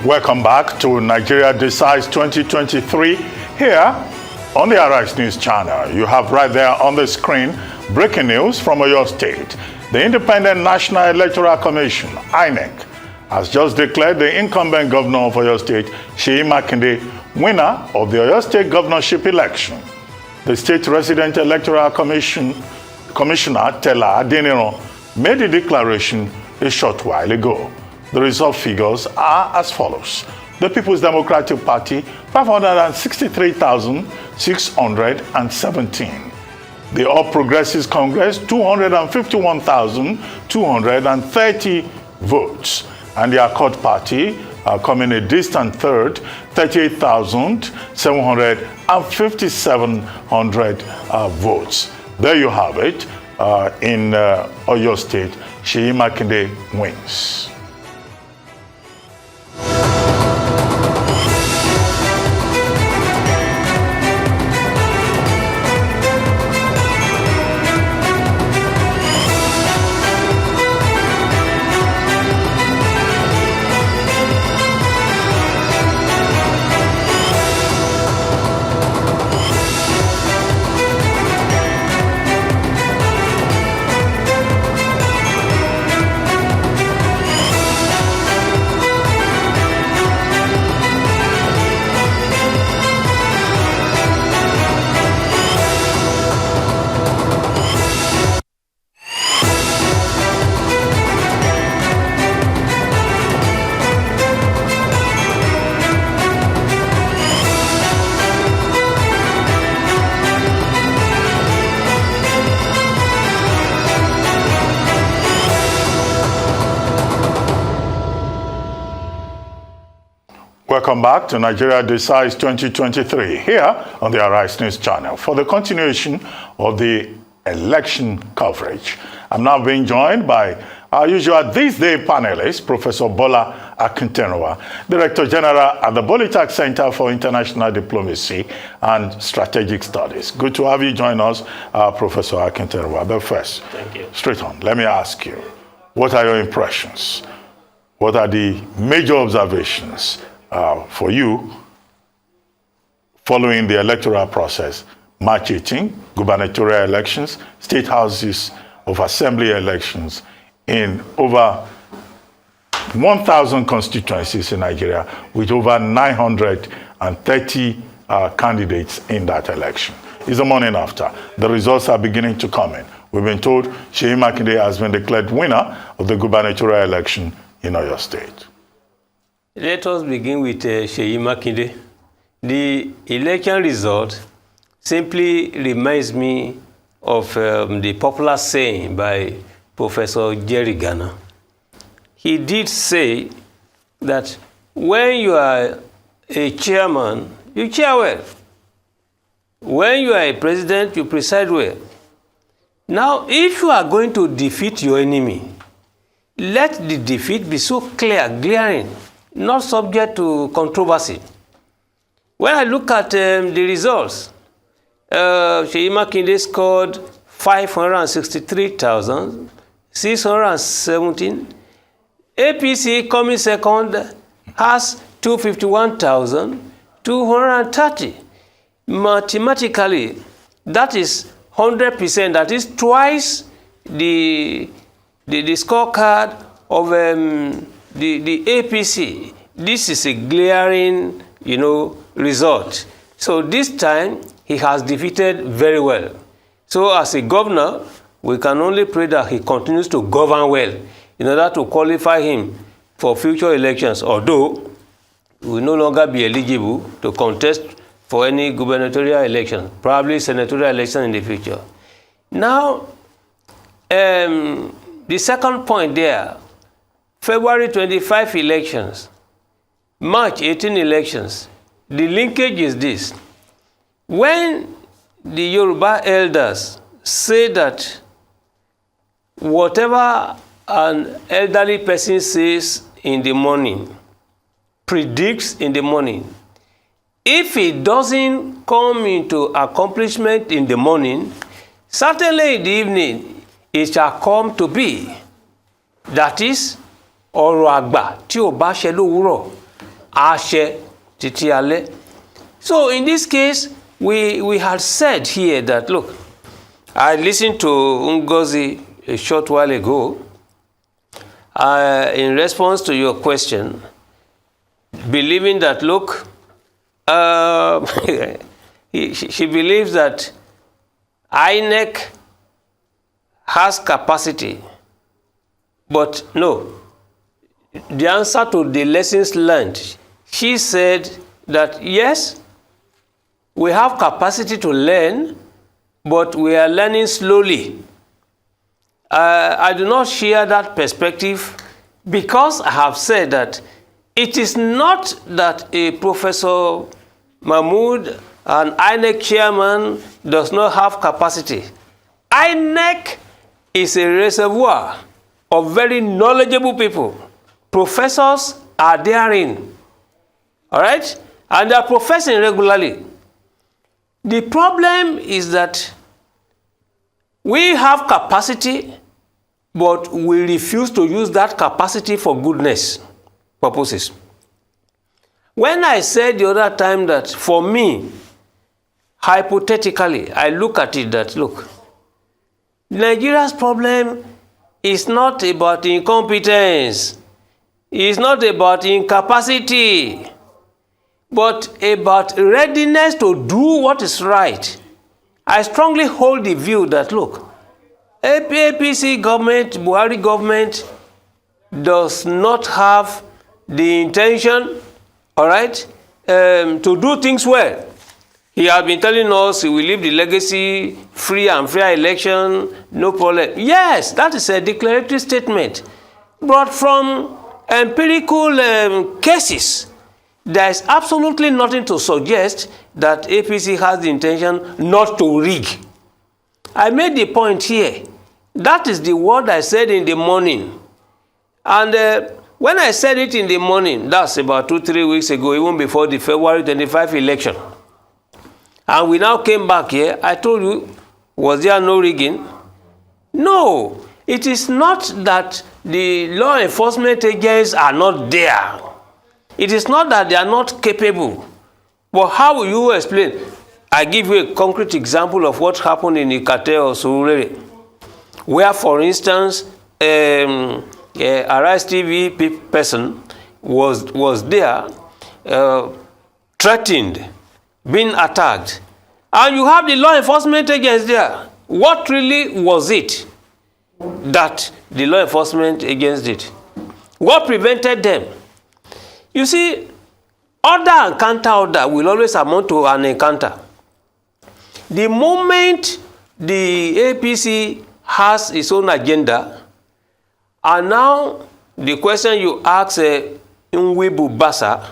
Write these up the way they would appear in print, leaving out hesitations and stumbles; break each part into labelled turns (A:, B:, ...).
A: Welcome back to Nigeriadecides 2023 here on the Arise News channel. You have right there on the screen breaking news from Oyo State. The Independent National Electoral Commission, INEC, has just declared the incumbent governor of Oyo State, Seyi Makinde, winner of the Oyo State governorship election. The State Resident Electoral Commissioner Tella Adeniro made the declaration a short while ago. The result figures are as follows. The People's Democratic Party, 563,617. The All Progressives Congress, 251,230 votes. And the Accord Party, coming a distant third, 38,757 votes. There you have it. In Oyo State, Seyi Makinde wins. Welcome back to Nigeriadecides 2023 here on the Arise News channel for the continuation of the election coverage. I'm now being joined by our usual these day panelist, Professor Bola Akintenuwa, Director General at the Bolitech Center for International Diplomacy and Strategic Studies. Good to have you join us, Professor Akintenuwa. But first,
B: thank you.
A: Straight on, let me ask you, what are your impressions? What are the major observations for you following the electoral process, March 18, gubernatorial elections, state houses of assembly elections in over 1,000 constituencies in Nigeria with over 930 candidates in that election? It's the morning after. The results are beginning to come in. We've been told Seyi Makinde has been declared winner of the gubernatorial election in Oyo State.
B: Let us begin with Seyi Makinde. The election result simply reminds me of the popular saying by Professor Jerry Garner. He did say that when you are a chairman, you chair well. When you are a president, you preside well. Now, if you are going to defeat your enemy, let the defeat be so clear, glaring, not subject to controversy. When I look at the results, Seyi Makinde scored 563,617. APC coming second has 251,230. Mathematically, that is 100%. That is twice the scorecard of the APC. This is a glaring, result. So this time, he has defeated very well. So as a governor, we can only pray that he continues to govern well in order to qualify him for future elections, although he will no longer be eligible to contest for any gubernatorial election, probably senatorial election in the future. Now, the second point there, February 25 elections, March 18 elections, the linkage is this. When the Yoruba elders say that whatever an elderly person says in the morning, predicts in the morning, if it doesn't come into accomplishment in the morning, certainly in the evening, it shall come to be. That is, ọ̀rọ̀ àgbà tí ò bá ṣẹ lówùúrọ̀ Ashe titi ale. So in this case, we had said here that, look, I listened to Ngozi a short while ago in response to your question, believing that, look, she believes that INEC has capacity, but no. The answer to the lessons learned, she said that yes, we have capacity to learn, but we are learning slowly. I do not share that perspective because I have said that it is not that a Professor Mahmood, an INEC chairman, does not have capacity. INEC is a reservoir of very knowledgeable people. Professors are therein, all right? And they are professing regularly. The problem is that we have capacity, but we refuse to use that capacity for goodness purposes. When I said the other time that for me, hypothetically, I look at it that, look, Nigeria's problem is not about incompetence, it's not about incapacity, but about readiness to do what is right. I strongly hold the view that, look, APC government, Buhari government does not have the intention, all right, to do things well. He has been telling us he will leave the legacy, free and fair election, no problem. Yes, that is a declaratory statement. But from empirical cases, there is absolutely nothing to suggest that APC has the intention not to rig. I made the point here. That is the word I said in the morning. And when I said it in the morning, that's about 2-3 weeks ago, even before the February 25 election. And we now came back here. I told you, was there no rigging? No. It is not that the law enforcement agents are not there. It is not that they are not capable. But how will you explain? I give you a concrete example of what happened in Ikate or Surulere, where, for instance, Arise TV person was there, threatened, being attacked. And you have the law enforcement agents there. What really was it that the law enforcement agents did? What prevented them? You see, order and counter order will always amount to an encounter. The moment the APC has its own agenda, and now the question you ask Nwibu Basa,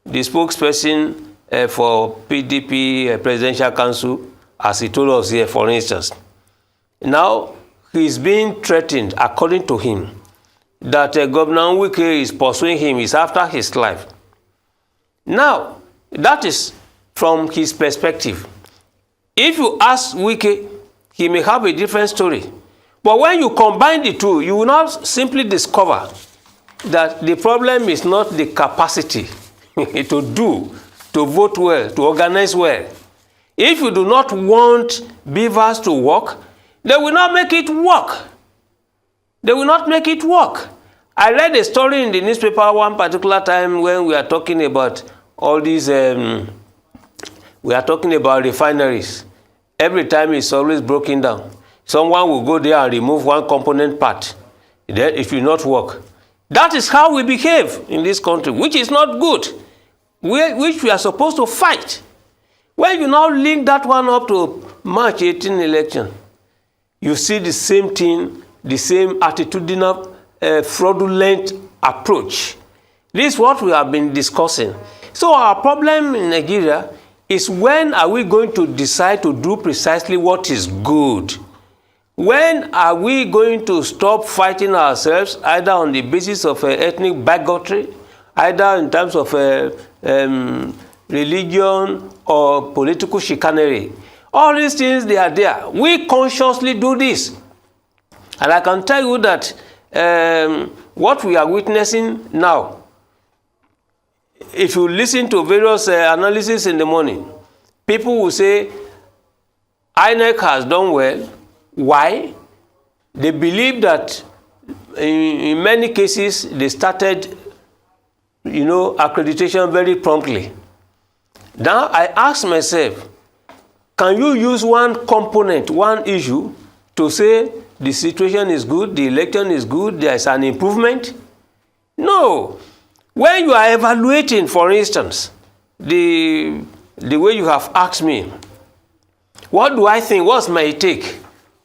B: the spokesperson for PDP Presidential Council, as he told us here, for instance, now he's being threatened, according to him, that Governor Wike is pursuing him, is after his life. Now, that is from his perspective. If you ask Wike, he may have a different story. But when you combine the two, you will not simply discover that the problem is not the capacity to vote well, to organize well. If you do not want beavers to work, they will not make it work. They will not make it work. I read a story in the newspaper one particular time when we are talking about all these, we are talking about refineries. Every time it's always broken down. Someone will go there and remove one component part. Then it will not work. That is how we behave in this country, which is not good, which we are supposed to fight. When you now link that one up to March 18 election, you see the same thing, the same attitudinal, fraudulent approach. This is what we have been discussing. So our problem in Nigeria is, when are we going to decide to do precisely what is good? When are we going to stop fighting ourselves, either on the basis of ethnic bigotry, either in terms of religion or political chicanery? All these things, they are there. We consciously do this. And I can tell you that what we are witnessing now, if you listen to various analysis in the morning, people will say INEC has done well. Why? They believe that in many cases they started, accreditation very promptly. Now I ask myself, can you use one component, one issue to say the situation is good, the election is good, there is an improvement? No. When you are evaluating, for instance, the way you have asked me, what do I think, what's my take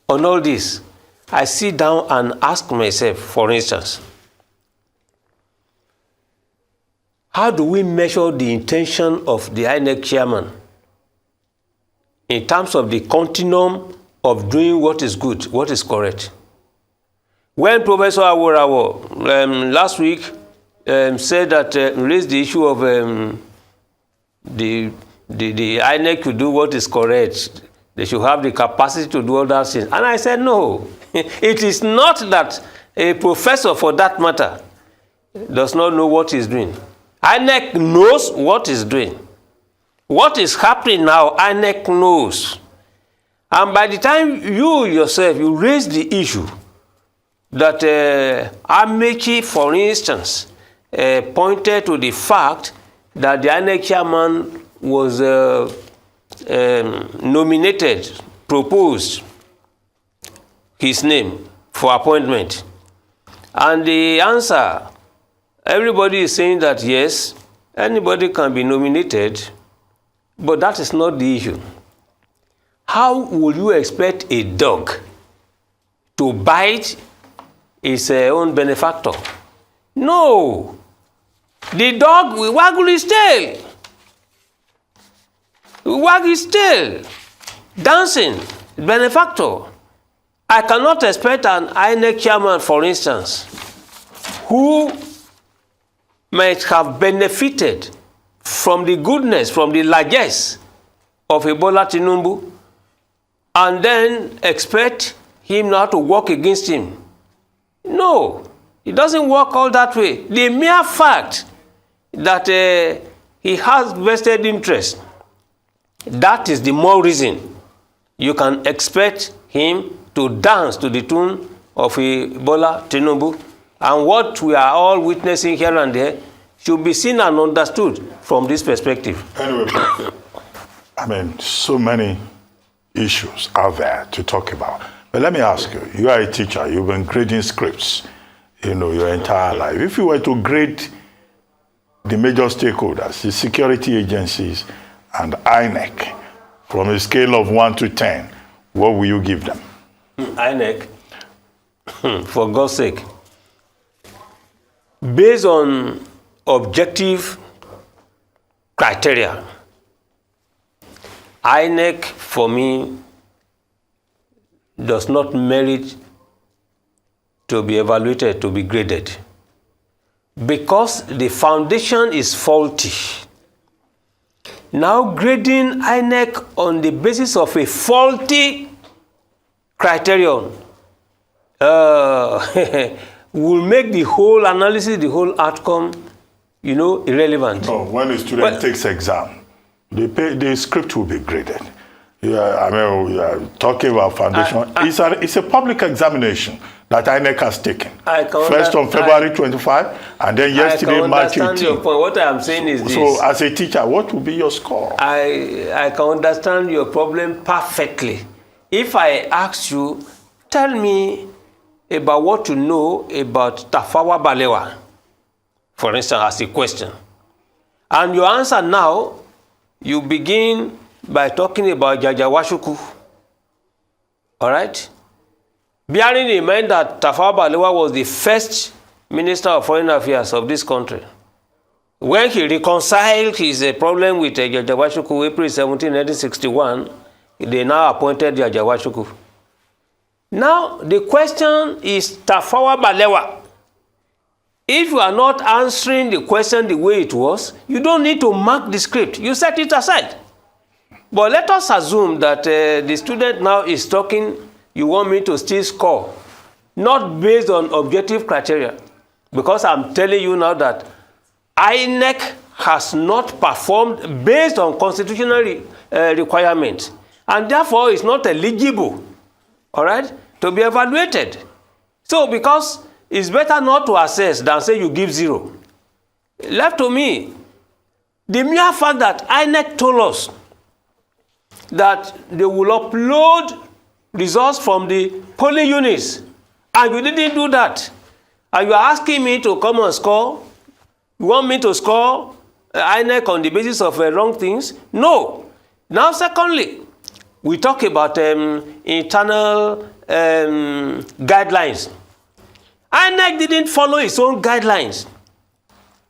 B: on all this? I sit down and ask myself, for instance, how do we measure the intention of the INEC chairman in terms of the continuum of doing what is good, what is correct? When Professor Aworawo last week said that, raised the issue of the INEC to do what is correct, they should have the capacity to do all that things. And I said, no, it is not that a professor, for that matter, does not know what he's doing. INEC knows what he's doing. What is happening now, INEC knows. And by the time you yourself, you raise the issue that Amechi, for instance, pointed to the fact that the INEC chairman was nominated, proposed his name for appointment. And the answer, everybody is saying that yes, anybody can be nominated, but that is not the issue. How will you expect a dog to bite its own benefactor? No. The dog will waggle his tail. Wag his tail, dancing, benefactor. I cannot expect an INEC chairman, for instance, who might have benefited from the goodness, from the largesse of Ebola Tinubu, and then expect him now to work against him. No, it doesn't work all that way. The mere fact that he has vested interest, that is the more reason you can expect him to dance to the tune of Ebola Tinubu. And what we are all witnessing here and there should be seen and understood from this perspective.
A: Anyway, I mean, so many issues out there to talk about. But let me ask you, you are a teacher, you've been grading scripts, your entire life. If you were to grade the major stakeholders, the security agencies, and INEC, from a scale of 1 to 10, what will you give them?
B: INEC, for God's sake, based on objective criteria, INEC, for me, does not merit to be evaluated, to be graded, because the foundation is faulty. Now grading INEC on the basis of a faulty criterion will make the whole analysis, the whole outcome, irrelevant.
A: No, when a student takes exam, the script will be graded. We are talking about foundation. It's a public examination that INEC has taken. First on February 25, and then yesterday, March 18. I can understand your point.
B: What I am saying is this.
A: So, as a teacher, what will be your score?
B: I can understand your problem perfectly. If I ask you, tell me about what you know about Tafawa Balewa, for instance, as a question. And your answer now, you begin by talking about Jajawashuku. All right? Bearing in mind that Tafawa Balewa was the first Minister of Foreign Affairs of this country. When he reconciled his problem with Jajawashuku, April 17, 1961, they now appointed Jajawashuku. Now, the question is Tafawa Balewa. If you are not answering the question the way it was, you don't need to mark the script. You set it aside. But let us assume that the student now is talking, you want me to still score, not based on objective criteria. Because I'm telling you now that INEC has not performed based on constitutional requirements, and therefore is not eligible, all right, to be evaluated. So because it's better not to assess than say you give 0. Left to me, the mere fact that INEC told us that they will upload results from the polling units, and you didn't do that, and you are asking me to come and score, you want me to score INEC on the basis of wrong things? No. Now, secondly, we talk about internal guidelines. INEC didn't follow its own guidelines.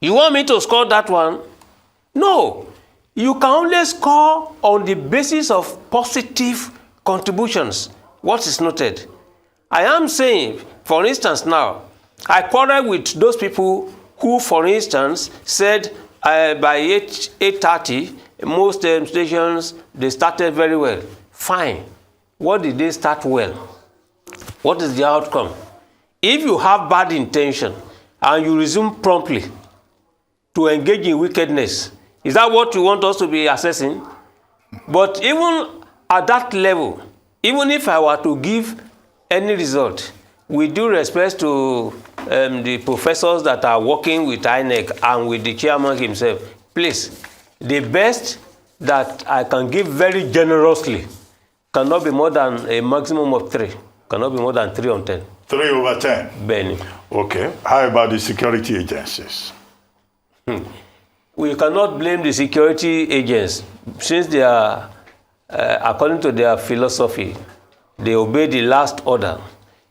B: You want me to score that one? No. You can only score on the basis of positive contributions. What is noted? I am saying, for instance now, I quarrel with those people who, for instance, said by 8:30, most stations, they started very well. Fine. What did they start well? What is the outcome? If you have bad intention and you resume promptly to engage in wickedness, is that what you want us to be assessing? But even at that level, even if I were to give any result, with due respect to the professors that are working with INEC and with the chairman himself, please, the best that I can give very generously cannot be more than a maximum of 3. Cannot be more than 3 on 10.
A: 3 over 10?
B: Benny.
A: Okay. How about the security agencies?
B: We cannot blame the security agents since they are, according to their philosophy, they obey the last order,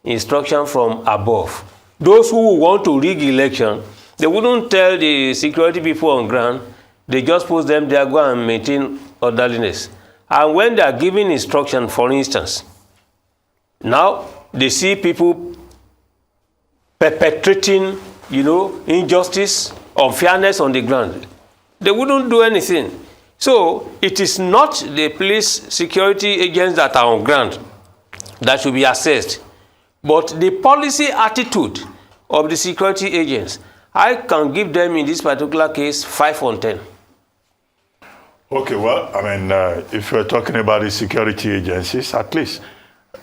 B: instruction from above. Those who want to rig election, they wouldn't tell the security people on ground, they just post them there, go and maintain orderliness. And when they are giving instruction, for instance, now they see people perpetrating, injustice, unfairness on the ground. They wouldn't do anything. So it is not the police security agents that are on ground that should be assessed, but the policy attitude of the security agents. I can give them in this particular case 5 on 10.
A: Okay, well, if you're talking about the security agencies, at least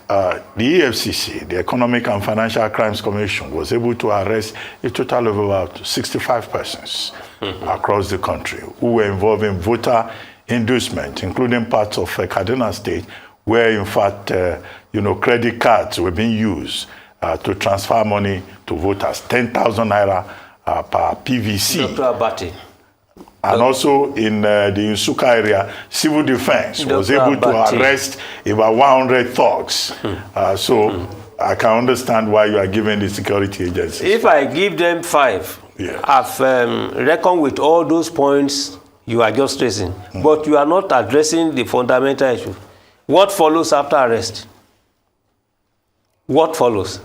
A: the EFCC, the Economic and Financial Crimes Commission, was able to arrest a total of about 65 persons across the country who were involved in voter inducement, including parts of Kaduna State, where in fact, credit cards were being used to transfer money to voters, 10,000 naira per PVC.
B: Dr. Abati.
A: And also in the Nsukka area, civil defense was able to arrest about 100 thugs. I can understand why you are giving the security agencies.
B: If I give them 5,
A: yeah,
B: I've reckoned with all those points you are just raising, but you are not addressing the fundamental issue. What follows after arrest? What follows?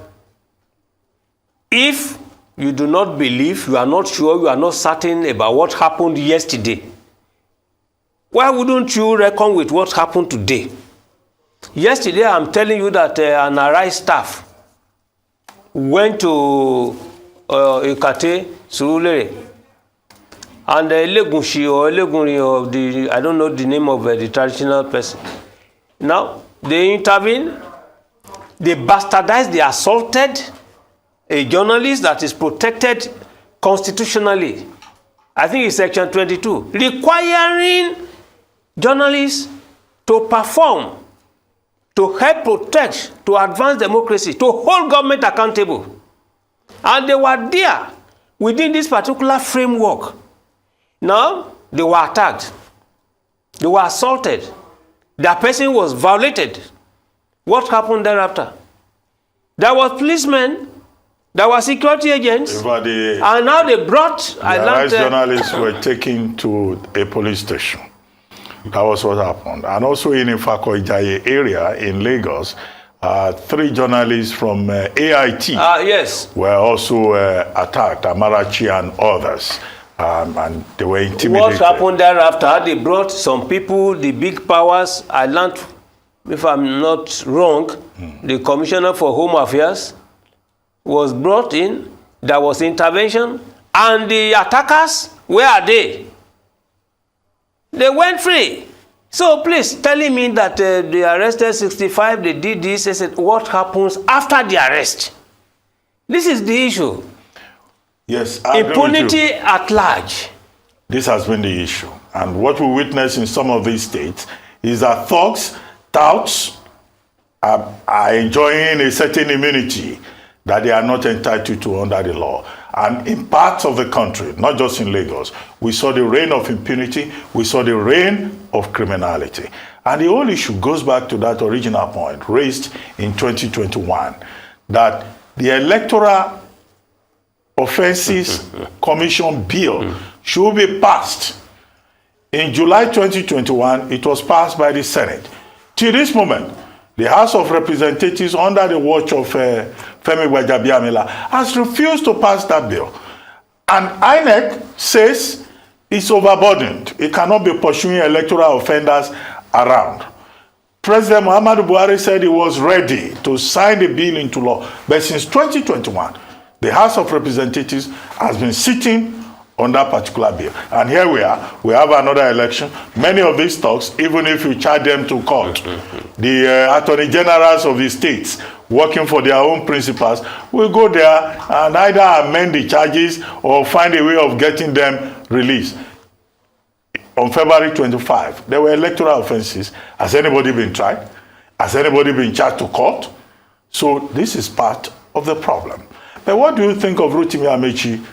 B: If you do not believe, you are not sure, you are not certain about what happened yesterday, why wouldn't you reckon with what happened today? Yesterday, I'm telling you that an Arise staff went to Ikate, Surulere, and Elegunshi or Elegunri, or I don't know the name of the traditional person. Now, they intervened, they bastardized, they assaulted a journalist that is protected constitutionally. I think it's section 22, requiring journalists to perform, to help protect, to advance democracy, to hold government accountable. And they were there within this particular framework. Now, they were attacked. They were assaulted. Their person was violated. What happened thereafter? There were policemen, there were security agents, and now they brought...
A: The journalists were taken to a police station. That was what happened. And also in Ifako Ijaye area in Lagos, 3 journalists from AIT
B: yes,
A: were also attacked, Amarachi and others. And they were intimidated.
B: What happened thereafter? They brought some people, the big powers. I learned, if I'm not wrong, the Commissioner for Home Affairs was brought in. There was intervention. And the attackers, where are they? They went free. So please telling me that they arrested 65, they did this, I said, what happens after the arrest? This is the issue.
A: Yes, I agree with you.
B: Impunity at large.
A: This has been the issue. And what we witness in some of these states is that thugs, touts are enjoying a certain immunity that they are not entitled to under the law. And in parts of the country, not just in Lagos, we saw the reign of impunity, we saw the reign of criminality. And the whole issue goes back to that original point raised in 2021, that the Electoral Offenses Commission bill should be passed. In July 2021, it was passed by the Senate. To this moment, the House of Representatives, under the watch of Femi Gbajabiamila, has refused to pass that bill. And INEC says it's overburdened. It cannot be pursuing electoral offenders around. President Muhammadu Buhari said he was ready to sign the bill into law. But since 2021, the House of Representatives has been sitting on that particular bill. And here we are. We have another election. Many of these talks, even if you charge them to court, the attorney generals of the states working for their own principals will go there and either amend the charges or find a way of getting them released. On February 25, there were electoral offenses. Has anybody been tried? Has anybody been charged to court? So this is part of the problem. But what do you think of Rotimi Amechi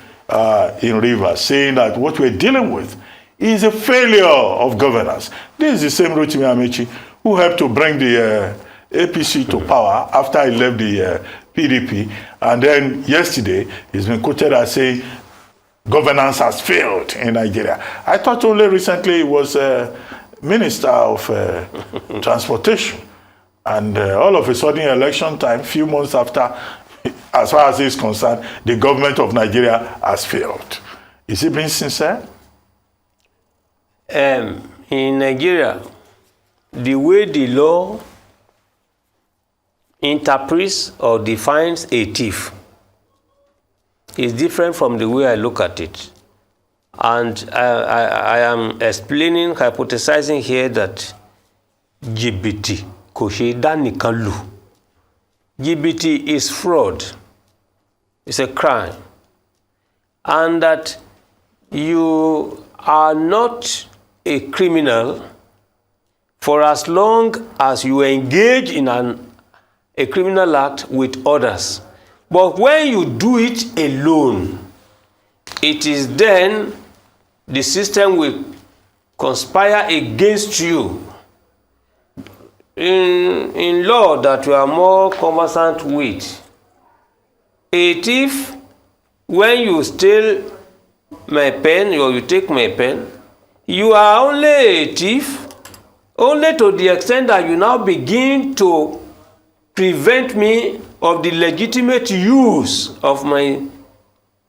A: in Rivers, saying that what we're dealing with is a failure of governance? This is the same Rotimi Amechi who helped to bring the APC to power after he left the PDP. And then yesterday, he's been quoted as saying governance has failed in Nigeria. I thought only recently he was Minister of Transportation. And all of a sudden, election time, few months after, as far as he's concerned, the government of Nigeria has failed. Is he being sincere?
B: In Nigeria, the way the law interprets or defines a thief is different from the way I look at it. And I am explaining, hypothesizing here that jìbìtì kò ṣe dá nìkan lù. Jìbìtì is fraud. It's a crime. And that you are not a criminal for as long as you engage in a criminal act with others. But when you do it alone, it is then the system will conspire against you. In law that you are more conversant with, a thief, when you steal my pen or you take my pen, you are only a thief only to the extent that you now begin to prevent me of the legitimate use of my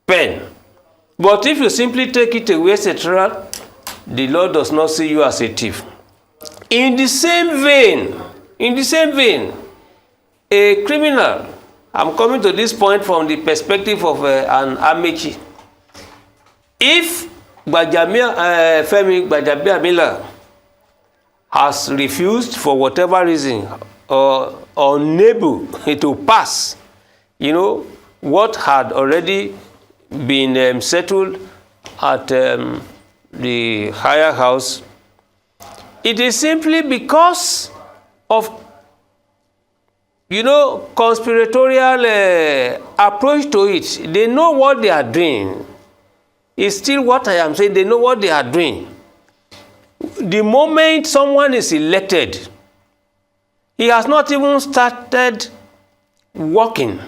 B: pen. But if you simply take it away, etc., the law does not see you as a thief. In the same vein, a criminal, I'm coming to this point from the perspective of an Amechi. If Femi Gbajabiamila has refused for whatever reason or unable to pass, what had already been settled at the higher house, it is simply because of conspiratorial approach to it. They know what they are doing. It's still what I am saying. They know what they are doing. The moment someone is elected, he has not even started working.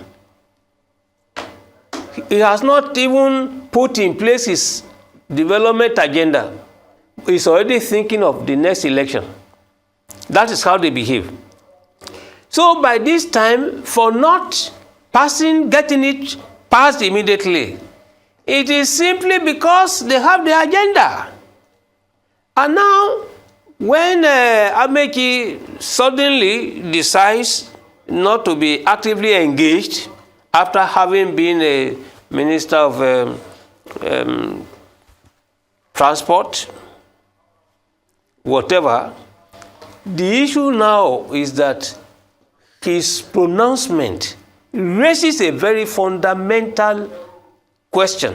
B: He has not even put in place his development agenda. He's already thinking of the next election. That is how they behave. So by this time, for not getting it passed immediately, it is simply because they have the agenda. And now, when Amechi suddenly decides not to be actively engaged after having been a minister of transport, whatever. The issue now is that his pronouncement raises a very fundamental question,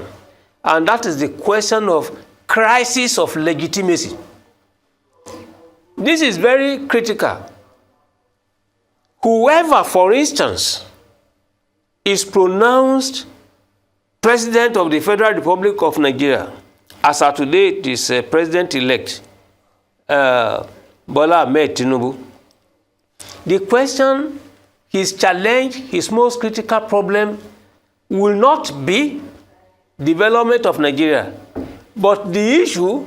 B: and that is the question of crisis of legitimacy. This is very critical. Whoever, for instance, is pronounced President of the Federal Republic of Nigeria, as of today it is President-elect Bola Ahmed Tinubu, the question, his challenge, his most critical problem will not be development of Nigeria, but the issue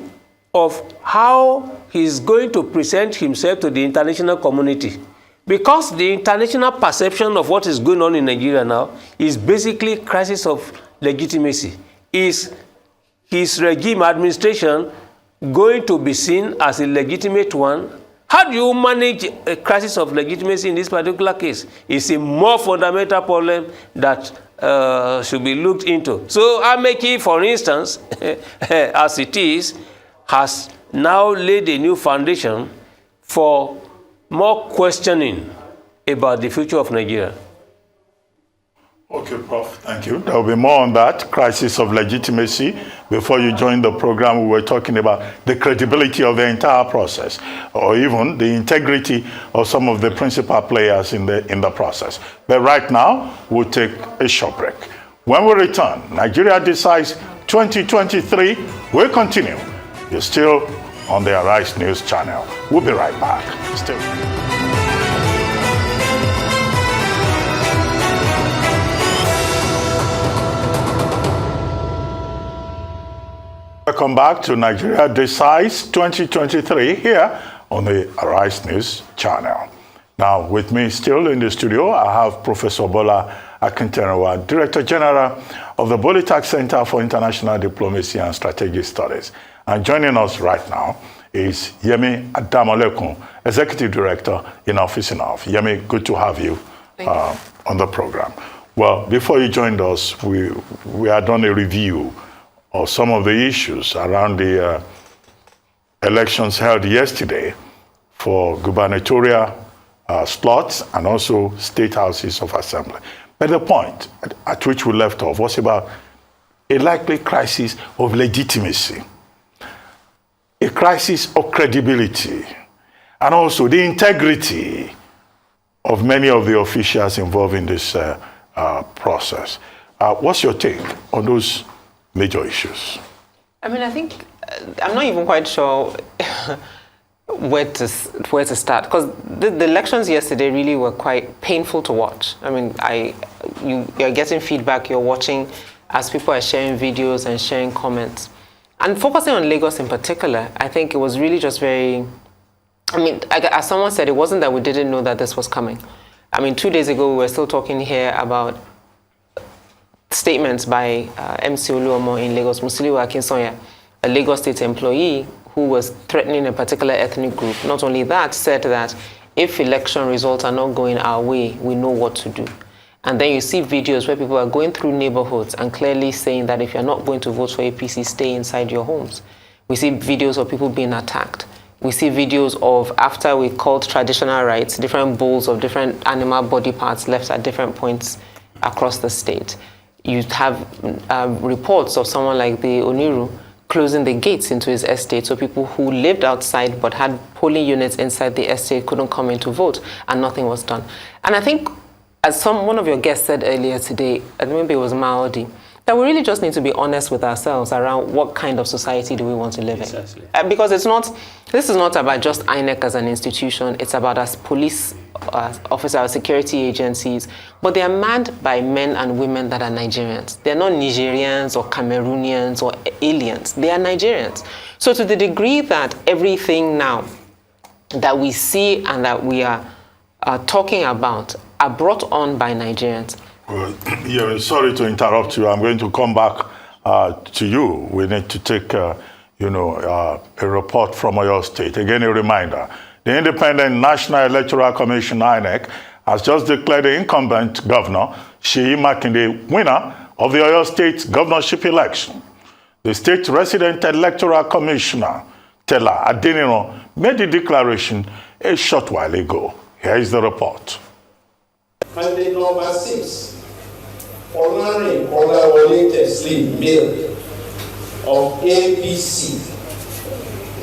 B: of how he's going to present himself to the international community. Because the international perception of what is going on in Nigeria now is basically crisis of legitimacy. Is his regime administration going to be seen as a legitimate one? How do you manage a crisis of legitimacy in this particular case? It's a more fundamental problem that should be looked into. So Ameki, for instance, as it is, has now laid a new foundation for more questioning about the future of Nigeria.
A: Okay, Prof, thank you. There will be more on that, crisis of legitimacy. Before you joined the program, we were talking about the credibility of the entire process, or even the integrity of some of the principal players in the process. But right now, we'll take a short break. When we return, Nigeria Decides 2023 will continue. You're still on the Arise News channel. We'll be right back. Still. Welcome back to Nigeria Decides 2023 here on the Arise News channel. Now, with me still in the studio, I have Professor Bola Akinterewa, Director General of the Bolitag Center for International Diplomacy and Strategic Studies. And joining us right now is Yemi Adamolekun, Executive Director in Office Enough. Yemi, good to have you on the program. Well, before you joined us, we had done a review of some of the issues around the elections held yesterday for gubernatorial slots and also state houses of assembly. But the point at which we left off was about a likely crisis of legitimacy, a crisis of credibility, and also the integrity of many of the officials involved in this process. What's your take on those major issues?
C: I mean, I think I'm not even quite sure where to start, because the elections yesterday really were quite painful to watch. I mean, you're getting feedback, you're watching as people are sharing videos and sharing comments. And focusing on Lagos in particular, I think it was really just very, I mean, as someone said, it wasn't that we didn't know that this was coming. I mean, 2 days ago, we were still talking here about statements by MC Oluomo in Lagos, Musiliu Akinsanya, a Lagos State employee who was threatening a particular ethnic group. Not only that, said that if election results are not going our way, we know what to do. And then you see videos where people are going through neighborhoods and clearly saying that if you're not going to vote for APC, stay inside your homes. We see videos of people being attacked. We see videos of, after we called traditional rites, different bowls of different animal body parts left at different points across the state. You have reports of someone like the Oniru closing the gates into his estate, so people who lived outside but had polling units inside the estate couldn't come in to vote, and nothing was done. And I think, as one of your guests said earlier today, maybe it was Maudi, that we really just need to be honest with ourselves around what kind of society do we want to live in. Because this is not about just INEC as an institution, it's about us police officers, security agencies, but they are manned by men and women that are Nigerians. They're not Nigerians or Cameroonians or aliens, they are Nigerians. So to the degree that everything now that we see and that we are talking about are brought on by Nigerians.
A: Well, yeah, sorry to interrupt you. I'm going to come back to you. We need to take, a report from Oyo State. Again, a reminder. The Independent National Electoral Commission, INEC, has just declared the incumbent governor, Seyi Makinde, winner of the Oyo State governorship election. The state resident electoral commissioner Stella Adeniran made the declaration a short while ago. Here is the report.
D: Candidate number 6, Olarin Olawole Teslim, male of APC,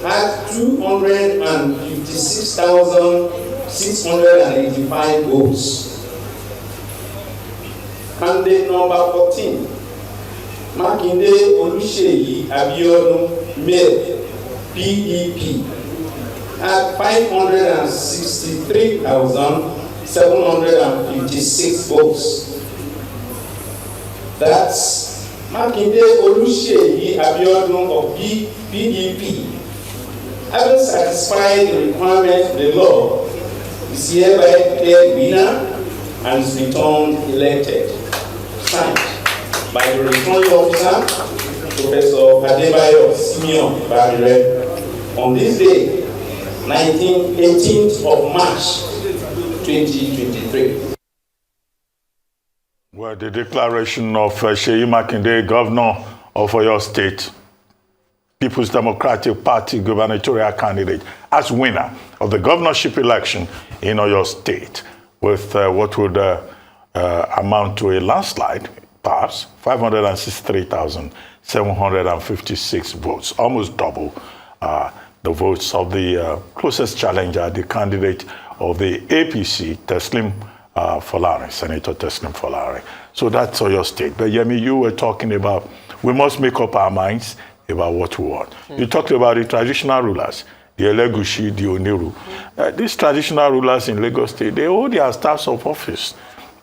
D: had 256,685 votes. Candidate number 14, Makinde Seyi Abiodun, male, PDP, had 563,756 votes. That's Makinde Seyi Abiodun of PDP, having satisfied the requirements of the law, is hereby declared winner and is returned elected. Signed by the returning officer, Professor Adebayo Simeon Babire, on this day, 18th of March, 2023.
A: Well, the declaration of Seyi Makinde, governor of Oyo State, People's Democratic Party gubernatorial candidate, as winner of the governorship election in Oyo State, with what would amount to a landslide, perhaps 563,756 votes, almost double the votes of the closest challenger, the candidate of the APC, Teslim Folari, Senator Teslim Folari. So that's Oyo State. But Yemi, you were talking about we must make up our minds about what we want. You talked about the traditional rulers, the Elegushi, the Oniru. These traditional rulers in Lagos State, they hold their staffs of office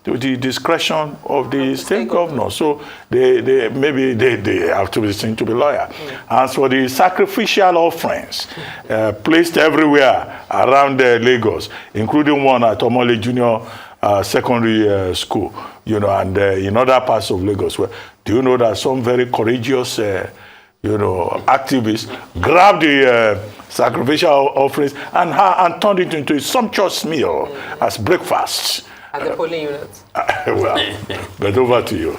A: to the discretion of the state governor. So they have to be seen to be loyal. As for the sacrificial offerings placed everywhere around Lagos, including one at Omole Junior Secondary School, and in other parts of Lagos, do you know that some very courageous activists grabbed the sacrificial offerings and turned it into a sumptuous meal as breakfast?
C: At the polling units.
A: Well, but over to you.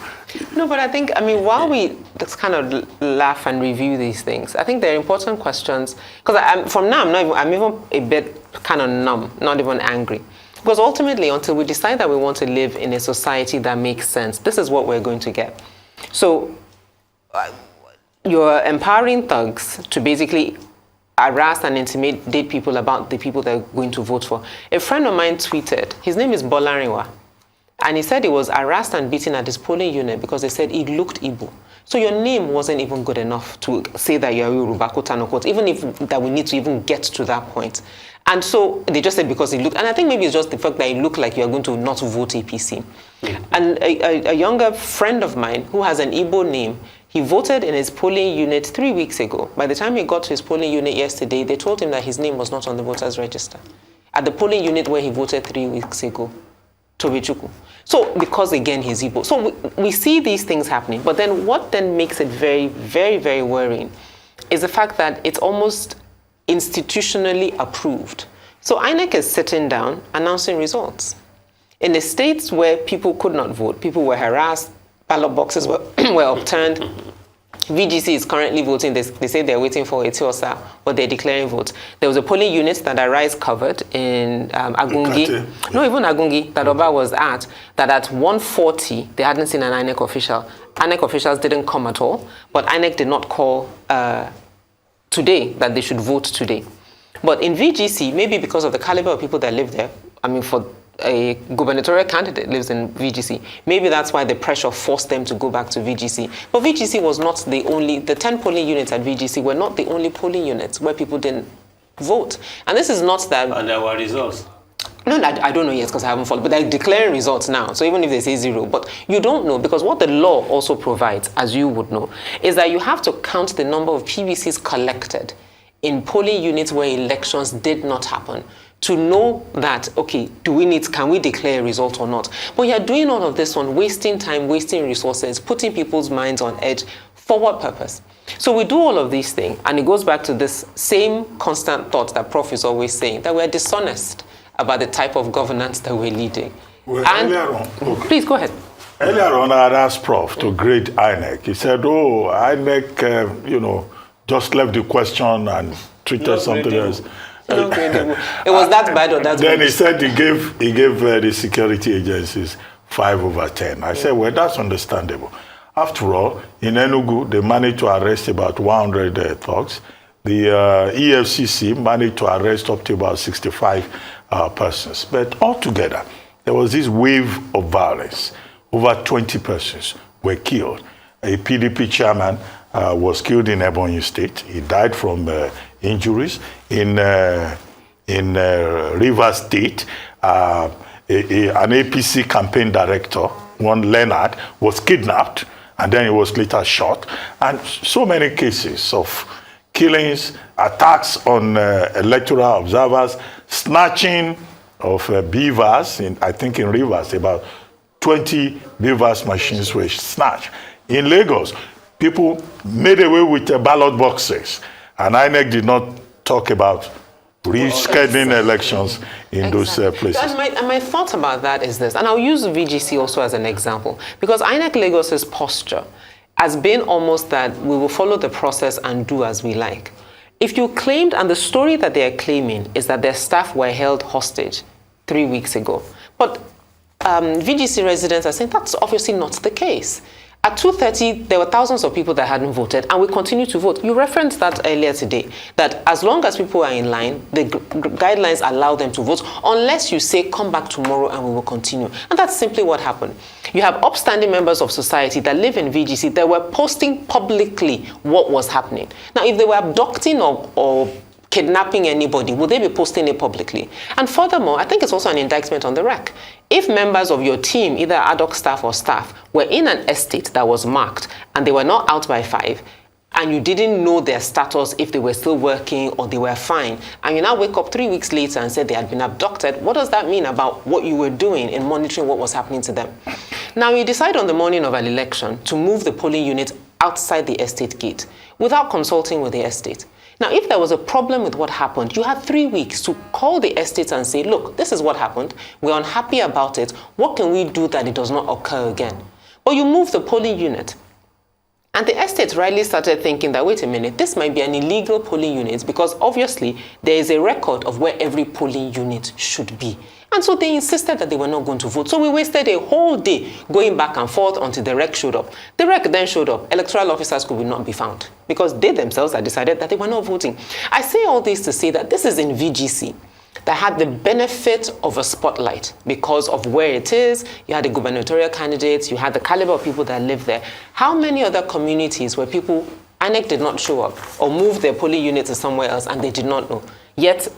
C: No, but I think, while we just kind of laugh and review these things, I think they're important questions. Because from now, I'm even a bit kind of numb, not even angry. Because ultimately, until we decide that we want to live in a society that makes sense, this is what we're going to get. So, you're empowering thugs to basically harass and intimidate people about the people they're going to vote for. A friend of mine tweeted, his name is Bolariwa, and he said he was harassed and beaten at his polling unit because they said he looked Igbo. So your name wasn't even good enough to say that you're Yoruba, quote unquote, even if that we need to even get to that point. And so they just said because he looked, and I think maybe it's just the fact that he looked like you're going to not vote APC. And a younger friend of mine who has an Igbo name, he voted in his polling unit 3 weeks ago. By the time he got to his polling unit yesterday, they told him that his name was not on the voters register. At the polling unit where he voted 3 weeks ago, Tobichukwu. So, because again, he's Igbo. So we see these things happening. But then what then makes it very, very, very worrying is the fact that it's almost institutionally approved. So INEC is sitting down announcing results. In the states where people could not vote, people were harassed, ballot boxes were upturned. VGC is currently voting. They say they're waiting for Etiosa, but they're declaring votes. There was a polling unit that Arise covered in Agungi. No, even Agungi, that Oba was at, that at 1:40, they hadn't seen an INEC official. INEC officials didn't come at all, but INEC did not call today that they should vote today. But in VGC, maybe because of the caliber of people that live there, for a gubernatorial candidate lives in VGC. Maybe that's why the pressure forced them to go back to VGC. But VGC was not the 10 polling units at VGC were not the only polling units where people didn't vote. And this is not that...
B: And there were results.
C: No, I don't know yet because I haven't followed, but they're declaring results now. So even if they say 0, but you don't know, because what the law also provides, as you would know, is that you have to count the number of PVCs collected in polling units where elections did not happen, to know that, okay, can we declare a result or not? But you're doing all of this on wasting time, wasting resources, putting people's minds on edge. For what purpose? So we do all of these things, and it goes back to this same constant thought that Prof is always saying, that we're dishonest about the type of governance that we're leading.
A: Well, earlier on, okay.
C: Please go ahead.
A: Earlier on, I had asked Prof to grade INEC. He said, INEC, just left the question and treated something else.
C: It was that bad or that
A: Then
C: good?
A: he said he gave the security agencies 5/10. I said, well, that's understandable. After all, in Enugu, they managed to arrest about 100 thugs. The EFCC managed to arrest up to about 65 persons. But altogether, there was this wave of violence. Over 20 persons were killed. A PDP chairman was killed in Ogun State. He died from injuries. In Rivers State, an APC campaign director, one Leonard, was kidnapped, and then he was later shot. And so many cases of killings, attacks on electoral observers, snatching of beavers, I think in Rivers, about 20 beavers machines were snatched. In Lagos, people made away with the ballot boxes, and INEC did not talk about rescheduling elections in those places.
C: And my thought about that is this, and I'll use VGC also as an example, because INEC Lagos's posture has been almost that we will follow the process and do as we like. If you claimed, and the story that they are claiming is that their staff were held hostage 3 weeks ago, but VGC residents are saying that's obviously not the case. At 2:30, there were thousands of people that hadn't voted, and we continue to vote. You referenced that earlier today, that as long as people are in line, the guidelines allow them to vote, unless you say, come back tomorrow and we will continue. And that's simply what happened. You have upstanding members of society that live in VGC that were posting publicly what was happening. Now, if they were abducting or kidnapping anybody, would they be posting it publicly? And furthermore, I think it's also an indictment on the REC. If members of your team, either ad hoc staff or staff, were in an estate that was marked and they were not out by 5, and you didn't know their status, if they were still working or they were fine, and you now wake up 3 weeks later and said they had been abducted, what does that mean about what you were doing in monitoring what was happening to them? Now, you decide on the morning of an election to move the polling unit outside the estate gate without consulting with the estate. Now, if there was a problem with what happened, you had 3 weeks to call the estate and say, look, this is what happened. We're unhappy about it. What can we do that it does not occur again? But you move the polling unit. And the estate rightly started thinking that, wait a minute, this might be an illegal polling unit because obviously there is a record of where every polling unit should be. And so they insisted that they were not going to vote. So we wasted a whole day going back and forth until the REC showed up. The REC then showed up. Electoral officers could not be found because they themselves had decided that they were not voting. I say all this to say that this is in VGC that had the benefit of a spotlight because of where it is. You had the gubernatorial candidates, you had the caliber of people that live there. How many other communities where people, INEC did not show up or moved their polling unit to somewhere else and they did not know? Yet,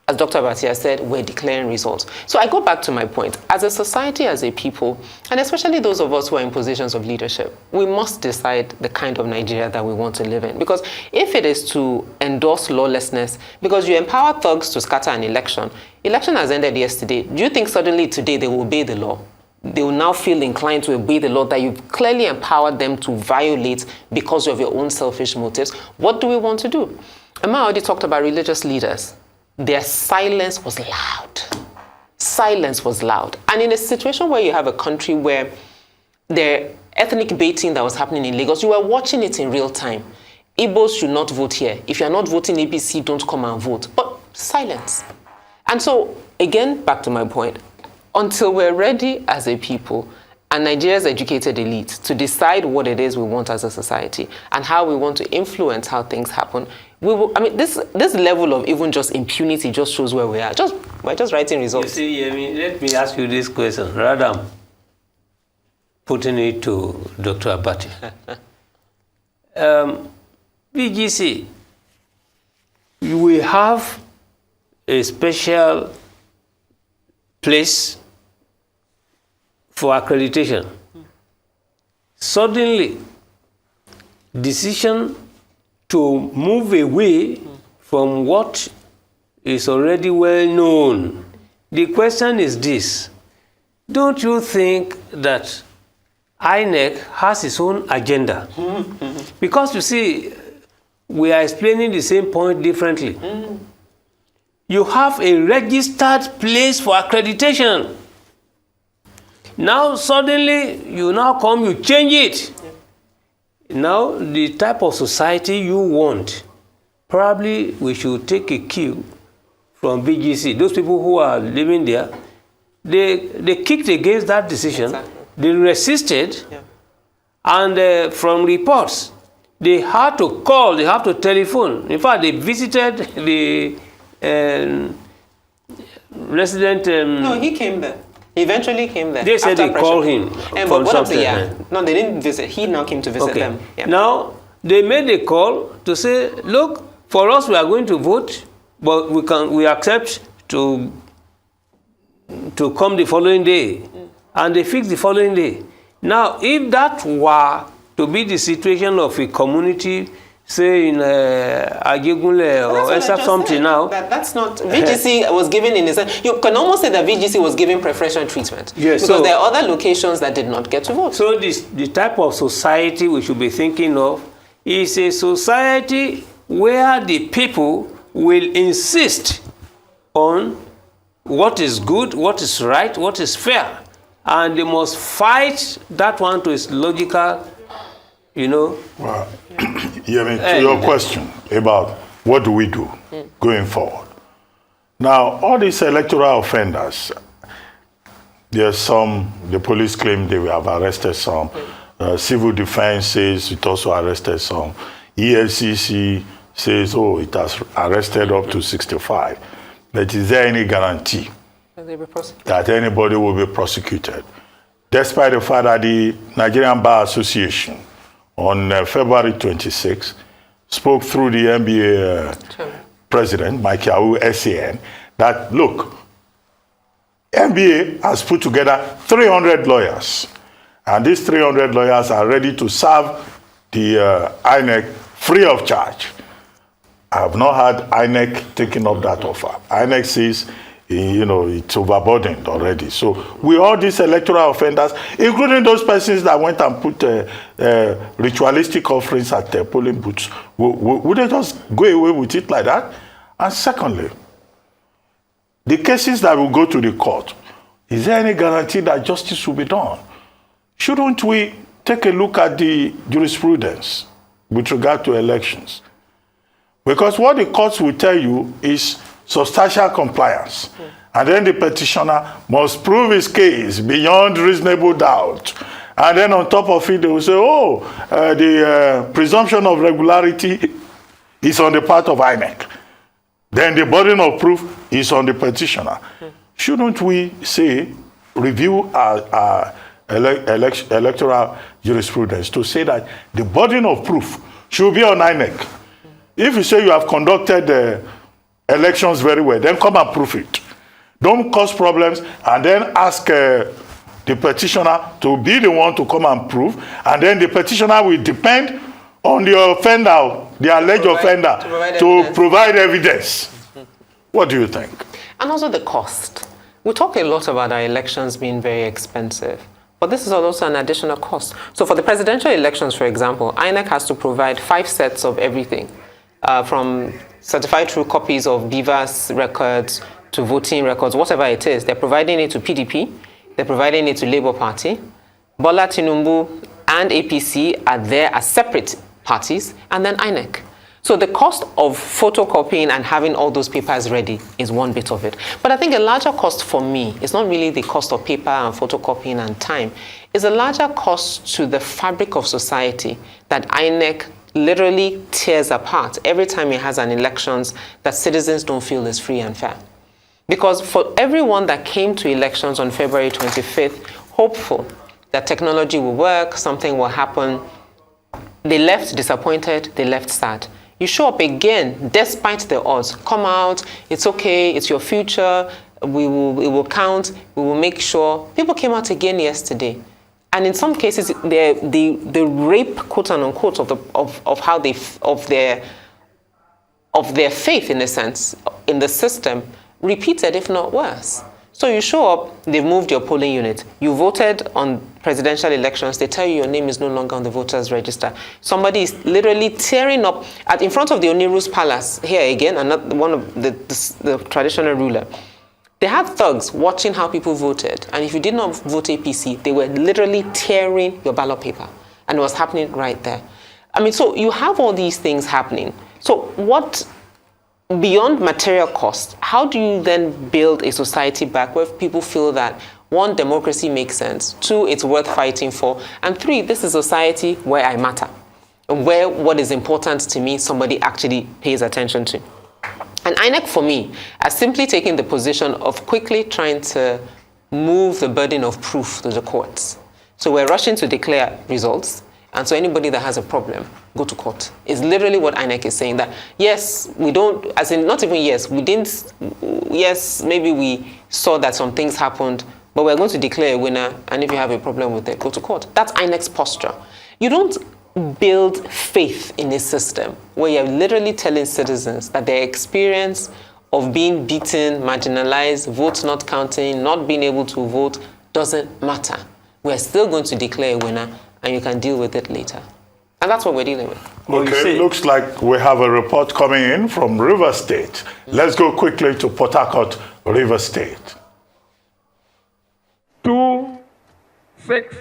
C: as Dr. Batia said, we're declaring results. So I go back to my point. As a society, as a people, and especially those of us who are in positions of leadership, we must decide the kind of Nigeria that we want to live in. Because if it is to endorse lawlessness, because you empower thugs to scatter an election has ended yesterday. Do you think suddenly today they will obey the law? They will now feel inclined to obey the law that you've clearly empowered them to violate because of your own selfish motives. What do we want to do? Emma already talked about religious leaders. Their silence was loud. Silence was loud. And in a situation where you have a country where the ethnic baiting that was happening in Lagos, you were watching it in real time. Igbos should not vote here. If you're not voting APC, don't come and vote. But silence. And so, again, back to my point, until we're ready as a people and Nigeria's educated elite to decide what it is we want as a society and how we want to influence how things happen, we will, I mean, this level of even just impunity just shows where we are. We're just writing results.
B: You see, I mean, let me ask you this question, rather than putting it to Dr. Abati. BGC, we have a special place for accreditation. Suddenly, decision to move away from what is already well known. The question is this: don't you think that INEC has its own agenda? Because you see, we are explaining the same point differently. You have a registered place for accreditation. Now suddenly you you change it. Now the type of society you want probably we should take a cue from VGC. Those people who are living there, they kicked against that decision.
C: Exactly.
B: They resisted,
C: Yeah.
B: and from reports, they had to call, they had to telephone. In fact, they visited the resident.
C: No, he came there. He eventually came there.
B: They said
C: after
B: they
C: pressure.
B: called him
C: But
B: from
C: what of the
B: something.
C: No, they didn't visit. He now came to visit
B: Okay.
C: them. Yeah.
B: Now they made a call to say, look, for us we are going to vote, but we accept to come the following day, and they fixed the following day. Now, if that were to be the situation of a community, say in Ajegunle or except something now.
C: That's not VGC was given in a you can almost say that VGC was given preferential treatment.
B: Yes,
C: because
B: so,
C: there are other locations that did not get to vote.
B: So the type of society we should be thinking of is a society where the people will insist on what is good, what is right, what is fair, and they must fight that one to its logical, you know.
A: Well, yeah, I mean, to your question about what do we do going forward. Now, all these electoral offenders, there's some, the police claim they have arrested some. Civil defense says it also arrested some. EFCC says, oh, it has arrested up to 65. But is there any guarantee that anybody will be prosecuted? Despite the fact that the Nigerian Bar Association on February 26 spoke through the NBA president, Makinde, SAN, that, look, NBA has put together 300 lawyers, and these 300 lawyers are ready to serve the INEC free of charge. I have not had INEC taking up that offer. INEC says, you know, it's overburdened already. So with all these electoral offenders, including those persons that went and put ritualistic offerings at their polling booths, would they just go away with it like that? And secondly, the cases that will go to the court, is there any guarantee that justice will be done? Shouldn't we take a look at the jurisprudence with regard to elections? Because what the courts will tell you is substantial compliance. And then the petitioner must prove his case beyond reasonable doubt. And then on top of it, they will say, oh, the presumption of regularity is on the part of INEC. Then the burden of proof is on the petitioner. Shouldn't we say, review our electoral jurisprudence to say that the burden of proof should be on INEC? If you say you have conducted elections very well, then come and prove it. Don't cause problems and then ask the petitioner to be the one to come and prove, and then the petitioner will depend on the offender, the alleged offender, to provide evidence. What do you think?
C: And also the cost. We talk a lot about our elections being very expensive, but this is also an additional cost. So for the presidential elections, for example, INEC has to provide 5 sets of everything, from certified true copies of BVAS records to voting records, whatever it is. They're providing it to PDP, they're providing it to Labour Party. Bola Tinubu and APC are there as separate parties, and then INEC. So the cost of photocopying and having all those papers ready is one bit of it. But I think a larger cost for me is not really the cost of paper and photocopying and time. It's a larger cost to the fabric of society that INEC literally tears apart every time it has an elections that citizens don't feel is free and fair. Because for everyone that came to elections on February 25th, hopeful that technology will work, something will happen, they left disappointed, they left sad. You show up again, despite the odds. Come out, it's okay, it's your future, it will count, we will make sure. People came out again yesterday. And in some cases, the rape, quote unquote, of their faith, in a sense, in the system, repeated, if not worse. So you show up, they've moved your polling unit. You voted on presidential elections, they tell you your name is no longer on the voters register. Somebody is literally tearing up in front of the Oniru's palace, here again, another one of the traditional ruler. They had thugs watching how people voted, and if you did not vote APC, they were literally tearing your ballot paper, and it was happening right there. I mean, so you have all these things happening. So what, beyond material cost, how do you then build a society back where people feel that, one, democracy makes sense, two, it's worth fighting for, and three, this is a society where I matter, where what is important to me, somebody actually pays attention to. And INEC, for me, has simply taken the position of quickly trying to move the burden of proof to the courts. So we're rushing to declare results, and so anybody that has a problem, go to court. It's literally what INEC is saying, that yes, we don't, as in not even yes, we didn't, yes, maybe we saw that some things happened, but we're going to declare a winner, and if you have a problem with it, go to court. That's INEC's posture. You don't build faith in a system where you're literally telling citizens that their experience of being beaten, marginalized, votes not counting, not being able to vote doesn't matter. We're still going to declare a winner, and you can deal with it later. And that's what we're dealing with.
A: Okay, looks like we have a report coming in from River State. Let's go quickly to Port Harcourt, River State.
E: 2650.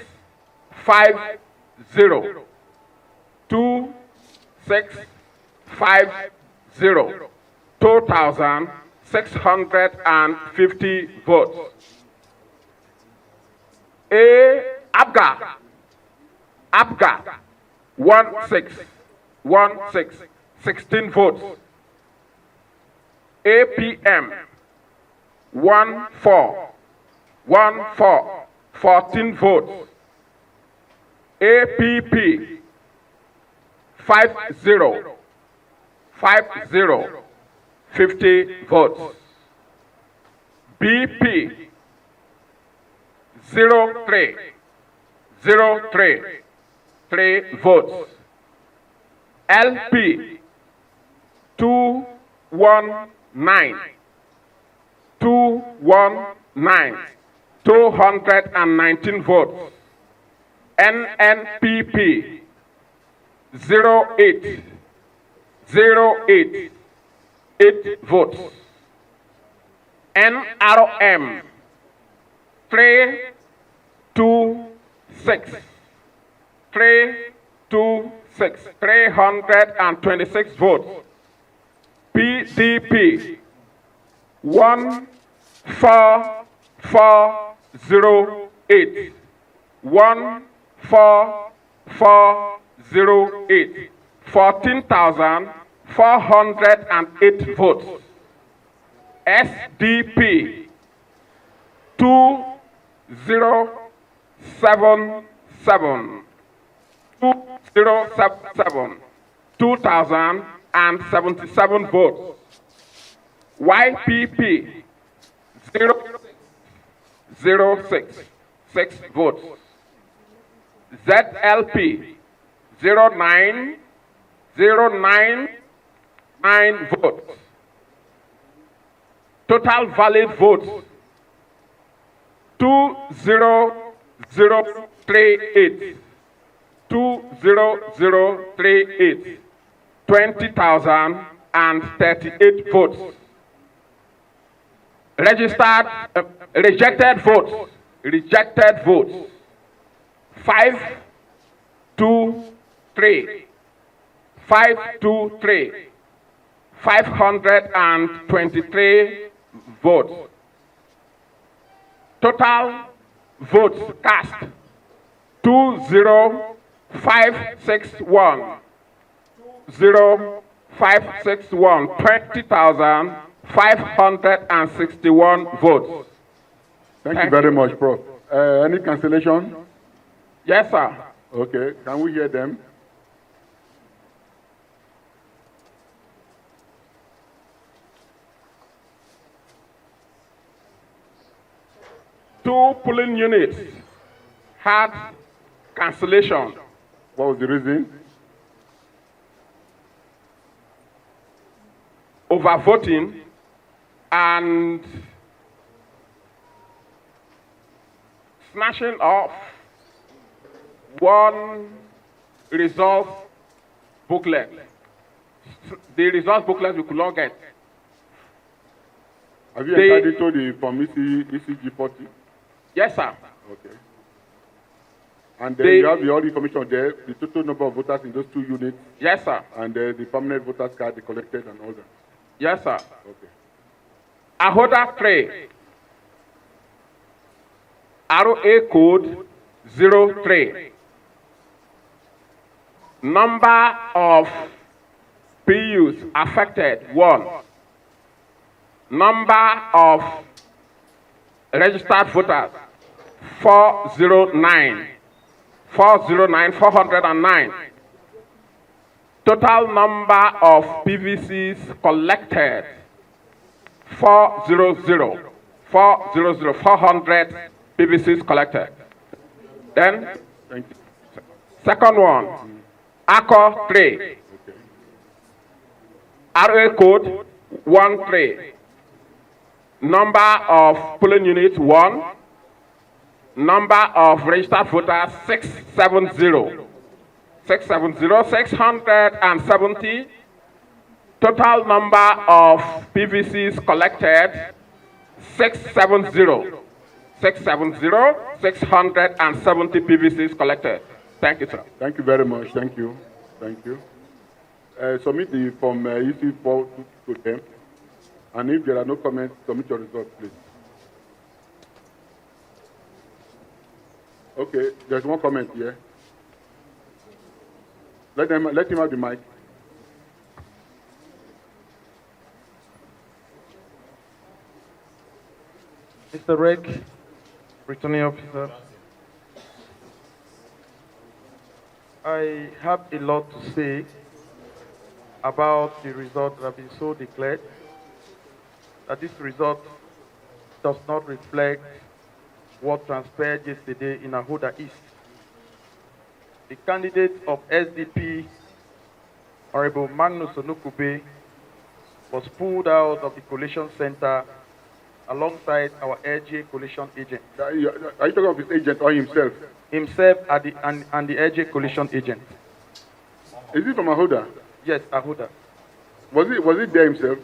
E: 2650. 2,650 votes. Abga 16 votes. APM 14 votes. APP 50 votes. BP 03 3 votes. LP 219 219 votes. NNPP 08 8 votes. NRM 326 326 votes. PDP 1408 1408 14,408 votes. SDP 2077 2077 votes. YPP 06 votes. ZLP 09099 votes. Total valid votes 20038 20038 20,038 votes. Registered rejected votes 523 523 votes. Total votes cast 20561 20,561 votes.
F: Thank you very much, Prof. Any cancellation?
E: Yes, sir.
F: Okay, can we hear them?
E: Two polling units had cancellation.
F: What was the reason?
E: Overvoting and snatching off one results booklet. The results booklet we could not get.
F: Have you entered into the from ECG 40?
E: Yes, sir.
F: Okay. And then you have the all information there, the total number of voters in those 2 units.
E: Yes, sir.
F: And the permanent voters card they collected and all that.
E: Yes, sir.
F: Okay.
E: Ahoda 3. ROA code 03. Number of PUs affected 1. Number of registered voters 409. 409. Total number of PVCs collected 400 PVCs collected. Then, second one, Akwa 3. RA code 13. Number of polling units 1. Number of registered voters 670. 670. Total number of PVCs collected 670. 670 PVCs collected. Thank you, sir.
F: Thank you very much. Thank you. Thank you. Submit the form EC4 to them. And if there are no comments, submit your results, please. Okay, there's one comment here. Let him have the mic.
G: Mr. Reg, returning officer, I have a lot to say about the result that have been so declared, that this result does not reflect what transpired yesterday in Ahoda East. The candidate of SDP, Honorable Magnus Onukube, was pulled out of the collation center alongside our LGA collation agent.
F: Are you talking of his agent or himself?
G: Himself and the LGA collation agent.
F: Is he from Ahoda?
G: Yes, Ahoda.
F: Was he there himself?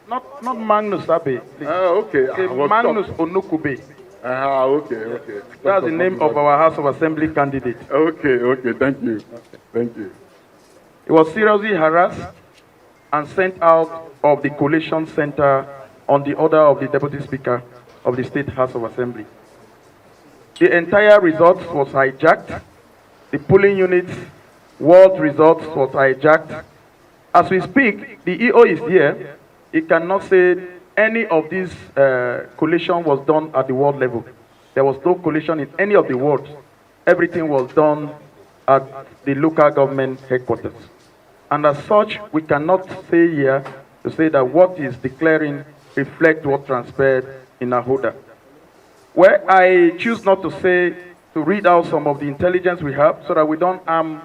G: Not Magnus Abe.
F: Okay.
G: Magnus Onukube.
F: Okay.
G: That's the name of our House of Assembly candidate.
F: Okay. Thank you. Thank you.
G: He was seriously harassed and sent out of the collation center on the order of the Deputy Speaker of the State House of Assembly. The entire results was hijacked. The polling units' world results was hijacked. As we speak, the EO is here. He cannot say any of this collation was done at the world level. There was no collation in any of the wards. Everything was done at the local government headquarters. And as such, we cannot say here to say that what is declaring reflect what transpired in Ahoda. Where I choose not to say, to read out some of the intelligence we have so that we don't harm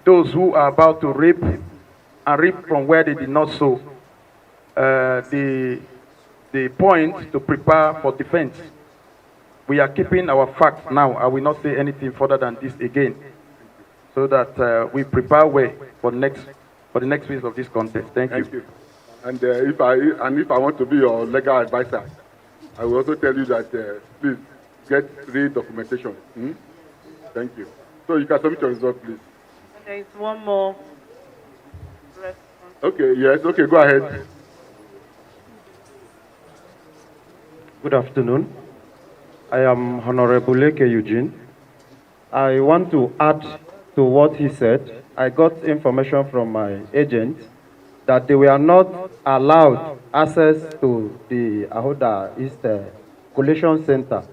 G: those who are about to reap and reap from where they did not sow. The point to prepare for defense. We are keeping our facts now. I will not say anything further than this again, so that we prepare way for the next phase of this contest. Thank you.
F: And if I want to be your legal advisor, I will also tell you that please get real documentation. Thank you. So you can submit your result, please.
H: There is one more.
F: Okay. Yes. Okay. Go ahead.
I: Good afternoon. I am Honorable Eke Eugene. I want to add to what he said. I got information from my agent that they were not allowed access to the Ahoda East Collation Center.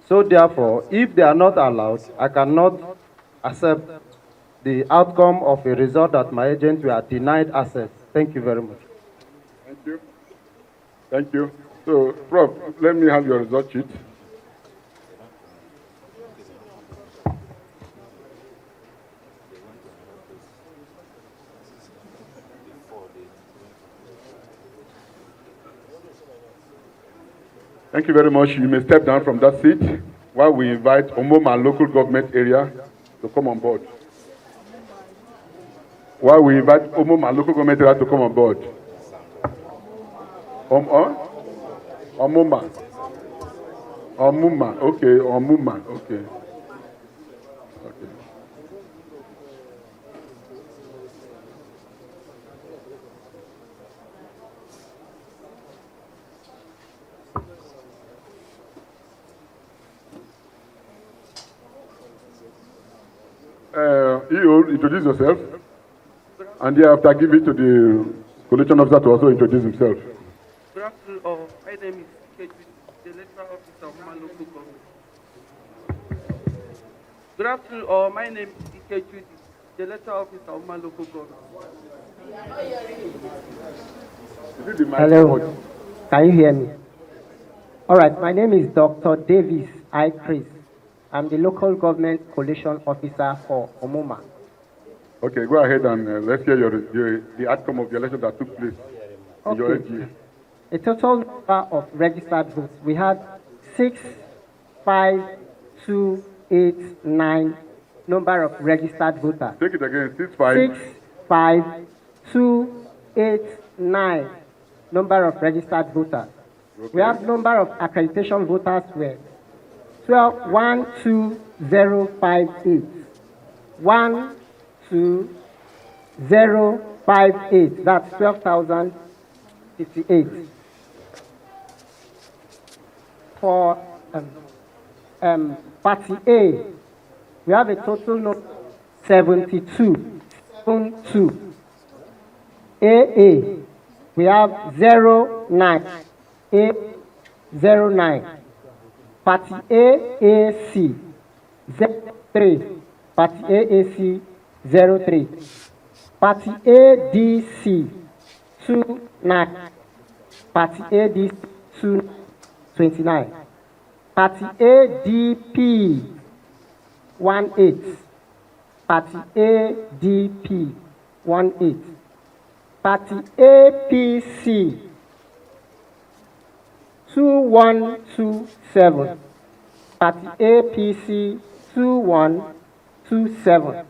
I: So therefore, if they are not allowed, I cannot accept the outcome of a result that my agents were denied access. Thank you very much.
F: Thank you. Thank you. So, Prof, let me have your result sheet. Thank you very much. You may step down from that seat while we invite Omoma local government area to come on board. While we invite Omoma local government area to come on board. Omoma. Omuma, okay, Omuma, okay. Okay. You introduce yourself, and thereafter give it to the collation officer to also introduce himself.
G: Good afternoon. My name is Seyi, the Electoral Officer of my local government. Good afternoon. My name is Seyi, the Electoral Officer of my local government.
J: Hello. Can you hear me? All right. My name is Dr. Davis I. Chris. I'm the local government collation officer for Omuma.
F: Okay, go ahead and let's hear the outcome of the election that took place in your LGA.
J: A total number of registered votes. We had 65289 number of registered voters.
F: Take it again.
J: 65289 number of registered voters. Okay. We have number of accreditation voters were 12058. 12058. That's 12,058. For Party A, we have a total number 72. AA, we have 09. 09. Party AAC 03. Party AAC 03. Party ADC 29. Party ADC 29. Party ADP 18. Party ADP 18. Party APC 2127. Party APC 2127.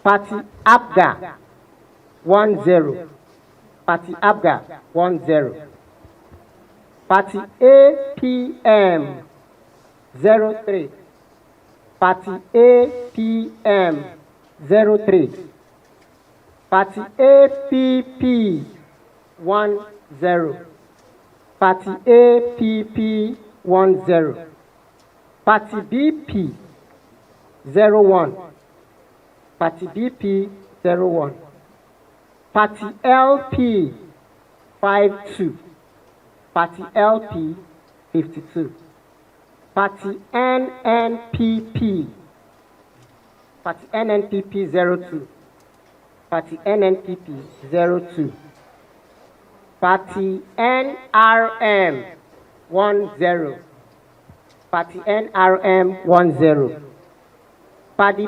J: Party ABGA 10. Party ABGA 10. Party APM 03. Party APM 03. Party APP 10. Party APP 10. Party BP 01. Party BP 01. Party LP 52. Party LP 52. Party NNPP. Party NNPP 02. Party NNPP 02. Party NRM 10. Party NRM 10. Party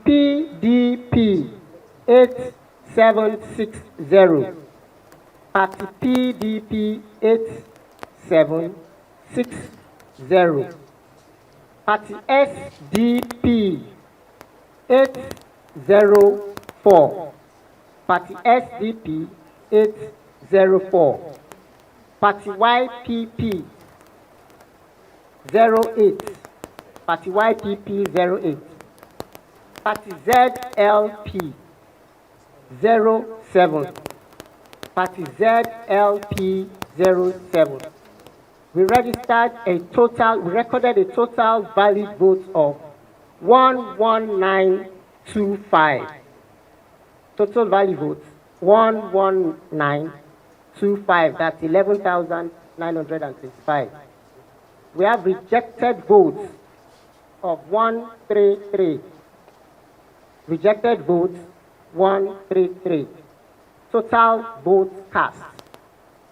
J: PDP 8760. Party PDP 8760. Party SDP 804. Party SDP 804. Party YPP 08. Party YPP 08. Party ZLP 07. Party ZLP 07. We recorded a total valid vote of 11925. Total valid votes 11925. That's 11,925. We have rejected votes of 133. Rejected votes 133. Total votes cast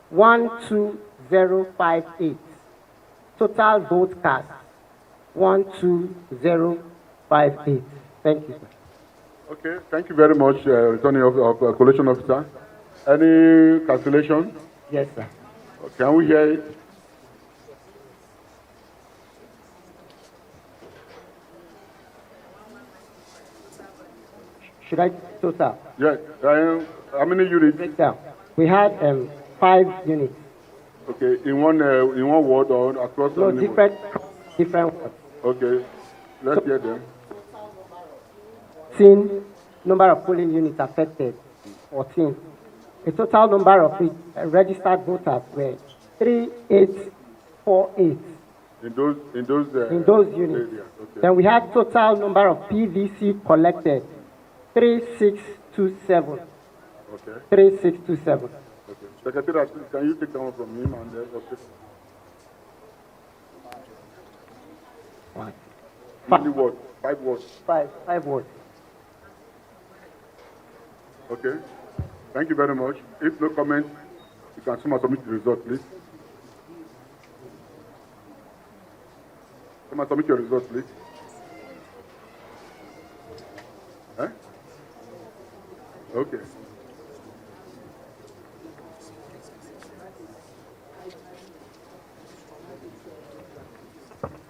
J: 12058. Total votes cast 12058. Thank you, sir.
F: Okay, thank you very much, returning of collation officer. Any calculation?
J: Yes, sir.
F: Can we hear it?
J: Should I total?
F: Yes. How many units?
J: Breakdown. We had 5 units.
F: Okay, in one word or across?
J: No, different words.
F: Okay, let's hear them.
J: Number of polling units affected, 14. The total number of registered voters were 3848
F: In those
J: units.
F: areas. Okay.
J: Then we had total number of PVC collected, 3627.
F: Okay.
J: 3627.
F: Okay. Secretary, can you take that one from him and then okay. How many words? 5 words.
J: Five words.
F: Okay. Thank you very much. If no comment, you can someone submit the result, please. Someone submit your result, please. Huh? Okay.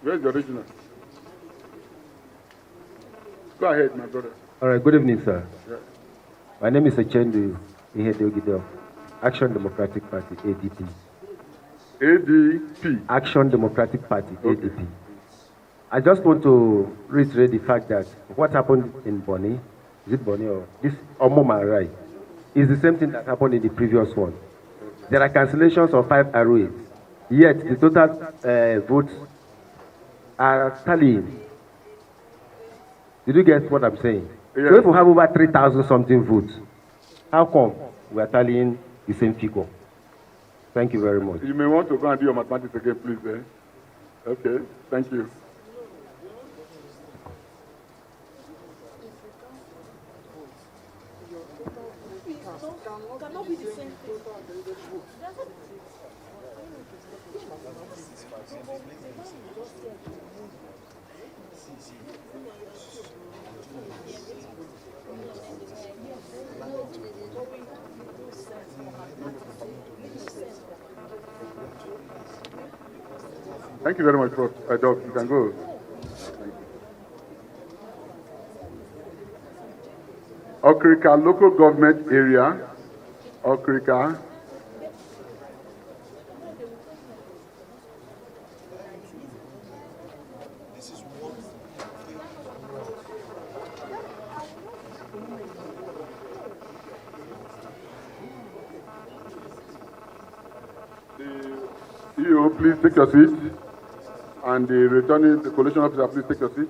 F: Where's the original? Go ahead, my brother.
K: All right, good evening, sir.
F: Yeah.
K: My name is Achendu Ihedogide, Action Democratic Party, ADP.
F: ADP?
K: Action Democratic Party,
F: Okay.
K: ADP. I just want to reiterate the fact that what happened in Bonny, is it Bonny or this Omoma Rai, is the same thing that happened in the previous one. There are cancellations of 5 ROAs, yet the total votes are tallying. Did you get what I'm saying?
F: Yeah.
K: So if we have over 3,000 something votes, how come we are tallying the same figure? Thank you very much.
F: You may want to go and do your mathematics again, please. Okay, thank you. Thank you very much, Prof. Doc. You can go. Okrika local government area. Okrika. You please take your seat, and the returning collation officer, please take your seat.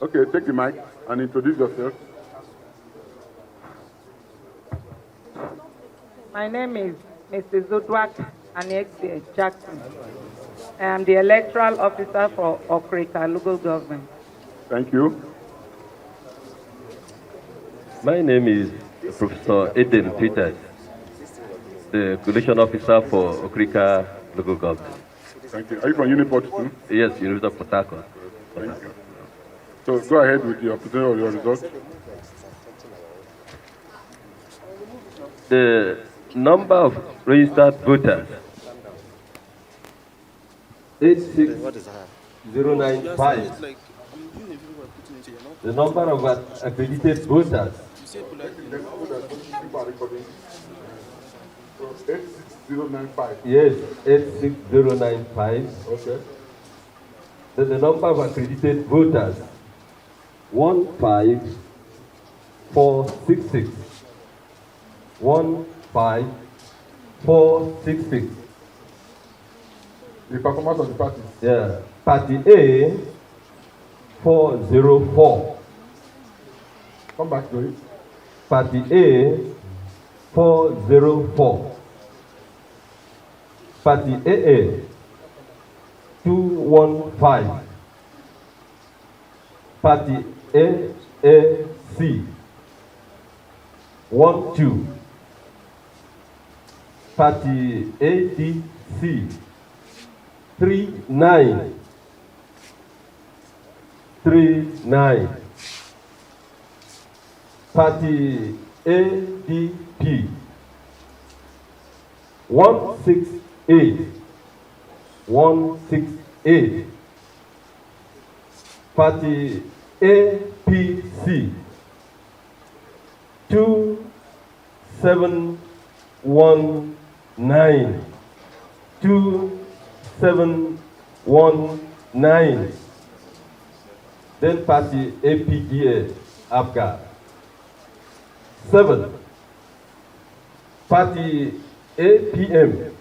F: Okay, take the mic and introduce yourself.
H: My name is Mr. Zodwak Anexie Jackson. I am the electoral officer for Okrika local government.
F: Thank you.
L: My name is Professor Eden Peters, the collation officer for Okrika local government.
F: Thank you. Are you from Uniport too?
L: Yes, University of Port Harcourt.
F: Thank you. So go ahead with your presentation of your results.
L: The number of registered voters 86095. The number of accredited voters
F: 86095.
L: Yes, 86095.
F: Okay.
L: Then the number of accredited voters 15466. 15466.
F: The performance of the party.
L: Yeah. Party A 404.
F: Come back to it.
L: Party A 404. Party AA 215. Party AAC 12. Party ADC 39. 39. Party ADP 168. 168. Party APC 2719. 2719. Then party APGA APGA 7. Party APM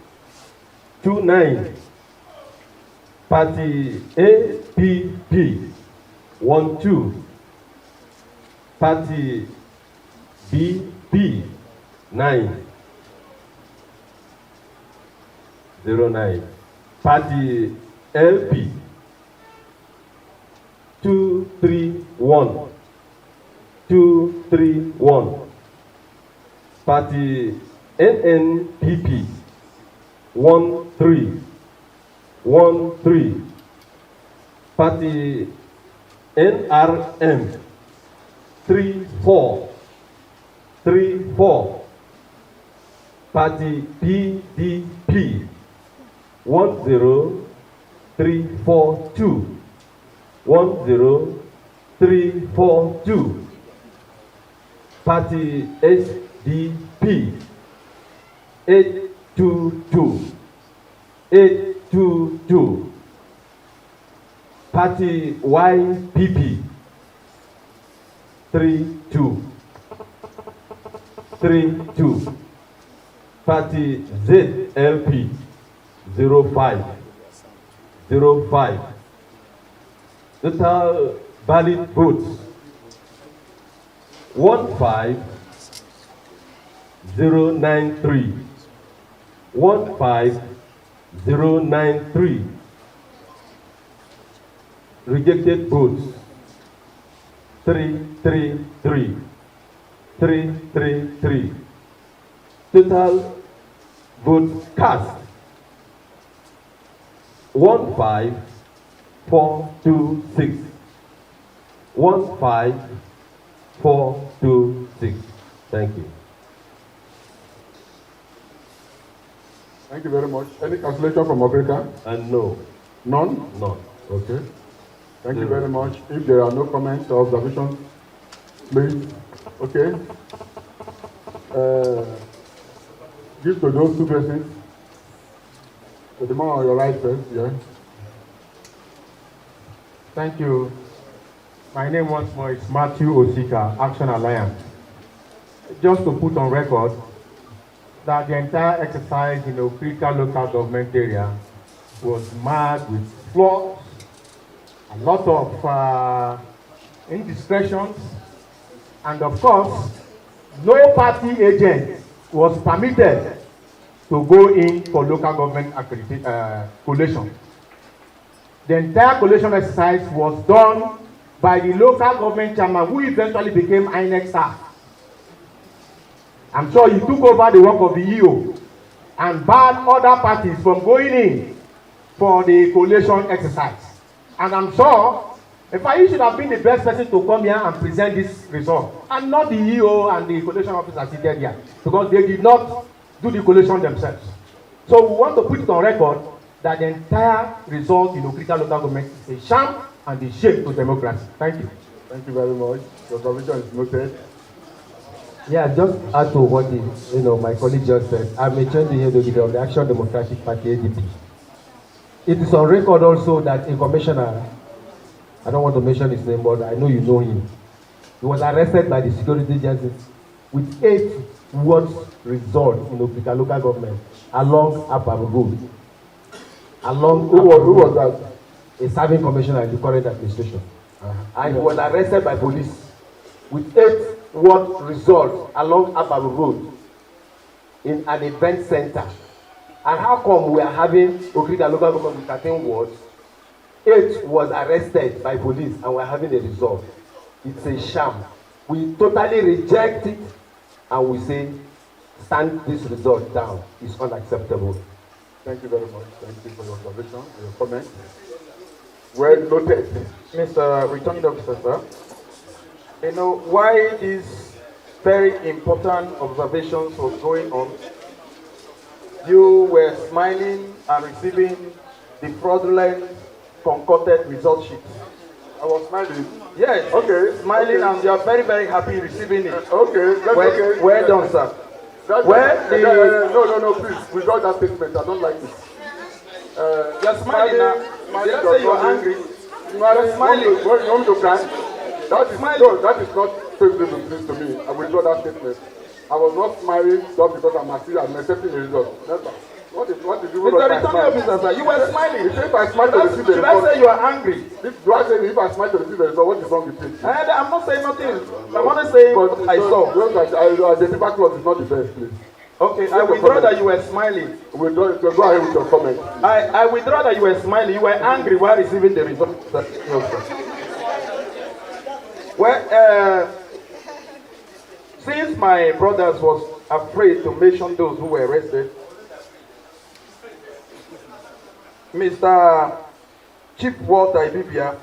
L: 29. Party APP 12. Party BP 9. 09. Party LP 231. 231. Party NNPP 13. 13. Party NRM 34. 34. Party PDP 10342. 10342. Party SDP 822. 822. Party YPP 32. 32. Party ZLP 05. 05. Total valid votes 15093. 15093. Rejected votes 333. 333. Total votes cast 15426. 15426. Thank you.
F: Thank you very much. Any cancellation from Africa?
L: No.
F: None?
L: None.
F: Okay. Thank you very much. If there are no comments or observations, please. Okay. Give to those two persons. So the man on your right first, yeah.
M: Thank you. My name once more is Matthew Osika, Action Alliance. Just to put on record that the entire exercise in the critical local government area was marred with flaws, a lot of indiscretions, and of course, no party agent was permitted to go in for local government collation. The entire collation exercise was done by the local government chairman, who eventually became INEC staff. I'm sure he took over the work of the EO and barred other parties from going in for the collation exercise. And I'm sure, in fact, he should have been the best person to come here and present this result, and not the EO and the collation officer seated here, because they did not do the collation themselves. So we want to put it on record that the entire result in critical local government is a sham and a shame to democracy. Thank you.
F: Thank you very much. Your observation is noted.
K: Yeah, just add to what my colleague just said. I'm a change here of the Action Democratic Party ADP. It is on record also that a commissioner, I don't want to mention his name, but I know you know him. He was arrested by the security agencies with 8 words result in Okrika local government along Apam Road. Who was that? A serving commissioner in the current administration. And he was arrested by police with 8 word results along Apam Road in an event center. And how come we are having Okrika local government with 13 wards? 8 was arrested by police and we're having a result. It's a sham. We totally reject it and we say, stand this result down. It's unacceptable.
F: Thank you very much. Thank you for your observation and your comment. Well noted.
G: Mr. Returning Officer, sir, why these very important observations was going on, you were smiling and receiving the fraudulent concocted result sheet
F: I was smiling.
G: Yes.
F: Okay.
G: Smiling,
F: okay.
G: and you are very, very happy receiving it.
F: Okay. That's okay.
G: Well done, sir.
F: No, please. Withdraw that statement. I don't like it.
G: You're smiling now. Did I say you are angry?
F: You're smiling. You want to cry? That is not favorable to me. I withdraw that statement. I was not smiling just because I'm accepting the result. What is
G: Mr. Returning Officer, sir, you were smiling.
F: If I smile to receive the result,
G: should I say you are angry?
F: Do I say if I smile to receive the result, what is wrong with it?
G: I'm not saying nothing. I want to say what I saw.
F: The paper cloth is not the best, please.
G: Okay, I withdraw that you were smiling.
F: Go ahead with your comment.
G: I withdraw that you were smiling. You were angry while receiving the result. Well, since my brothers was afraid to mention those who were arrested, Mr. Chief Walter Ibibia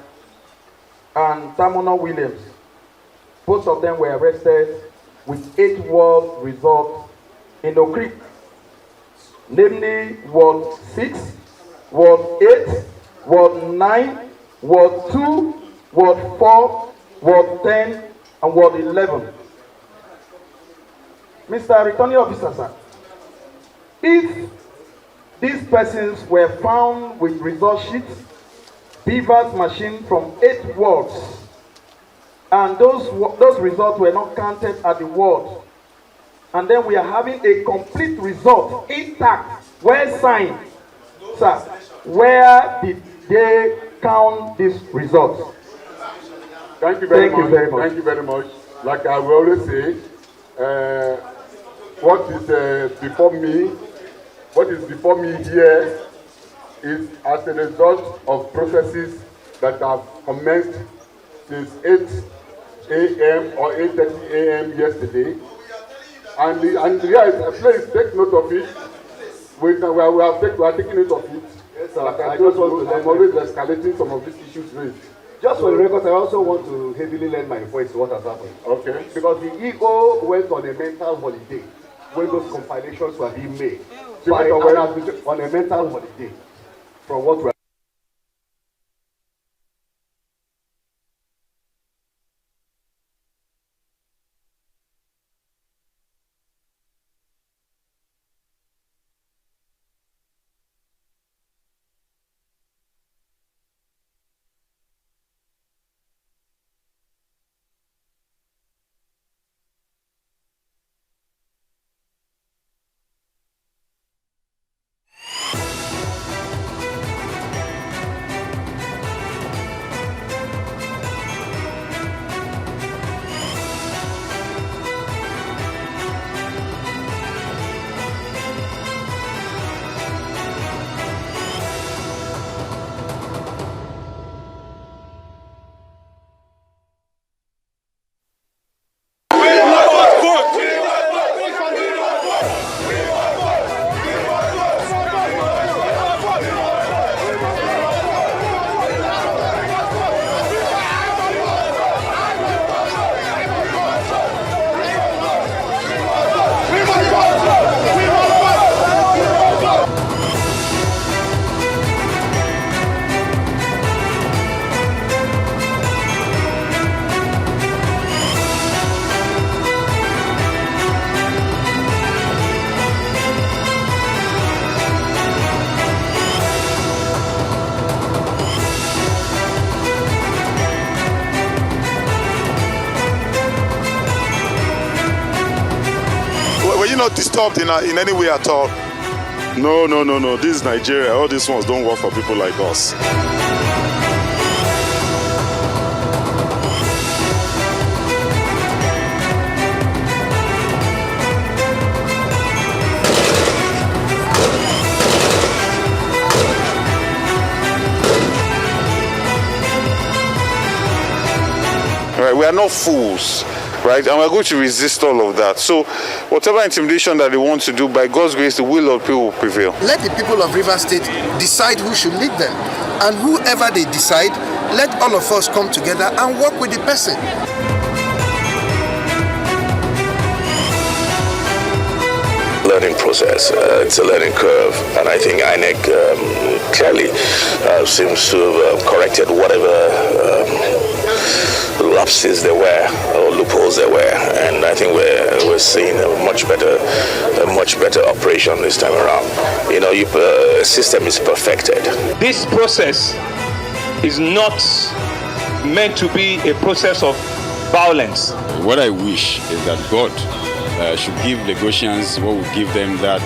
G: and Tamono Williams, both of them were arrested with 8 ward results in Oak Creek, namely Ward 6, Ward 8, Ward 9, Ward 2, Ward 4, Ward 10, and Ward 11. Mr. Returning Officer, sir, if these persons were found with result sheets, beavers machine from 8 wards, and those results were not counted at the ward, and then we are having a complete result intact, well signed, sir, where did they count these results?
F: Thank you very much. Thank you very much. Like I will always say, what is before me here is as a result of processes that have commenced since 8 a.m. or 8:30 a.m. yesterday. And yes, please take note of it. We are taking note of it. Yes, sir. I'm always escalating some of these issues raised.
K: Just for the record, I also want to heavily lend my voice to what has happened.
F: Okay.
K: Because the EO went on a mental holiday when those compilations were being made. So on a mental holiday from what we are.
N: Not disturbed in any way at all. No. This is Nigeria. All these ones don't work for people like us. Right, we are not fools. Right, and we're going to resist all of that. So, whatever intimidation that they want to do, by God's grace, the will of people will prevail.
O: Let the people of Rivers State decide who should lead them. And whoever they decide, let all of us come together and work with the person.
P: Learning process, it's a learning curve, and I think INEC clearly seems to have corrected whatever lapses there were or loopholes there were, and I think we're seeing a much better operation this time around. You know, system is perfected.
E: This process is not meant to be a process of violence.
Q: What I wish is that God should give Lagosians what will give them that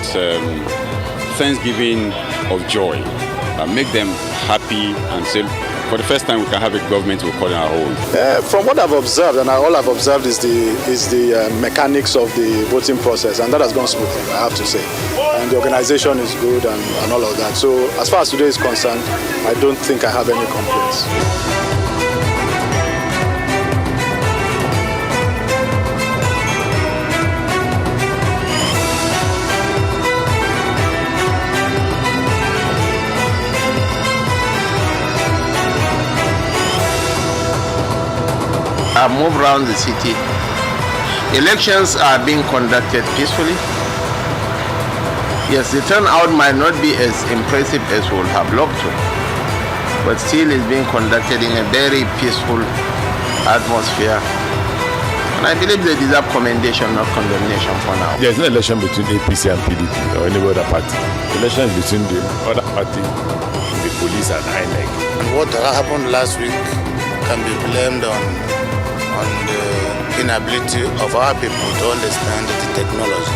Q: thanksgiving of joy, make them happy and say, for the first time we can have a government we call it our own.
R: From what I've observed, and all I've observed is the mechanics of the voting process, and that has gone smoothly, I have to say. And the organization is good and all of that. So as far as today is concerned, I don't think I have any complaints.
S: I move around the city. Elections are being conducted peacefully. Yes, the turnout might not be as impressive as we would have loved to, but still it's being conducted in a very peaceful atmosphere. And I believe they deserve commendation, not condemnation for now.
T: There's no election between APC and PDP or any other party. The election is between the other party, the police and INEC.
U: And what happened last week can be blamed on the inability of our people to understand the technology.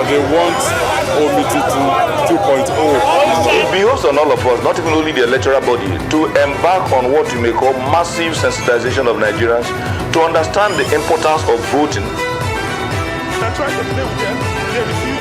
T: They want OMIT 2.0.
V: It behoves on all of us, not even only the electoral body, to embark on what you may call massive sensitization of Nigerians to understand the importance of voting.
T: They're trying to play with them. They refuse.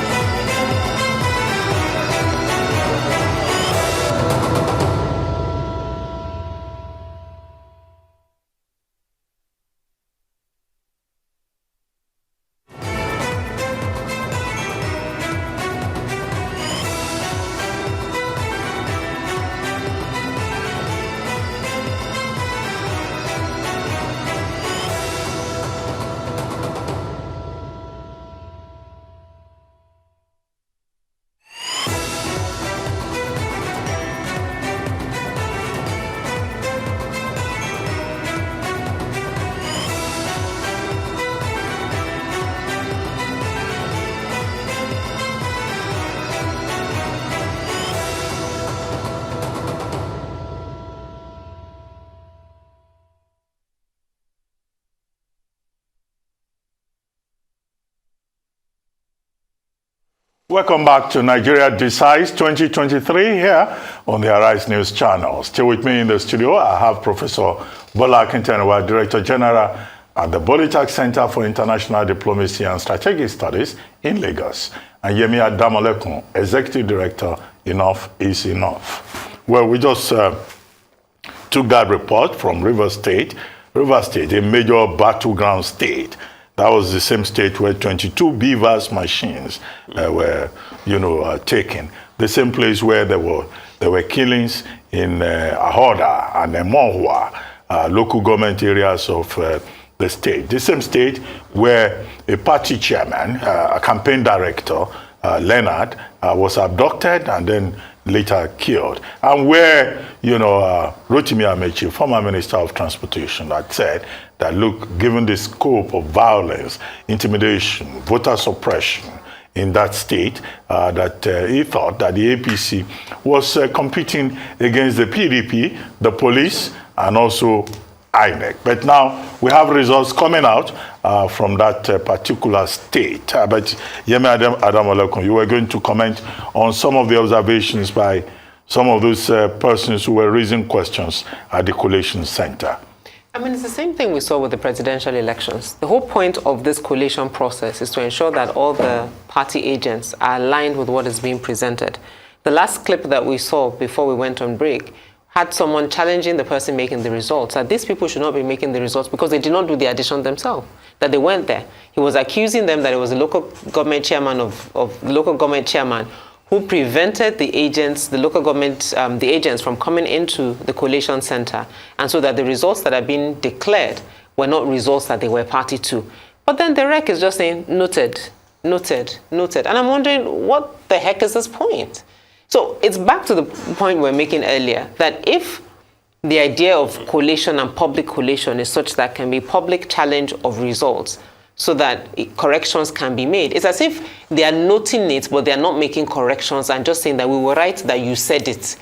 A: Welcome back to Nigeriadecides 2023 here on the Arise News channel. Still with me in the studio, I have Professor Bola Akintanewa, Director General at the Bolitech Center for International Diplomacy and Strategic Studies in Lagos, and Yemi Adamolekun, Executive Director, Enough is Enough. Well, we just took that report from Rivers State. Rivers State, a major battleground state. That was the same state where 22 beavers machines were, taken. The same place where there were killings in Ahoda and Monhua, local government areas of the state. The same state where a party chairman, a campaign director, Leonard, was abducted and then later killed. And where, Rotimi Amechi, former Minister of Transportation, had said that, look, given the scope of violence, intimidation, voter suppression in that state, that he thought that the APC was competing against the PDP, the police, and also INEC. But now we have results coming out from that particular state. But Yemi Adamolekun, you were going to comment on some of the observations by some of those persons who were raising questions at the Collation Center.
C: I mean, it's the same thing we saw with the presidential elections. The whole point of this collation process is to ensure that all the party agents are aligned with what is being presented. The last clip that we saw before we went on break had someone challenging the person making the results, that these people should not be making the results because they did not do the addition themselves, that they weren't there. He was accusing them that it was a local government chairman who prevented the agents, the local government, the agents from coming into the collation center, and so that the results that are being declared were not results that they were party to. But then the REC is just saying, noted. Noted. And I'm wondering, what the heck is this point? So it's back to the point we were making earlier, that if the idea of collation and public collation is such that can be public challenge of results so that corrections can be made, it's as if they are noting it, but they are not making corrections and just saying that we were right, that you said it.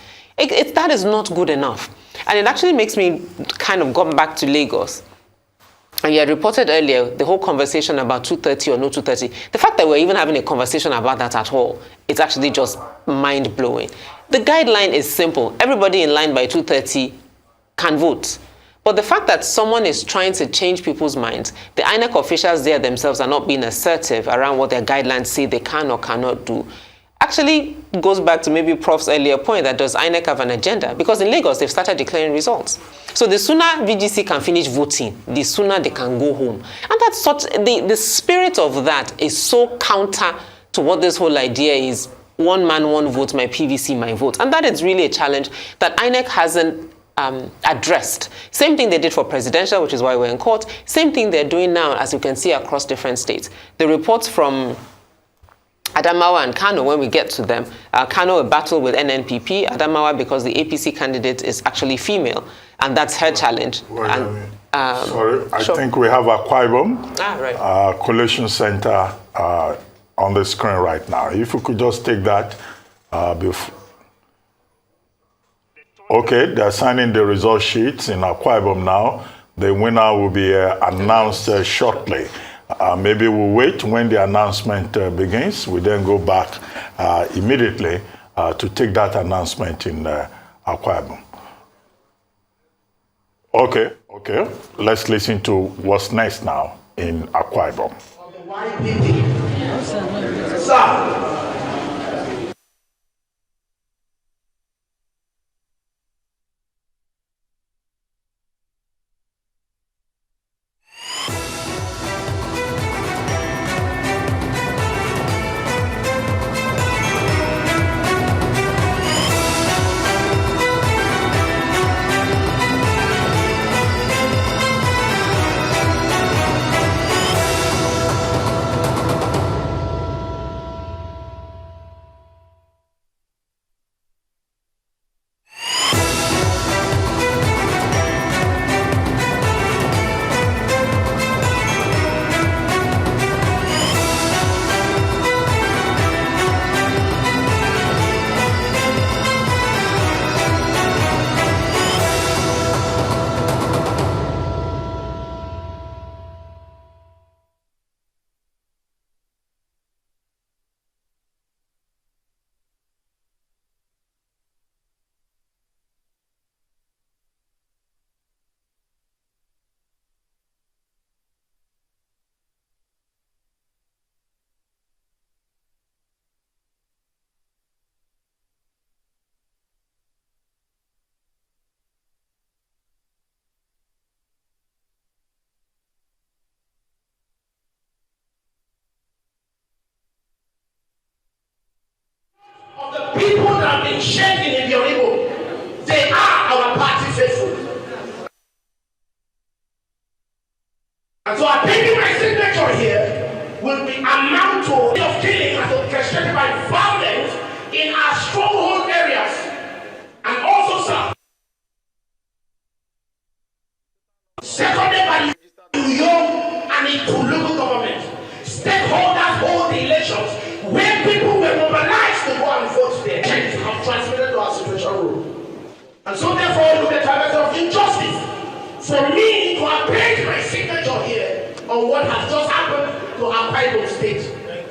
C: That is not good enough. And it actually makes me kind of go back to Lagos. And you had reported earlier the whole conversation about 230 or no 230. The fact that we're even having a conversation about that at all, it's actually just mind-blowing. The guideline is simple. Everybody in line by 230 can vote. But the fact that someone is trying to change people's minds, the INEC officials there themselves are not being assertive around what their guidelines say they can or cannot do, actually goes back to maybe Prof's earlier point that does INEC have an agenda? Because in Lagos, they've started declaring results. So the sooner VGC can finish voting, the sooner they can go home. And that's such, the spirit of that is so counter to what this whole idea is, one man, one vote, my PVC, my vote. And that is really a challenge that INEC hasn't addressed. Same thing they did for presidential, which is why we're in court. Same thing they're doing now, as you can see, across different states. The reports from Adamawa and Kano, when we get to them, Kano a battle with NNPP, Adamawa because the APC candidate is actually female, and that's her challenge.
A: Sorry, I think we have Akwa Ibom,
C: right.
A: Collation Center on the screen right now. If we could just take that before. Okay, they're signing the result sheets in Akwa Ibom now. The winner will be announced shortly. Maybe we'll wait when the announcement begins. We then go back immediately to take that announcement in Akwa Ibom. Okay. Let's listen to what's next now in Akwa Ibom.
B: Sir. People that have been shaking in your Igbo, they are our party faithful. And so I think my signature here will be amount to of killing as orchestrated by violence in our stronghold areas. And also, sir, seconded by New York and into local government. Stakeholders hold the elections where people were mobilized to go and vote there. Change have transmitted to our situation room. And so therefore, with the target of injustice, for me to have paid my signature here on what has just happened to Akwa Ibom State.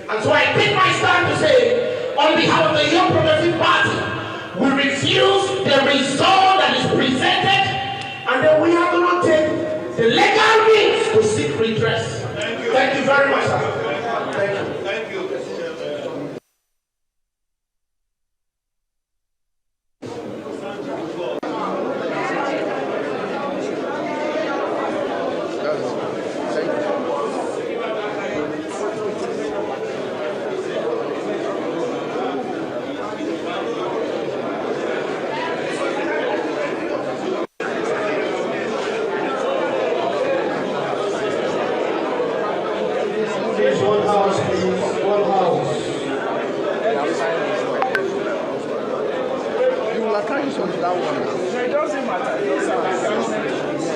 B: And so I take my stand to say, on behalf of the Young Progressive Party, we refuse the result that is presented, and then we are going to take the legal means to seek redress. Thank you very much, sir. Thank you. Thank you.
D: attach this one to that one. No, it doesn't matter. It doesn't matter. It's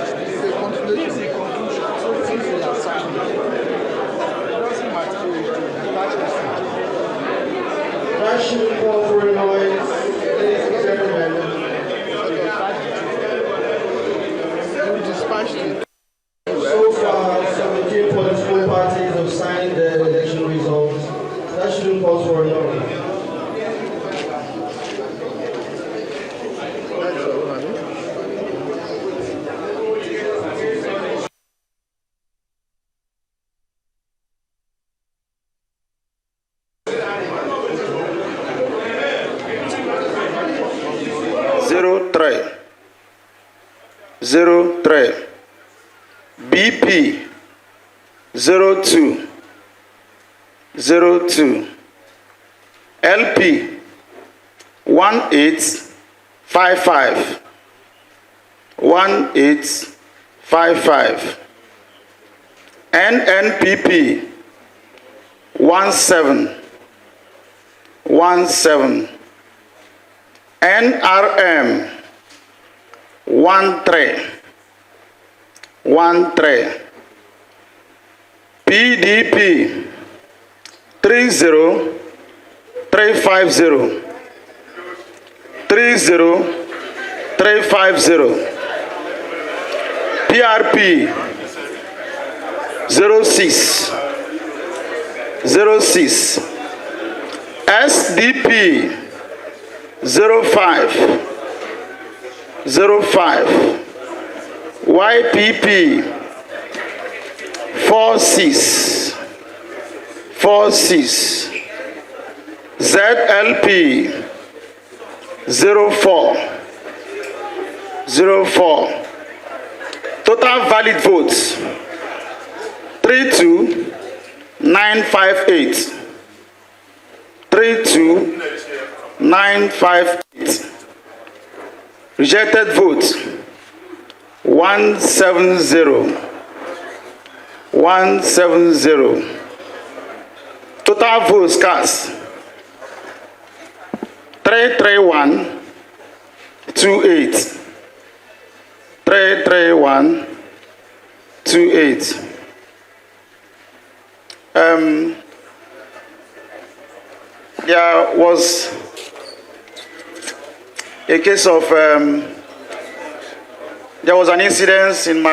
D: a conclusion. It's a conclusion. So since we are signed, it doesn't matter. Attach this one.
B: That should call for a noise, ladies and gentlemen.
D: You dispatched it.
B: So far, 17 political parties have signed the election results. That shouldn't cause for a noise.
I: Zero three. BP 02 02 LP 1855 1855 NNPP 17 17 NRM 13 13 PDP 30 350 30 350 PRP 06 06 SDP 05 05 YPP 46 46 ZLP 04 04 total valid votes 32958 32958 rejected votes 170 170 total votes cast 331 28 331 28 there was a case of there was an incident in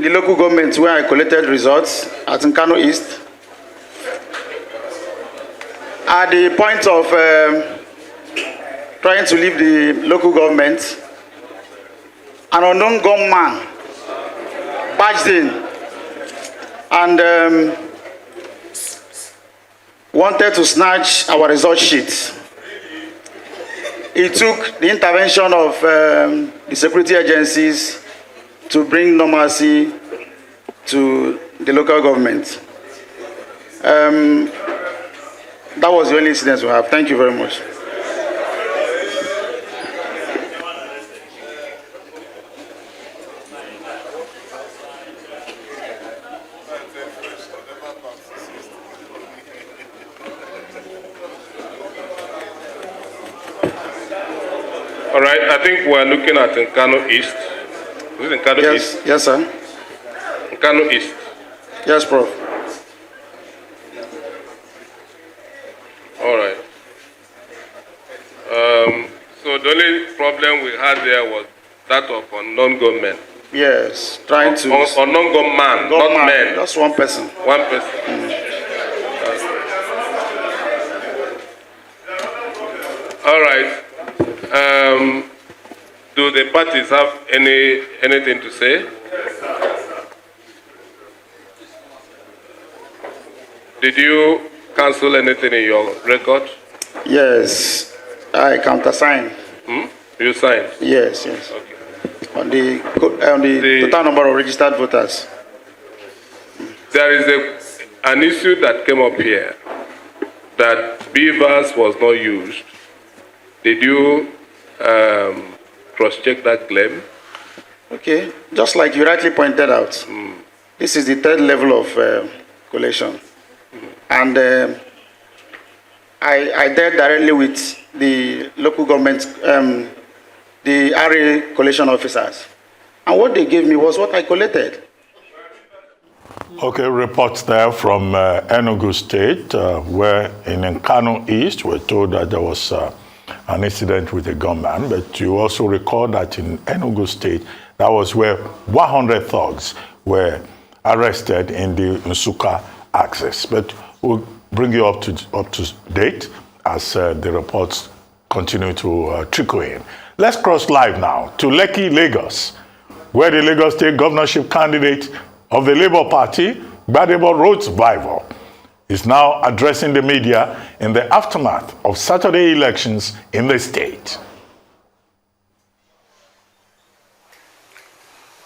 I: the local government where I collected results at Nkano East. At the point of trying to leave the local government, an unknown gunman barged in and wanted to snatch our result sheet. It took the intervention of the security agencies to bring normalcy to the local government. That was the only incident we have. Thank you very much.
W: All right, I think we're looking at Nkano East. Is it Nkano East?
I: Yes, sir.
W: Nkano East.
I: Yes, Prof.
W: All right. So the only problem we had there was that of unknown gunmen.
I: Yes, trying to.
W: Unknown gunman, not men.
I: That's one person.
W: One person. All right. Do the parties have anything to say? Did you cancel anything in your record?
I: Yes, I countersigned.
W: You signed?
I: Yes, yes.
W: Okay.
I: On the total number of registered voters.
W: There is an issue that came up here that beavers was not used. Did you cross-check that claim?
I: Okay, just like you rightly pointed out, this is the third level of collation. And I dealt directly with the local government, the RA collation officers. And what they gave me was what I collated.
A: Okay, reports there from Enugu State, where in Nkanu East, we're told that there was an incident with a gunman, but you also recall that in Enugu State, that was where 100 thugs were arrested in the Nsukka axis. But we'll bring you up to date as the reports continue to trickle in. Let's cross live now to Lekki, Lagos, where the Lagos State governorship candidate of the Labour Party, Gbadebo Road Survival, is now addressing the media in the aftermath of Saturday elections in the state.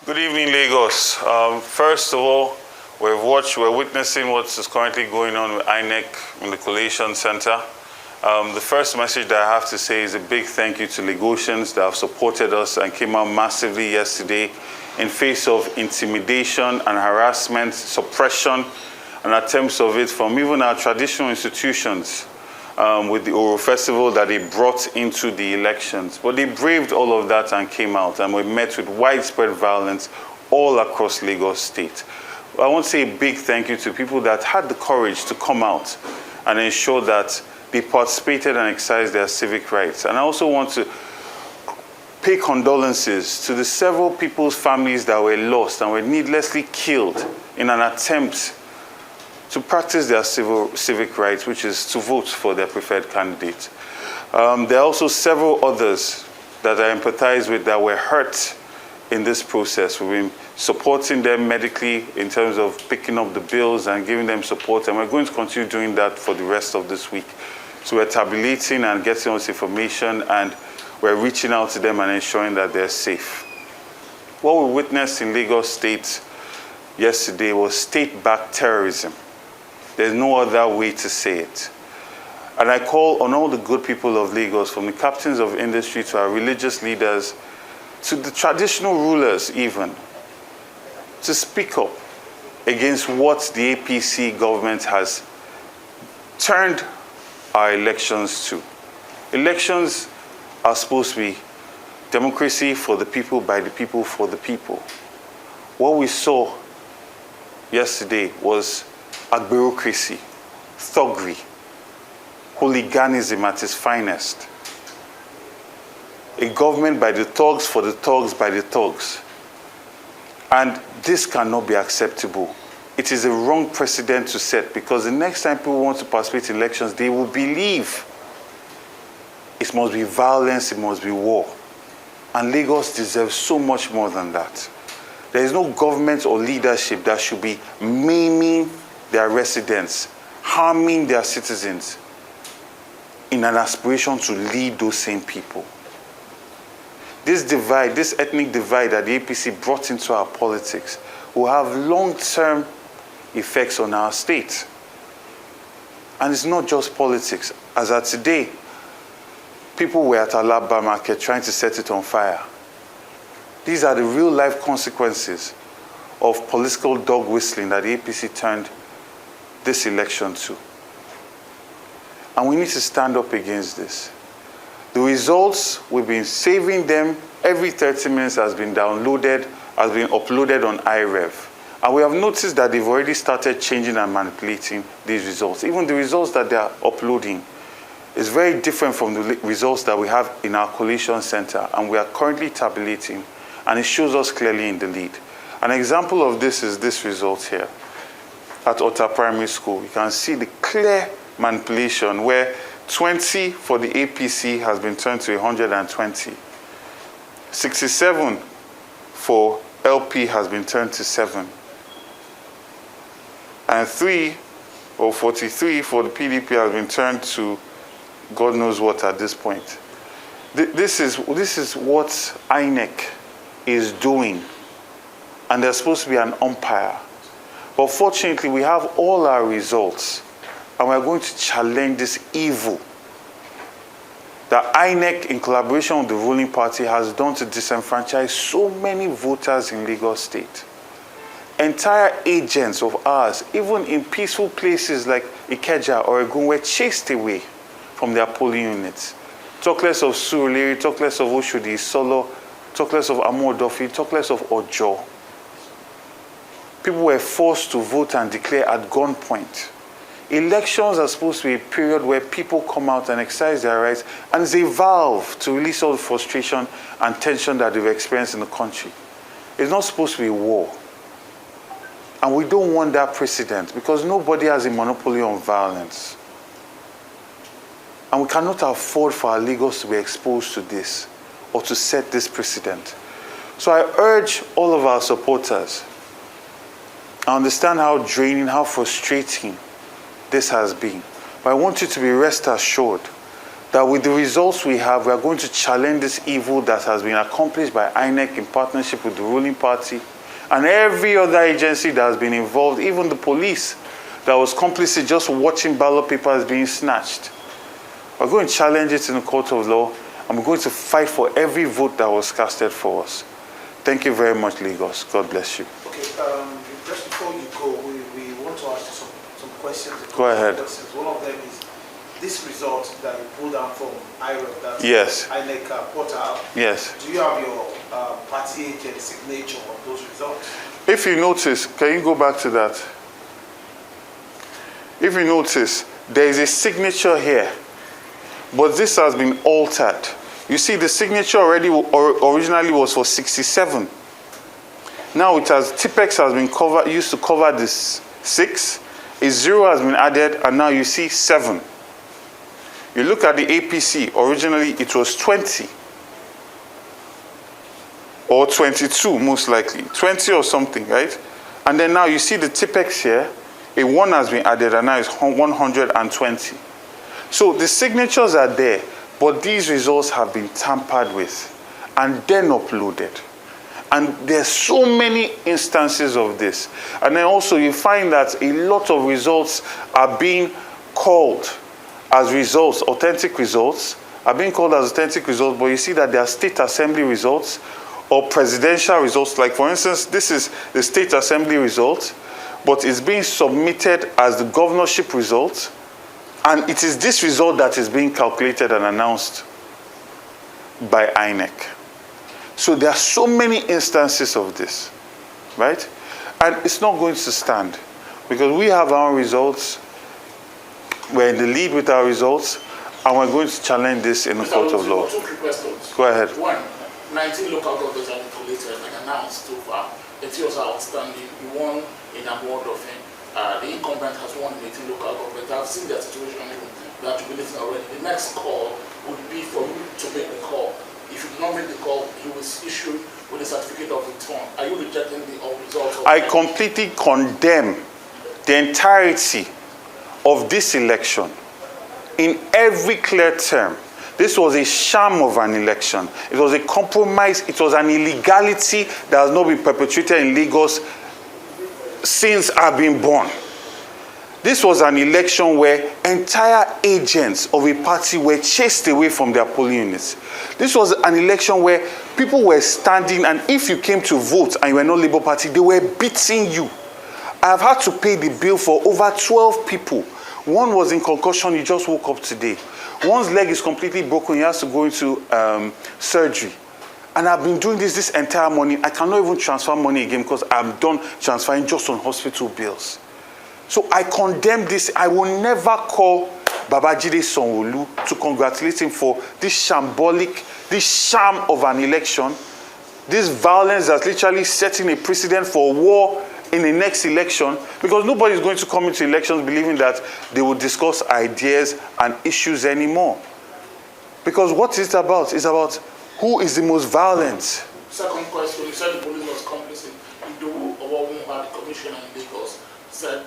N: Good evening, Lagos. First of all, we're witnessing what is currently going on with INEC in the Collation Center. The first message that I have to say is a big thank you to Lagosians that have supported us and came out massively yesterday in face of intimidation and harassment, suppression, and attempts of it from even our traditional institutions with the Oro Festival that they brought into the elections. But they braved all of that and came out, and we met with widespread violence all across Lagos State. I want to say a big thank you to people that had the courage to come out and ensure that they participated and exercised their civic rights. And I also want to pay condolences to the several people's families that were lost and were needlessly killed in an attempt to practice their civic rights, which is to vote for their preferred candidate. There are also several others that I empathize with that were hurt in this process. We've been supporting them medically in terms of picking up the bills and giving them support, and we're going to continue doing that for the rest of this week. So we're tabulating and getting us information, and we're reaching out to them and ensuring that they're safe. What we witnessed in Lagos State yesterday was state-backed terrorism. There's no other way to say it. And I call on all the good people of Lagos, from the captains of industry to our religious leaders, to the traditional rulers even, to speak up against what the APC government has turned our elections to. Elections are supposed to be democracy for the people, by the people, for the people. What we saw yesterday was a bureaucracy, thuggery, hooliganism at its finest. A government by the thugs, for the thugs, by the thugs. And this cannot be acceptable. It is a wrong precedent to set, because the next time people want to participate in elections, they will believe it must be violence, it must be war. And Lagos deserves so much more than that. There is no government or leadership that should be maiming their residents, harming their citizens in an aspiration to lead those same people. This divide, this ethnic divide that the APC brought into our politics will have long-term effects on our state. And it's not just politics. As of today, people were at Alaba Market trying to set it on fire. These are the real-life consequences of political dog whistling that the APC turned this election to. And we need to stand up against this. The results, we've been saving them. Every 30 minutes has been downloaded, has been uploaded on iRev. And we have noticed that they've already started changing and manipulating these results. Even the results that they are uploading is very different from the results that we have in our collation center, and we are currently tabulating, and it shows us clearly in the lead. An example of this is this result here at Ota Primary School. You can see the clear manipulation where 20 for the APC has been turned to 120. 67 for LP has been turned to 7. And 3 or 43 for the PDP has been turned to God knows what at this point. This is what INEC is doing. And there's supposed to be an umpire. But fortunately, we have all our results. And we're going to challenge this evil that INEC, in collaboration with the ruling party, has done to disenfranchise so many voters in Lagos State. Entire agents of ours, even in peaceful places like Ikeja or Ogun, were chased away from their polling units. Talk less of Surulere, talk less of Oshodi, Solo, talk less of Amodofi, talk less of Ojo. People were forced to vote and declare at gunpoint. Elections are supposed to be a period where people come out and exercise their rights, and it's a valve to release all the frustration and tension that they've experienced in the country. It's not supposed to be war. And we don't want that precedent because nobody has a monopoly on violence. And we cannot afford for our Lagos to be exposed to this or to set this precedent. So I urge all of our supporters, I understand how draining, how frustrating this has been. But I want you to be rest assured that with the results we have, we are going to challenge this evil that has been accomplished by INEC in partnership with the ruling party and every other agency that has been involved, even the police that was complicit just watching ballot papers being snatched. We're going to challenge it in the court of law, and we're going to fight for every vote that was casted for us. Thank you very much, Lagos. God bless you.
H: Okay, just before you go, we want to ask you some questions.
N: Go ahead.
H: One of them is this result that you pulled down from IREF, that's
N: Yes.
H: INEC portal.
N: Yes.
H: Do you have your party agent signature on those results?
N: If you notice, can you go back to that? If you notice, there is a signature here, but this has been altered. You see, the signature already originally was for 67. Now it has, TPEX has been used to cover this 6. A 0 has been added, and now you see 7. You look at the APC, originally it was 20. Or 22, most likely. 20 or something, right? And then now you see the TPEX here, a 1 has been added, and now it's 120. So the signatures are there, but these results have been tampered with and then uploaded. And there's so many instances of this. And then also you find that a lot of results are being called as results, authentic results, are being called as authentic results, but you see that they are state assembly results or presidential results. Like for instance, this is the state assembly result, but it's being submitted as the governorship result. And it is this result that is being calculated and announced by INEC. So there are so many instances of this, right? And it's not going to stand because we have our results, we're in the lead with our results, and we're going to challenge this in the court of law.
J: Two quick questions.
N: Go ahead.
J: One, 19 local governments have been collated and announced so far. The two are outstanding. You won in Amodofi. The incumbent has won in 18 local governments. I've seen their situation even. They are jubilating already. The next call would be for you to make the call. If you do not make the call, you will issue with a certificate of return. Are you rejecting the results?
N: I completely condemn the entirety of this election in every clear term. This was a sham of an election. It was a compromise. It was an illegality that has not been perpetrated in Lagos since I've been born. This was an election where entire agents of a party were chased away from their polling units. This was an election where people were standing, and if you came to vote and you were not Labour Party, they were beating you. I have had to pay the bill for over 12 people. One was in concussion, he just woke up today. One's leg is completely broken, he has to go into surgery. And I've been doing this entire morning. I cannot even transfer money again because I'm done transferring just on hospital bills. So I condemn this. I will never call Babajide Sanwo-Olu to congratulate him for this shambolic, this sham of an election, this violence that's literally setting a precedent for war in the next election, because nobody is going to come into elections believing that they will discuss ideas and issues anymore. Because what is it about? It's about who is the most violent.
J: Second question, you said the police was complicit. Idowu Owawunwa, the commissioner in Lagos, said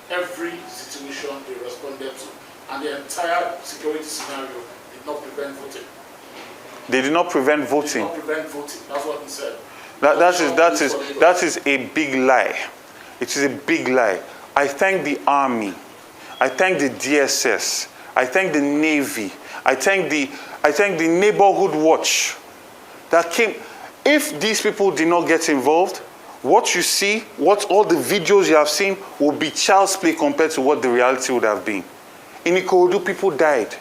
J: every situation they responded to, and the entire security scenario did not prevent voting.
N: They did not prevent voting.
J: Did not prevent voting. That's what he said.
N: That is a big lie. It is a big lie. I thank the army. I thank the DSS. I thank the Navy. I thank the neighborhood watch that came. If these people did not get involved, what you see, what all the videos you have seen will be child's play compared to what the reality would have been. In Ikorodu, people died.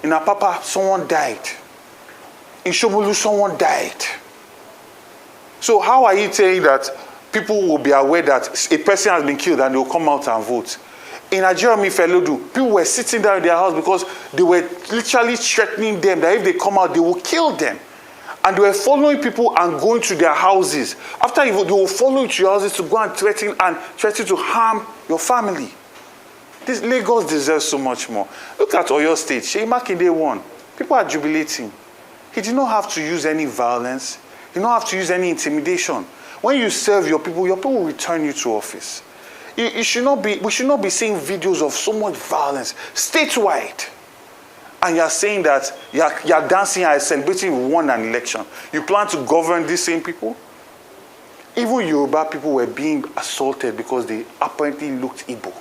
G: In Apapa, someone died. In Shomolu, someone died. So how are you saying that people will be aware that a person has been killed and they will come out and vote? In Nigeria, people were sitting down in their house because they were literally threatening them that if they come out, they will kill them. And they were following people and going to their houses. After you vote, they will follow you to your houses to go and threaten to harm your family. This Lagos deserves so much more. Look at Oyo State. Seyi Makinde won. People are jubilating. He did not have to use any violence. He did not have to use any intimidation. When you serve your people will return you to office. We should not be seeing videos of so much violence statewide. And you're saying that you're dancing and celebrating you won an election. You plan to govern these same people? Even Yoruba people were being assaulted because they apparently looked Igbo.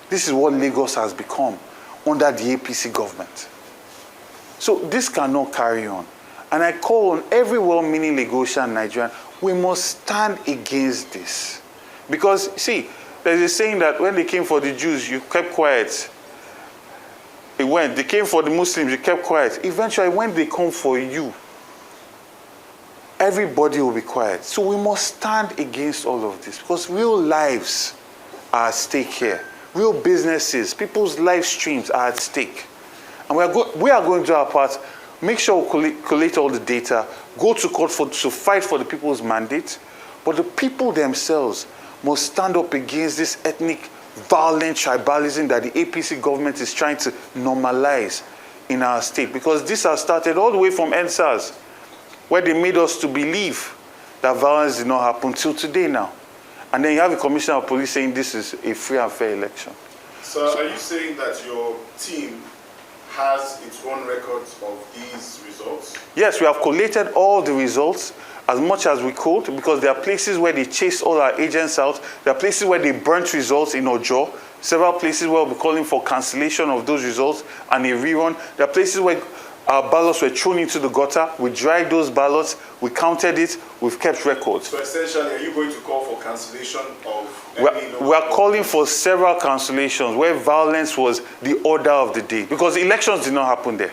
G: This is what Lagos has become under the APC government. So this cannot carry on. And I call on every well-meaning Lagosian and Nigerian, we must stand against this. Because, see, there's a saying that when they came for the Jews, you kept quiet. They came for the Muslims, you kept quiet. Eventually, when they come for you, everybody will be quiet. So we must stand against all of this because real lives are at stake here. Real businesses, people's live streams are at stake. And we are going to do our part. Make sure we collate all the data, go to court to fight for the people's mandate. But the people themselves must stand up against this ethnic violent tribalism that the APC government is trying to normalize in our state. Because this has started all the way from NSAS, where they made us to believe that violence did not happen till today now. And then you have a commissioner of police saying this is a free and fair election.
L: So are you saying that your team has its own records of these results?
G: Yes, we have collated all the results as much as we could, because there are places where they chased all our agents out. There are places where they burnt results in Ojo. Several places where we'll be calling for cancellation of those results and a rerun. There are places where our ballots were thrown into the gutter. We dried those ballots. We counted it. We've kept records.
L: So essentially, are you going to call for cancellation of
G: we are calling for several cancellations where violence was the order of the day, because elections did not happen there.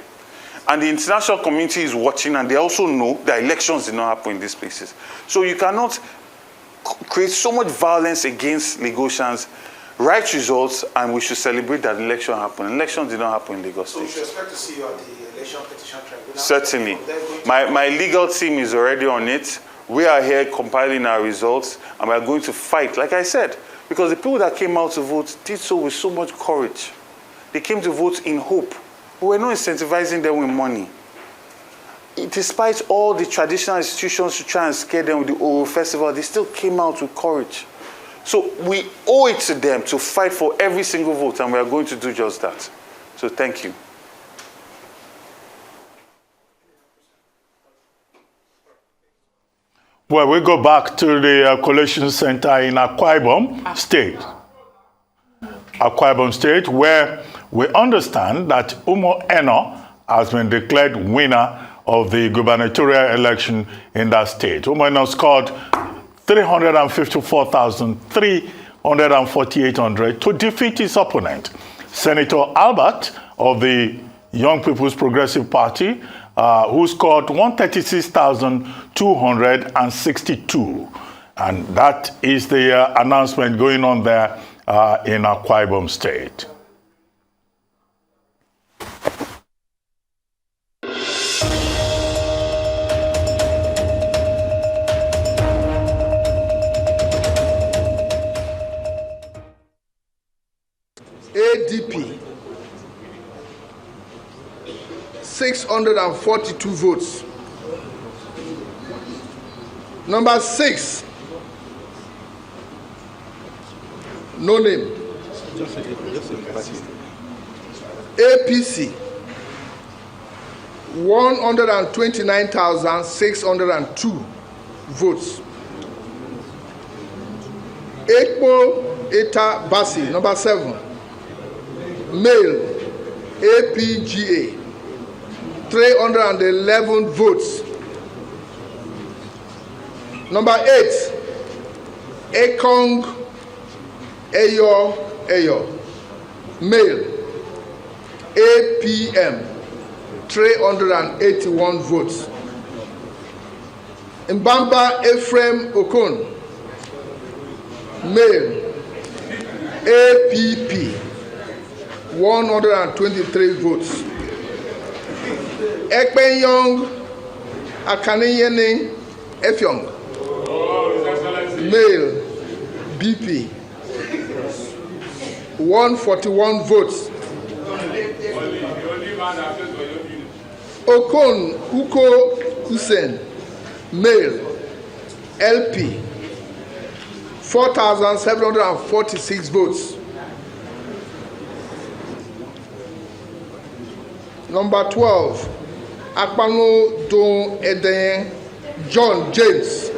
G: And the international community is watching, and they also know that elections did not happen in these places. So you cannot create so much violence against Lagosians, write results, and we should celebrate that election happened. Elections did not happen in Lagos State.
H: So we should expect to see you at the election petition tribunal?
G: Certainly. My legal team is already on it. We are here compiling our results, and we are going to fight, like I said, because the people that came out to vote did so with so much courage. They came to vote in hope. We were not incentivizing them with money. Despite all the traditional institutions to try and scare them with the Oyo Festival, they still came out with courage. So we owe it to them to fight for every single vote, and we are going to do just that. So thank you.
A: Well, we go back to the Collation Center in Akwa Ibom State. Akwa Ibom State, where we understand that Umo Eno has been declared winner of the gubernatorial election in that state. Umo Eno scored 354,348 to defeat his opponent, Senator Albert of the Young People's Progressive Party, who scored 136,262. And that is the announcement going on there in Akwa Ibom State.
D: ADP 642 votes. Number 6, no name. APC 129,602 votes. Ekpo Eta Basi, number 7, male, APGA 311 votes. Number 8, Ekong Oyo, male, APM, 381 votes. Mbamba Ephraim Okon, male, APP, 123 votes. Ekpenyong Akaniyene Efyong, male, BP, 141 votes. Okon Uko Hussein, male, LP, 4,746 votes. Number 12, Akpano Don Eden John James,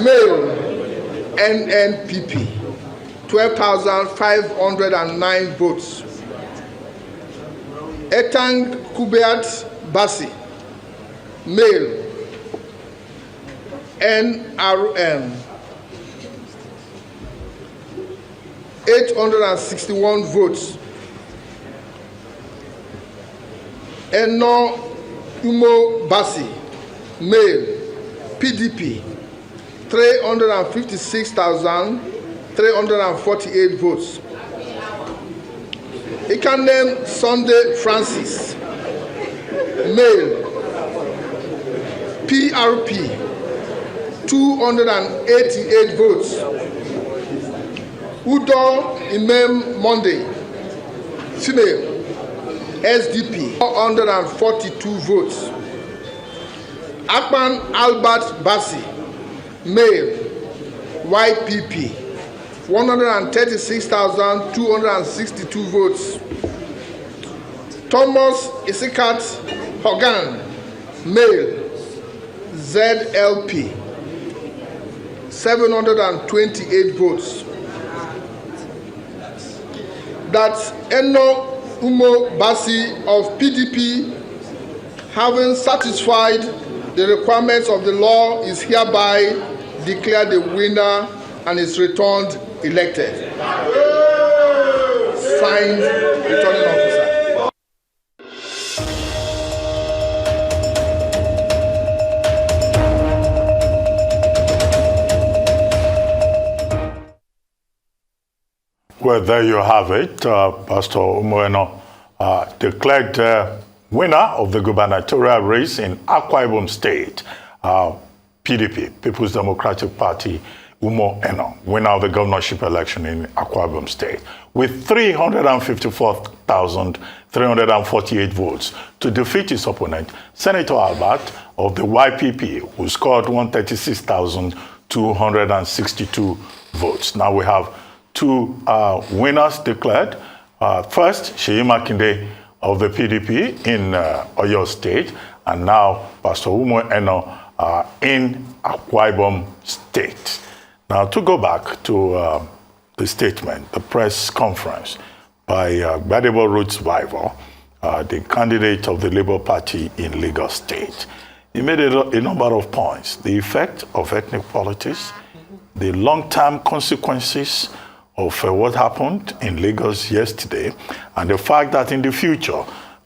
D: male, NNPP, 12,509 votes. Etang Kubeat Basi, male, NRM, 861 votes. Eno Umo Basi, male, PDP, 356,348 votes. He can name Sunday Francis, male, PRP, 288 votes. Udo Imam Monday, female, SDP, 442 votes. Akpan Albert Bassi, male, YPP, 136,262 votes. Thomas Isikat Hogan, male, ZLP, 728 votes. That's Eno Umo Basi of PDP, having satisfied the requirements of the law, is hereby declared the winner and is returned elected. Signed, returning officer.
A: Well, there you have it. Pastor Umueno declared winner of the gubernatorial race in Akwa Ibom State. PDP, People's Democratic Party, Umueno, winner of the governorship election in Akwa Ibom State, with 354,348 votes to defeat his opponent, Senator Albert of the YPP, who scored 136,262 votes. Now we have two winners declared. First, Seyi Makinde of the PDP in Oyo State, and now Pastor Umueno in Akwa Ibom State. Now, to go back to the statement, the press conference by Gbadebo Roots Bible, the candidate of the Labour Party in Lagos State. He made a number of points: the effect of ethnic politics, the long-term consequences of what happened in Lagos yesterday, and the fact that in the future,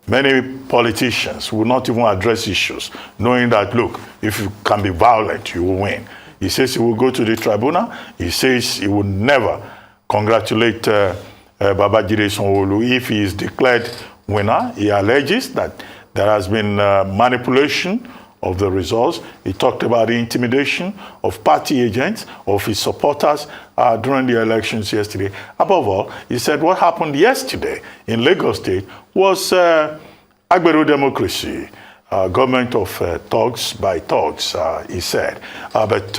A: many politicians will not even address issues, knowing that, look, if you can be violent, you will win. He says he will go to the tribunal. He says he will never congratulate Babajide Sanwo-Olu if he is declared winner. He alleges that there has been manipulation of the results. He talked about the intimidation of party agents, of his supporters during the elections yesterday. Above all, he said what happened yesterday in Lagos State was Agbero democracy, government of thugs by thugs, he said. But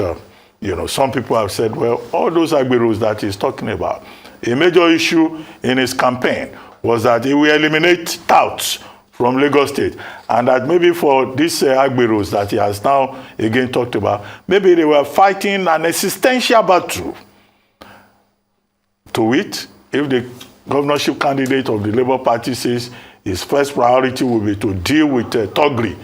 A: some people have said, well, all those Agberos that he's talking about, a major issue in his campaign was that he will eliminate touts from Lagos State, and that maybe for these Agberos that he has now again talked about, maybe they were fighting an existential battle. To wit, if the governorship candidate of the Labour Party says his first priority will be to deal with thuggery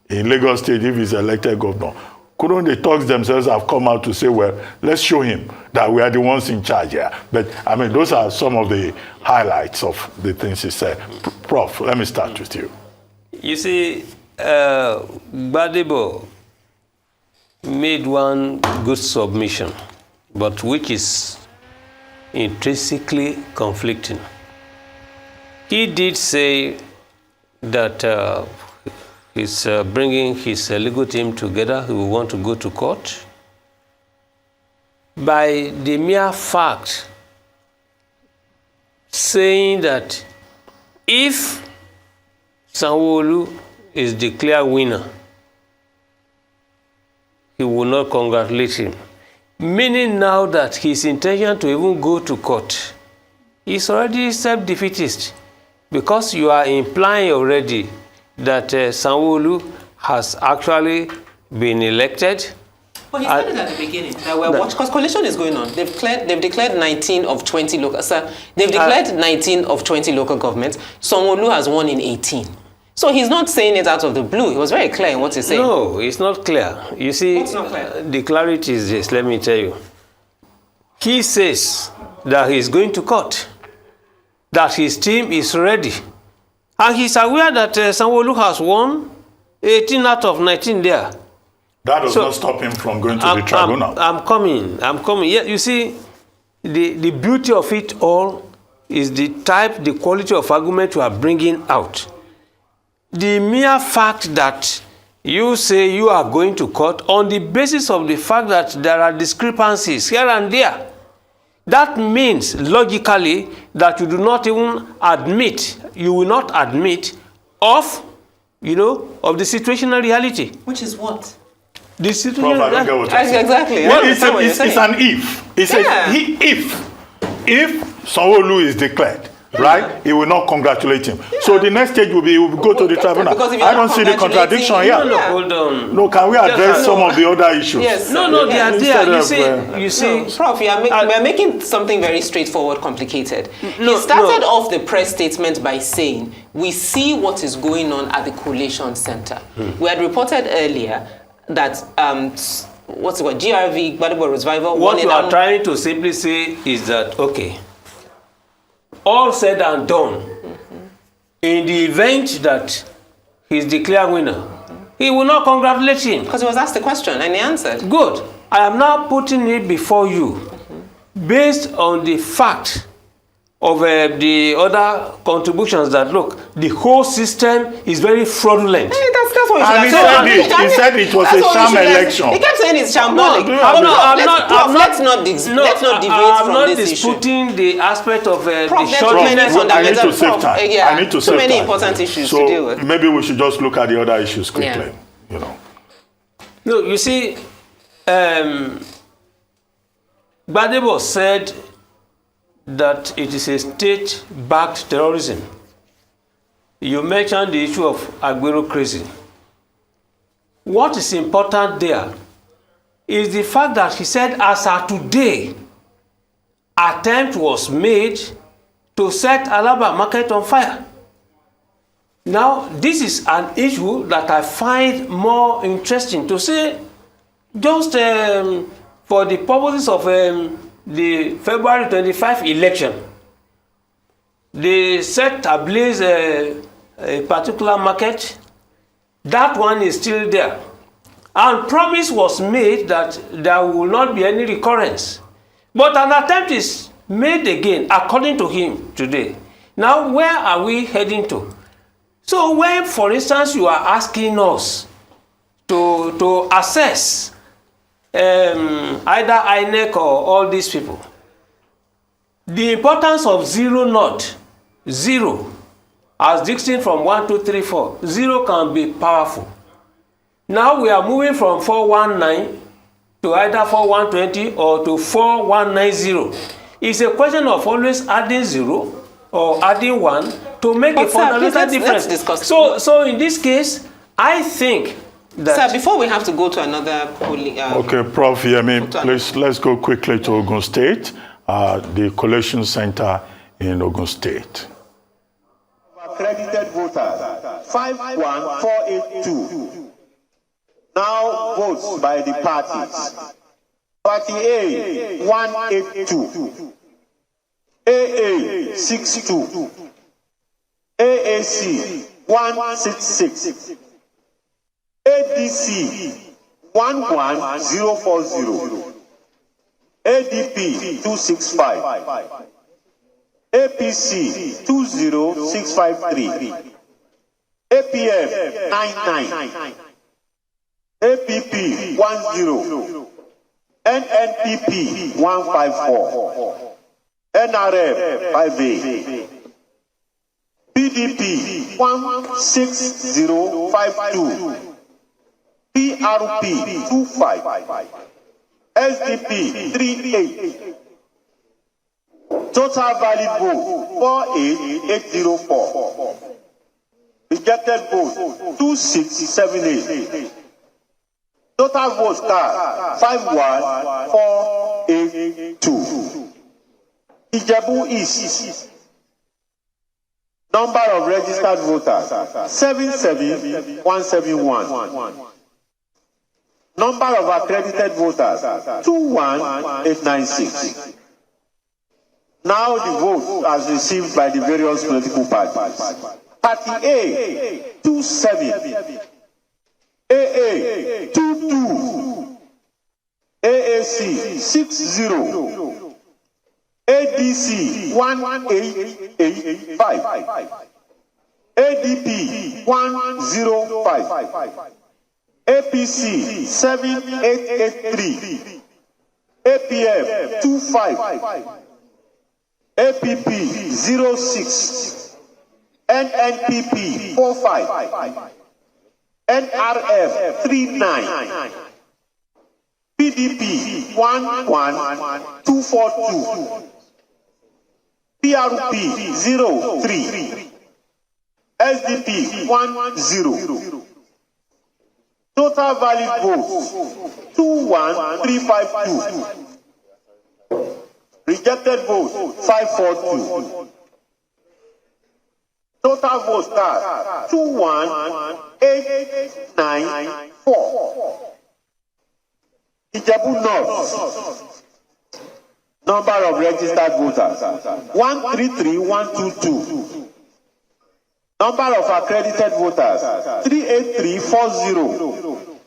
A: in Lagos State if he's elected governor, couldn't the thugs themselves have come out to say, well, let's show him that we are the ones in charge here? But, I mean, those are some of the highlights of the things he said. Prof, let me start with you.
F: You see, Gbadebo made one good submission, but which is intrinsically conflicting. He did say that he's bringing his legal team together. He will want to go to court. By the mere fact saying that if Sanwo-Olu is declared winner, he will not congratulate him. Meaning now that his intention to even go to court is already self-defeatist, because you are implying already that Sanwo-Olu has actually been elected.
C: But he said it at the beginning that we're watching, because coalition is going on. They've declared 19 of 20 local. They've declared 19 of 20 local governments. Sanwo-Olu has won in 18. So he's not saying it out of the blue. He was very clear in what he's saying.
F: No, it's not clear. You see,
C: what's not clear?
F: The clarity is this. Let me tell you. He says that he's going to court, that his team is ready, and he's aware that Sanwo-Olu has won 18 out of 19 there.
A: That does not stop him from going to the tribunal.
F: I'm coming. Yeah, you see, the beauty of it all is the quality of argument you are bringing out. The mere fact that you say you are going to court on the basis of the fact that there are discrepancies here and there, that means logically that you do not even admit, you will not admit of, of the situational reality.
C: Which is what?
F: The situation.
A: Prof, I don't get what you're saying.
C: Exactly.
A: Well, it's an if. It says if Sanwo-Olu is declared, right, he will not congratulate him. Yeah. So the next stage will be he will go to the tribunal. I don't see the contradiction here.
F: No, hold on.
A: No, can we address some of the other issues?
C: Yes.
F: No, they are there. You see,
C: Prof, we are making something very straightforward complicated. He started off the press statement by saying, we see what is going on at the Collation Center. We had reported earlier that what's it called, GRV, Gbadebo Revival.
F: What you are trying to simply say is that, okay, all said and done, in the event that he's declared winner, he will not congratulate him.
C: Because he was asked the question and he answered.
F: Good. I am now putting it before you based on the fact of the other contributions that, look, the whole system is very fraudulent.
C: That's what you should
A: he said it was a sham election.
C: He kept saying it's shambolic. Let's not deviate from this issue.
F: I'm not disputing the aspect of the shortness.
A: I need to save time. I need to save time.
C: Too many important issues to deal with.
A: Maybe we should just look at the other issues quickly.
F: No, you see, Gbadebo said that it is a state-backed terrorism. You mentioned the issue of Agbero crazy. What is important there is the fact that he said, as of today, attempt was made to set Alaba market on fire. Now, this is an issue that I find more interesting to say, just for the purposes of the February 25 election. They set ablaze a particular market. That one is still there. And promise was made that there will not be any recurrence. But an attempt is made again, according to him today. Now, where are we heading to? So when, for instance, you are asking us to assess either INEC or all these people, the importance of zero, as distinct from 1, 2, 3, 4, 0 can be powerful. Now we are moving from 419 to either 4120 or to 4190. It's a question of always adding 0 or adding 1 to make a fundamental difference.
C: Let's discuss.
F: So in this case, I think that...
C: Sir, before we have to go to another polling...
A: okay, Prof. Yemi, please, let's go quickly to Ogun State, the Collation Center in Ogun State.
K: Accredited voters, 51482. Now votes by the parties. Party A, 182. AA, 62. AAC, 166. ADC, 11040. ADP, 265. APC, 20653. APF, 99. APP, 10. NNPP, 154. NRF, 58. PDP, 16052. PRP, 25. SDP, 38. Total valid vote, 48804. Rejected vote, 2678. Total votes cast, 51482. Ijebu East. Number of registered voters, 77171. Number of accredited voters, 21896. Now the vote as received by the various political parties. Party A, 27. AA, 22. AAC, 60. ADC, 1885. ADP, 105. APC, 7883. APF, 25. APP, 06. NNPP, 45. NRF, 39. PDP, 11242. PRP, 03. SDP, 10. Total valid votes, 21352. Rejected votes, 542. Total votes cast, 21894. Ijebu North. Number of registered voters, 133122. Number of accredited voters, 38340.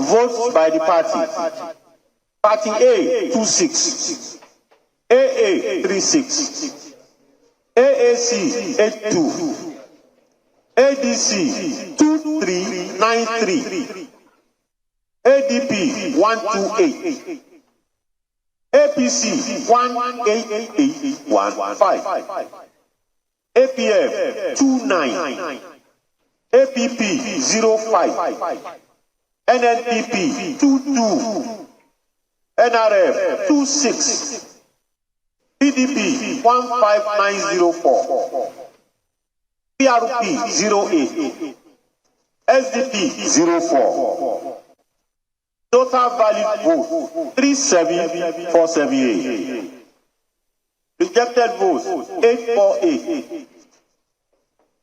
K: Votes by the party. Party A, 26. AA, 36. AAC, 82. ADC, 2393. ADP, 128. APC, 18815. APF, 29. APP, 05. NNPP, 22. NRF, 26. PDP, 15904. PRP, 08. SDP, 04. Total valid vote, 37478. Rejected votes, 848.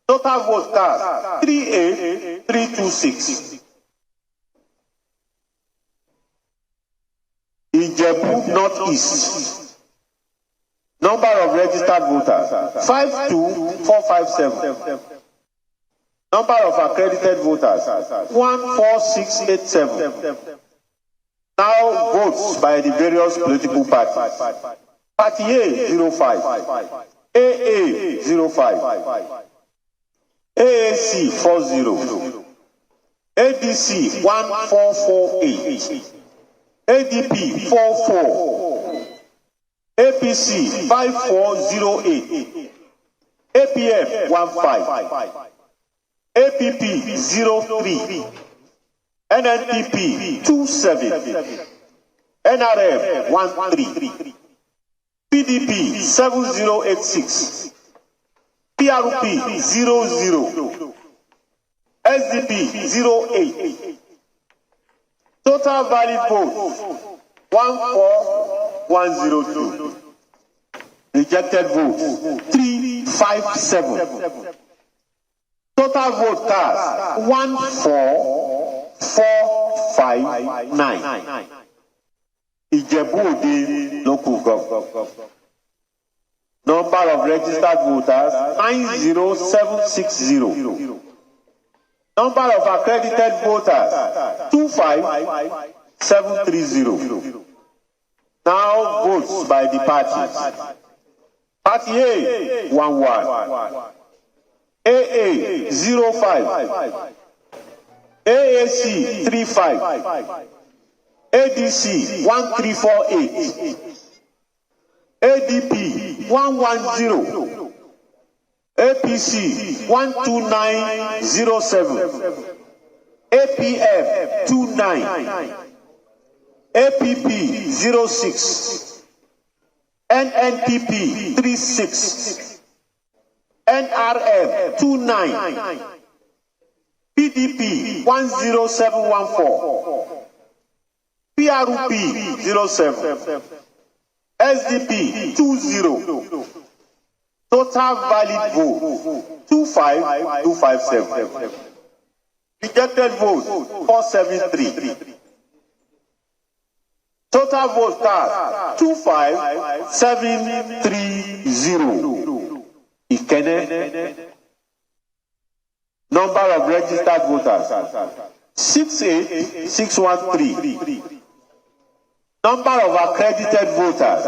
K: Total votes cast, 38326. Ijebu Northeast. Number of registered voters, 52457. Number of accredited voters, 14687. Now votes by the various political parties. Party A, 05. AA, 05. AAC, 40. ADC, 1448. ADP, 44. APC, 5408. APF, 15. APP, 03. NNPP, 27. NRF, 13. PDP, 7086. PRP, 00. SDP, 08. Total valid votes, 14102. Rejected votes, 357. Total vote cast, 459. Ijebu-Ode local government. Number of registered voters 90760. Number of accredited voters 25730. Now votes by the parties. Party A 11, AA 05, AAC 35, ADC 1348, ADP 110, APC 12907, APF 29, APP 06, NNPP 36, NRM 29, PDP 10714, PRP 07, SDP 20, total valid vote 25257, rejected vote 473. Total vote cast 25730. Ikene. Number of registered voters 68613. Number of accredited voters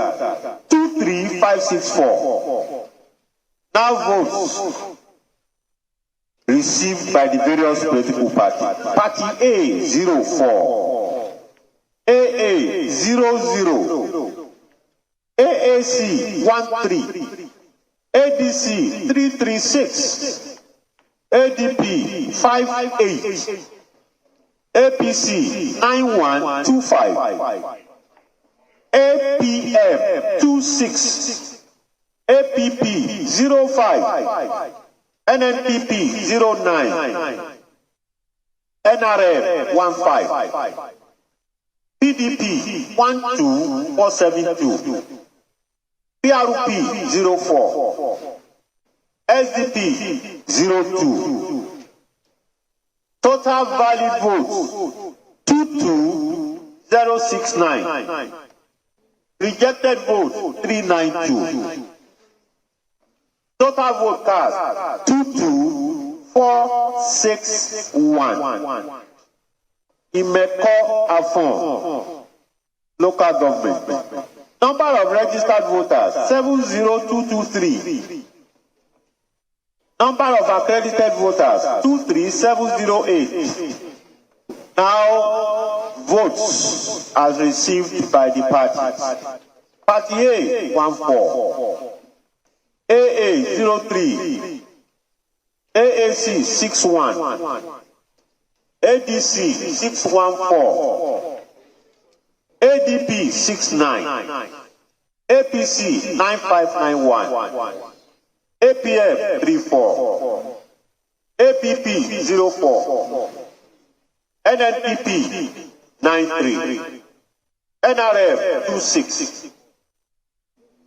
K: 23564. Now votes received by the various political parties. Party A 04. AA 00, AAC 13, ADC 336, ADP 58, APC 9125, APM 26, APP 05, NNPP 09, NRM 15. PDP 12472, PRP 04, SDP 02. Total valid votes 22069. Rejected votes 392. Total vote cast 22461. Imeko Afon, local government. Number of registered voters 70223. Number of accredited voters 23708. Now votes as received by the parties. Party A 14, AA 03, AAC 61. ADC 614, ADP 69, APC 9591, APF 34, APP 04, NNPP 93, NRF 26,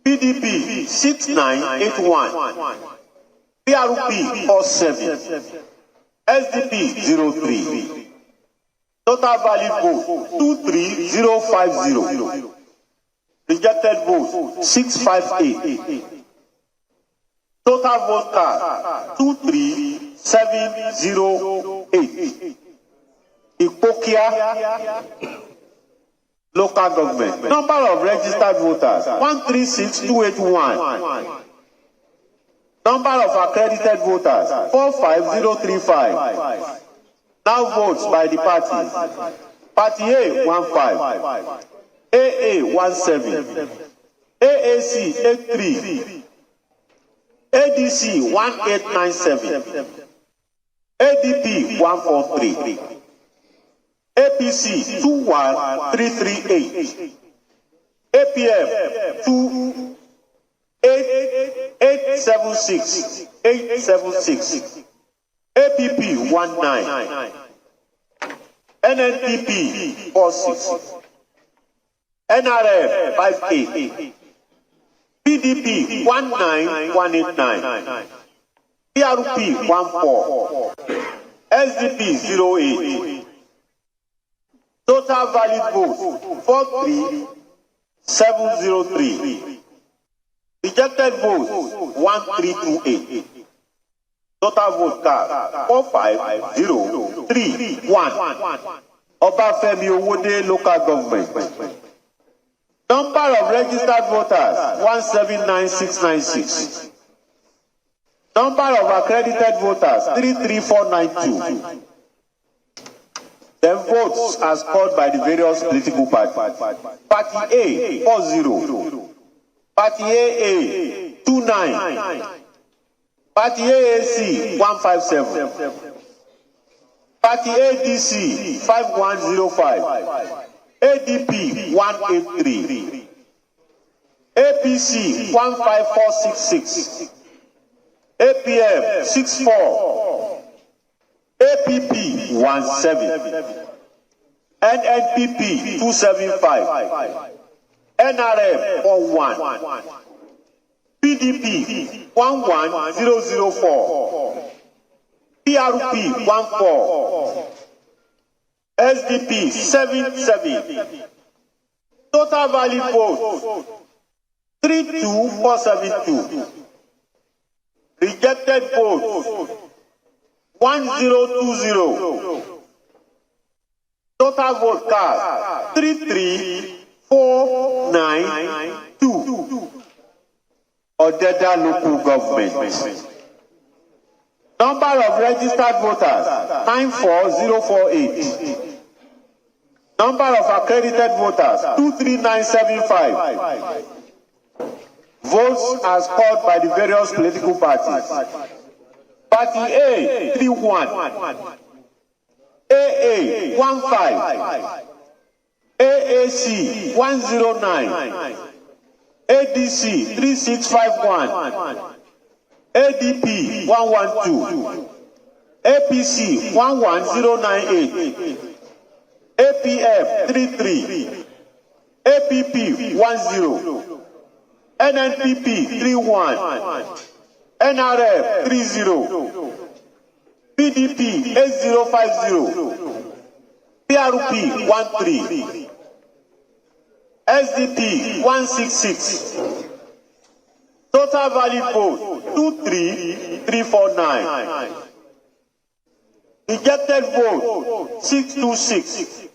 K: PDP 6981, PRP 47, SDP 03. Total valid vote 23050. Rejected vote 658. Total vote card 23708. Ipokia local government. Number of registered voters 136281. Number of accredited voters 45035. Now votes by the parties. Party A 15, AA 17, AAC 83, ADC 1897, ADP 143, APC 21338, APF 876, APP 19, NNPP 46, NRF 58, PDP 19189, PRP 14, SDP 08, Total valid votes 43,703. Rejected votes 1328. Total vote cast 45031. Obafemi Owode local government. Number of registered voters 179,696. Number of accredited voters 33492. The votes are scored by the various political parties. Party A 40. Party AA 29. Party AAC 157. Party ADC 5105. ADP 183. APC 15466. APM 64. APP 17. NNPP 275. NRM 41. PDP 11004. PRP 14. SDP 77. Total valid votes 32472. Rejected votes 1020. Total vote cast 33492. Odeda local government. Number of registered voters 94048. Number of accredited voters 23975. Votes are scored by the various political parties. Party A 31. AA 15. AAC 109. ADC 3651. ADP 112. APC 11098. APF 33. APP 10. NNPP 31. NRF 30. PDP 8050. PRP 13. SDP 166. Total valid vote 23349. Rejected vote 626.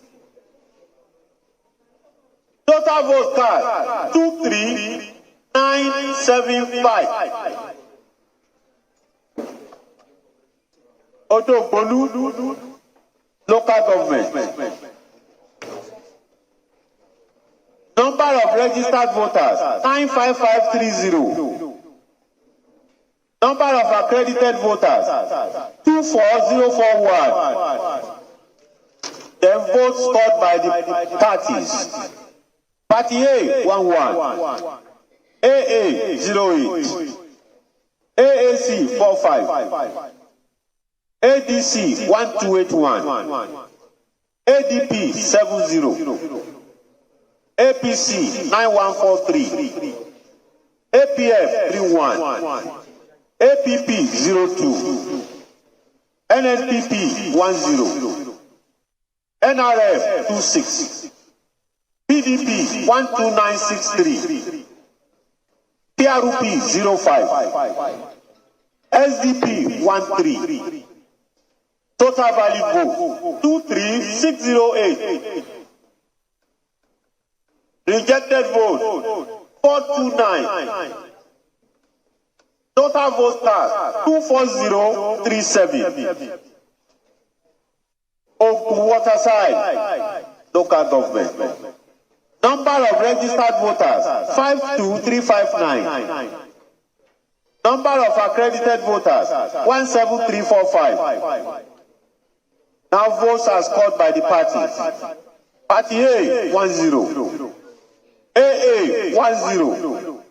K: Total vote cast 23975. Otogbolu local government. Number of registered voters 95530. Number of accredited voters 24041. Then votes scored by the parties. Party A 11. AA 08. AAC 45. ADC 1281. ADP 70. APC 9143. APF 31. APP 02. NNPP 10. NRF 26. PDP 12963. PRP 05. SDP 13. Total valid vote 23608. Rejected vote 429. Total vote cast 24037. Ogun State local government. Number of registered voters 52359. Number of accredited voters 17345. Now votes are scored by the parties. Party A 10. AA 10.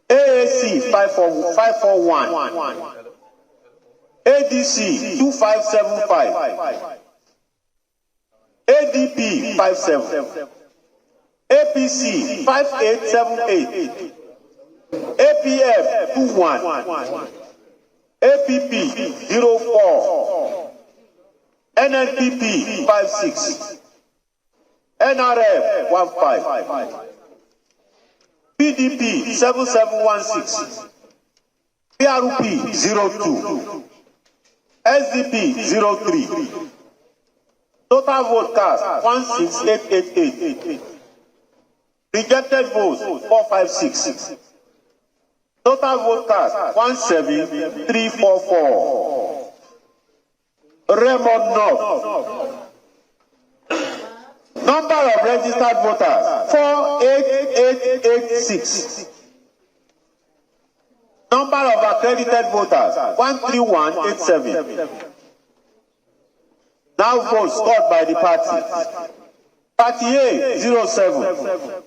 K: AAC 541. ADC 2575. ADP 57. APC 5878. APF 21. APP 04. NNPP 56. NRF 15, PDP 7716, PRP 02, SDP 03, total vote cast 16888, rejected votes 456, total vote cast 17344. Raymond North. Number of registered voters 48886. Number of accredited voters 13187. Now votes scored by the party. Party A 07.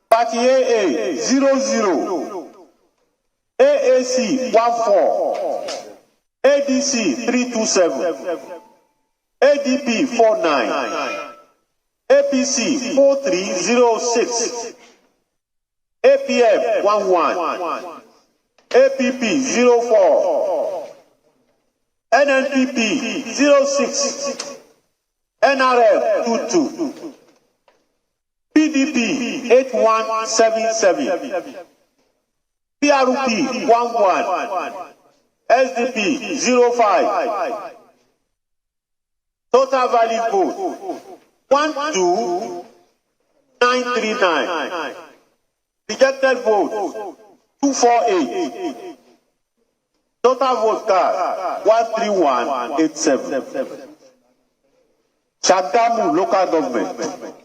K: Party AA 00. AAC 14. ADC 327. ADP 49. APC 4306. APF 11. APP 04. NNPP 06. NRF 22. PDP 8177. PRP 11. SDP 05. Total valid vote 12939. Rejected vote 248. Total vote cast 13187. Shagamu local government.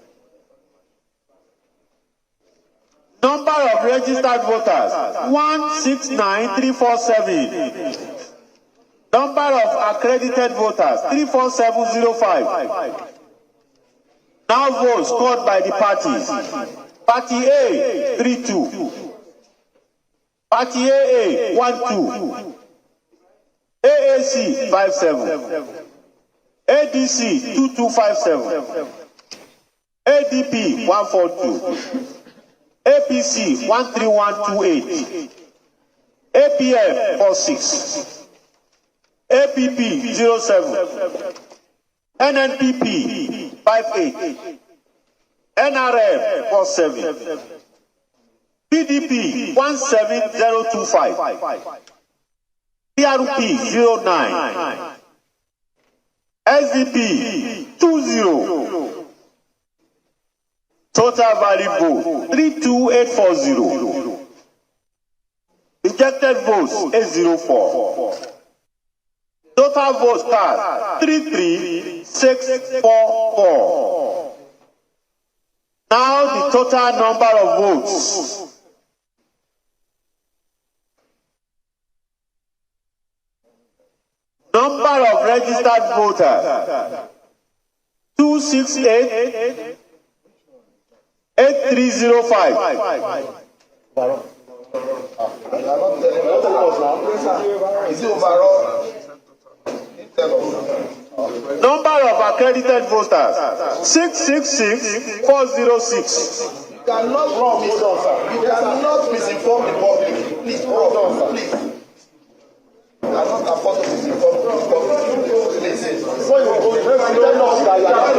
K: Number of registered voters 169347. Number of accredited voters 34705. Now votes scored by the parties. Party A 32. Party AA 12. AAC 57. ADC 2257. ADP 142. APC 13128. APF 46. APP 07. NNPP 58. NRF 47. PDP 17025. PRP 09. SDP 20. Total valid vote 32840. Rejected votes 804. Total votes cast 33644. Now the total number of votes. Number of registered voters 268 8305.
D: Is it overall?
K: Number of accredited voters 666406.
D: You cannot misinform the public. Please, hold on, please. You cannot afford to misinform the public. Please. Before you go, tell us that you are not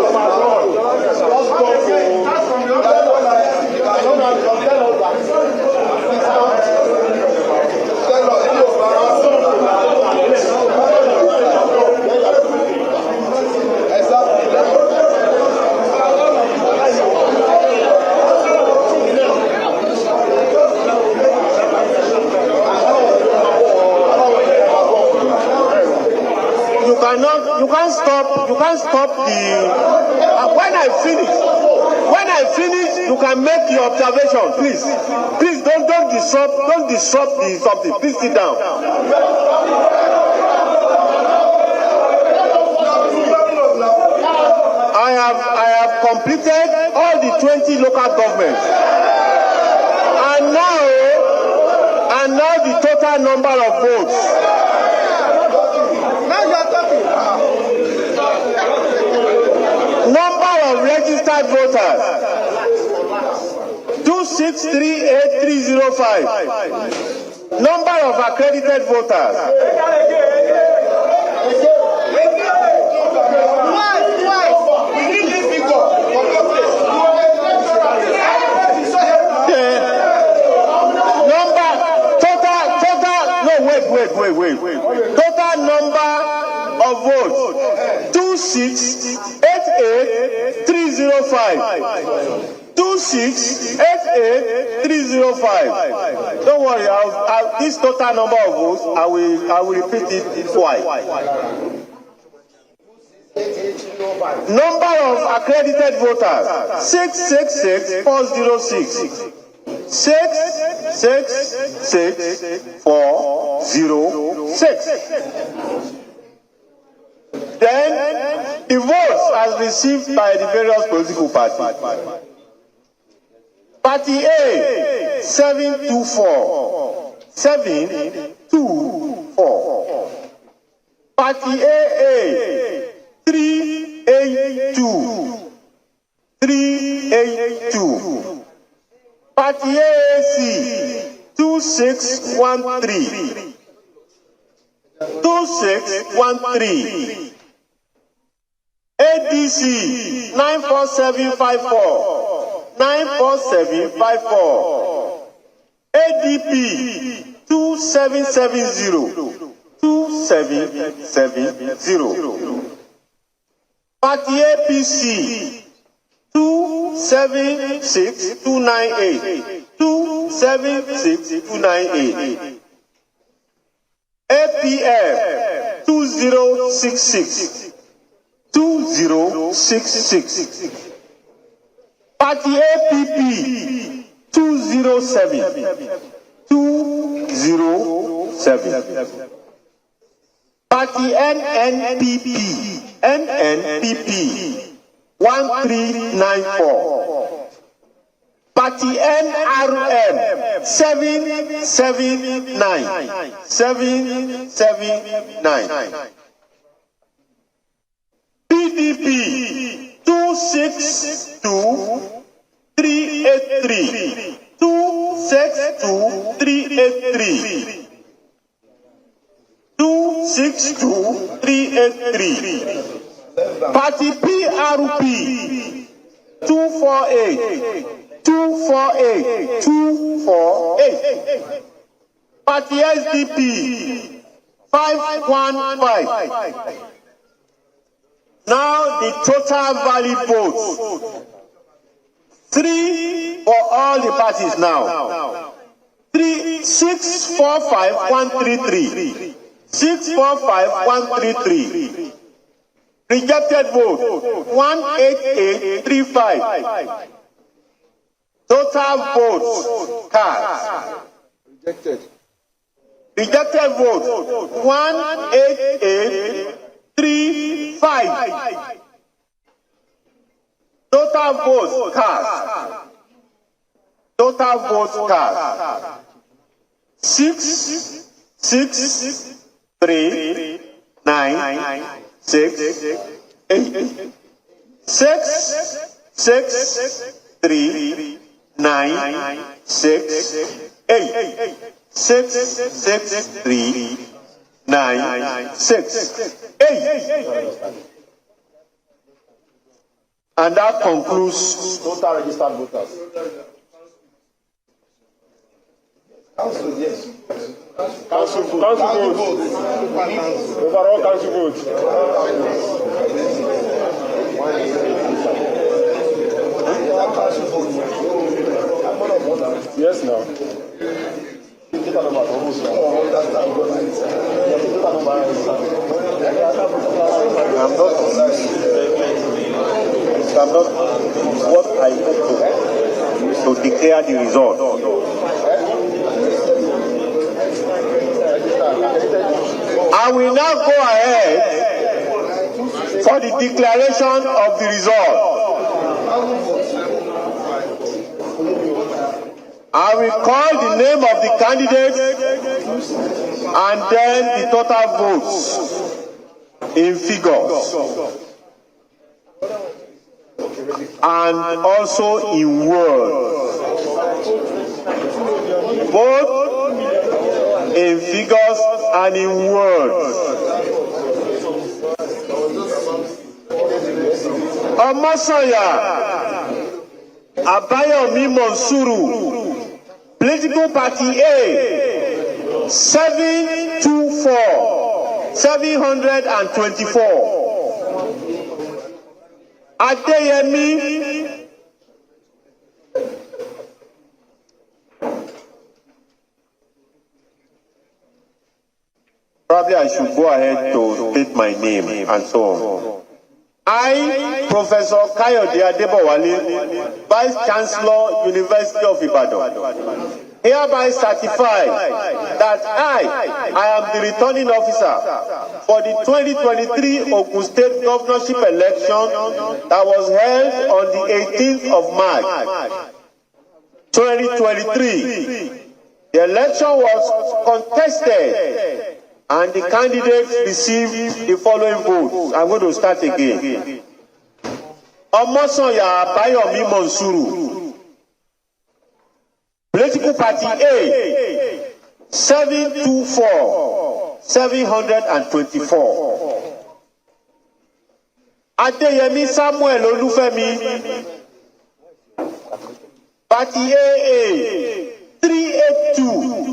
K: You can't stop the. When I finish, you can make your observation. Please don't disrupt the something. Please sit down. I have completed all the 20 local governments, and now the total number of votes. Number of registered voters 2638305. Number of accredited voters
D: We need this figure.
K: vote. 2688305. 2688305. Don't worry, this total number of votes, I will repeat it twice. Number of accredited voters 666,406. 666,406. Then the votes as received by the various political parties. Party A 724. 724. Party AA 382. 382. Party AAC 2613. 2613. ADC 94754. 94754. ADP 2770. 2770. Party APC 276298. 276298. APF 2066. 2066. Party APP 207. 207. Party NNPP 1394. Party NRM 779. 779. PDP 262383. 262383. 262383. Party PRP 248. 248. 248. Party SDP 515. Now the total valid votes. 3 for all the parties now. 645,133. 645,133. Rejected vote 18835. Total votes cast. Rejected. Rejected vote 18835. Total votes cast. Total votes cast. 6, 3, 9, 6, 8. 6, 3, 9, 6, 8. 6, 3, 9, 6, 8. And that concludes total registered voters. Council, yes. Council votes. Overall council votes. Yes, now. I'm not what I hope to declare the result. I will now go ahead for the declaration of the result. I will call the name of the candidate and then the total votes in figures and also in words. Both in figures and in words. Omosoya Abayomi Monsuru, political party A, 724. 724. Adeyemi probably I should go ahead to state my name and so on. I, Professor Kayode Adebowale, Vice Chancellor, University of Ibadan, hereby certify that I am the returning officer for the 2023 Ogun State governorship election that was held on the 18th of March, 2023. The election was contested and the candidates received the following votes. I'm going to start again. Omosoya Bayomi Monsuru, Political Party A, 724. Adeyemi Samuel Olufemi, Party AA, 382.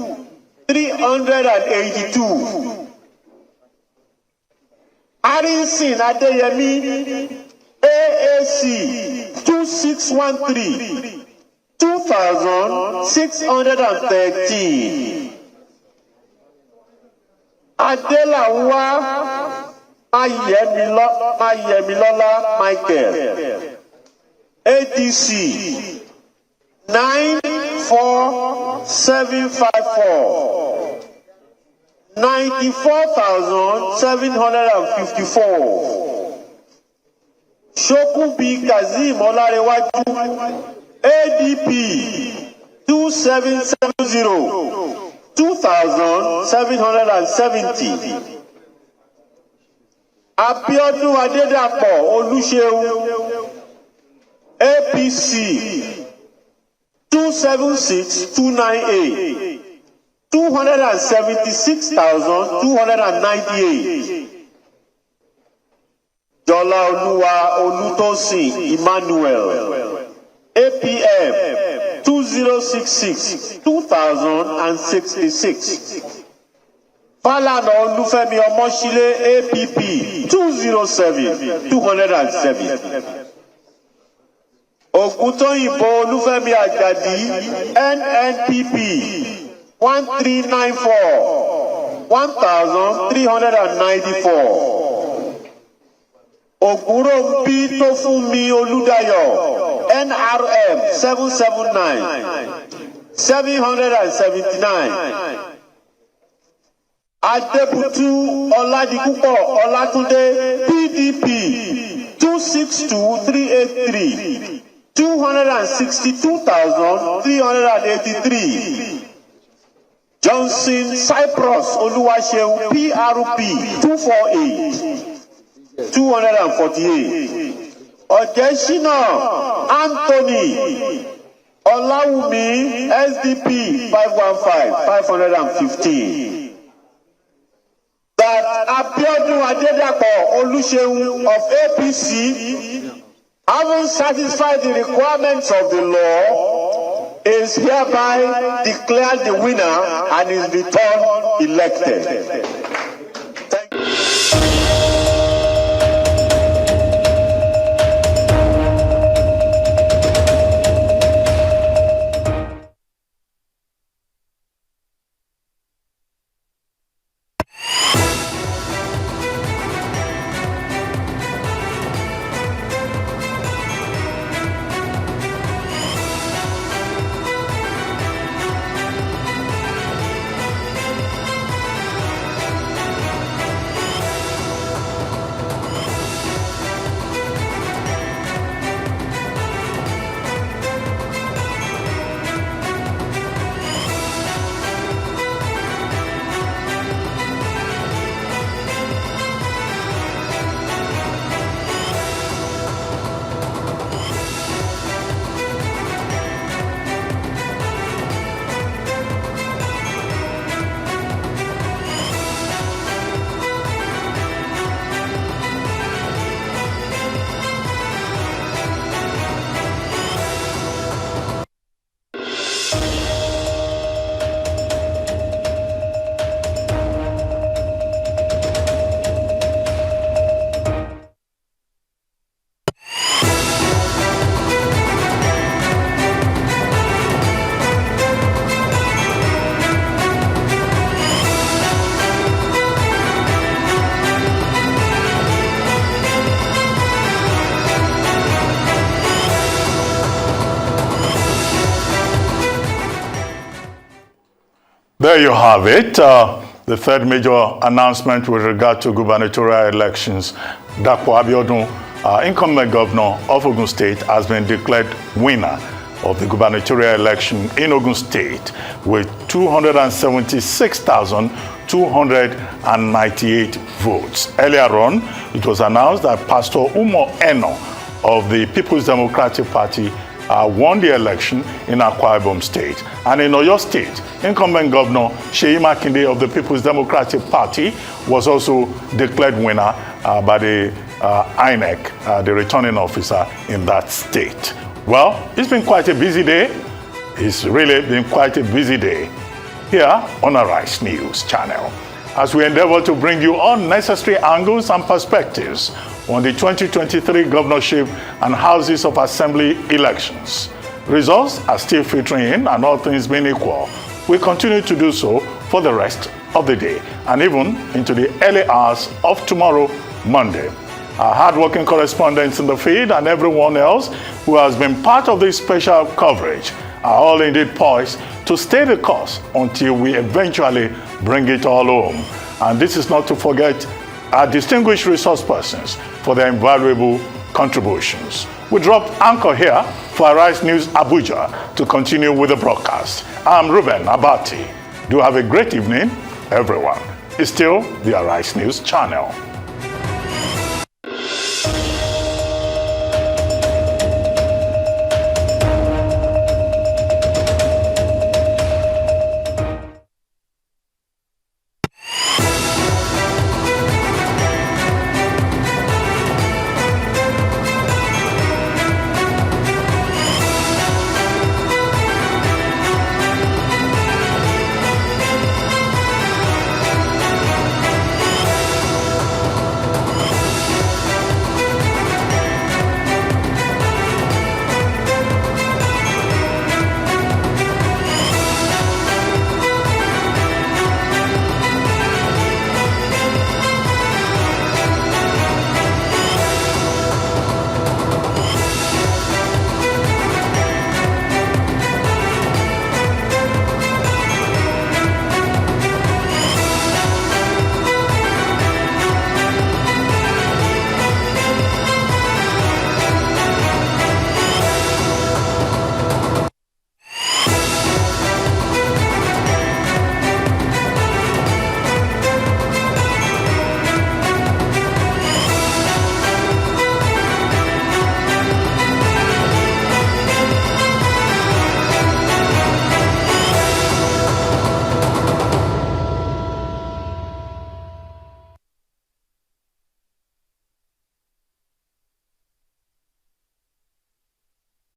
K: Harrison Adeyemi, AAC, 2613. 2,613. Adelawa Mayemilola Michael, ADC, 94754. 94,754. Shokubi Kazim Olarewaju, ADP, 2770. 2,770. Abiodun Adedapo Oluseun, APC, 276,298. 276,298. Jola Oluwa Olutosin Emmanuel, APM, 2066, 2066. Falana Olufemi Omoshile, APP, 207, 207. Ogutoyinbo Olufemi Ajadi, NNPP, 1394, 1,394. Ogurombi Tofumi Oludayo, NRM 779, 779. Adebutu Oladikupo Olatunde, PDP, 262,383, 262,383. Johnson Cyprus Oluwaseun, PRP, 248. 248. Ojeshina Anthony Olawumi, SDP, 515, 515. That Abiodun Adedapo Oluseun of APC, having satisfied the requirements of the law, is hereby declared the winner and is returned elected. Thank you.
A: There you have it. The third major announcement with regard to gubernatorial elections. Akwa Ibom, incumbent governor of Ogun State, has been declared winner of the gubernatorial election in Ogun State with 276,298 votes. Earlier on, it was announced that Pastor Umo Eno of the People's Democratic Party won the election in Akwa Ibom State. And in Oyo State, incumbent governor Seyi Makinde of the People's Democratic Party was also declared winner by the INEC, the returning officer in that state. Well, it's been quite a busy day. It's really been quite a busy day here on Arise News channel, as we endeavor to bring you all necessary angles and perspectives on the 2023 governorship and Houses of Assembly elections. Results are still filtering in, and all things being equal, we continue to do so for the rest of the day and even into the early hours of tomorrow, Monday. Our hardworking correspondents in the field and everyone else who has been part of this special coverage are all indeed poised to stay the course until we eventually bring it all home. And this is not to forget our distinguished resource persons for their invaluable contributions. We drop anchor here for Arise News Abuja to continue with the broadcast. I'm Ruben Abati. Do have a great evening, everyone. It's still the Arise News channel.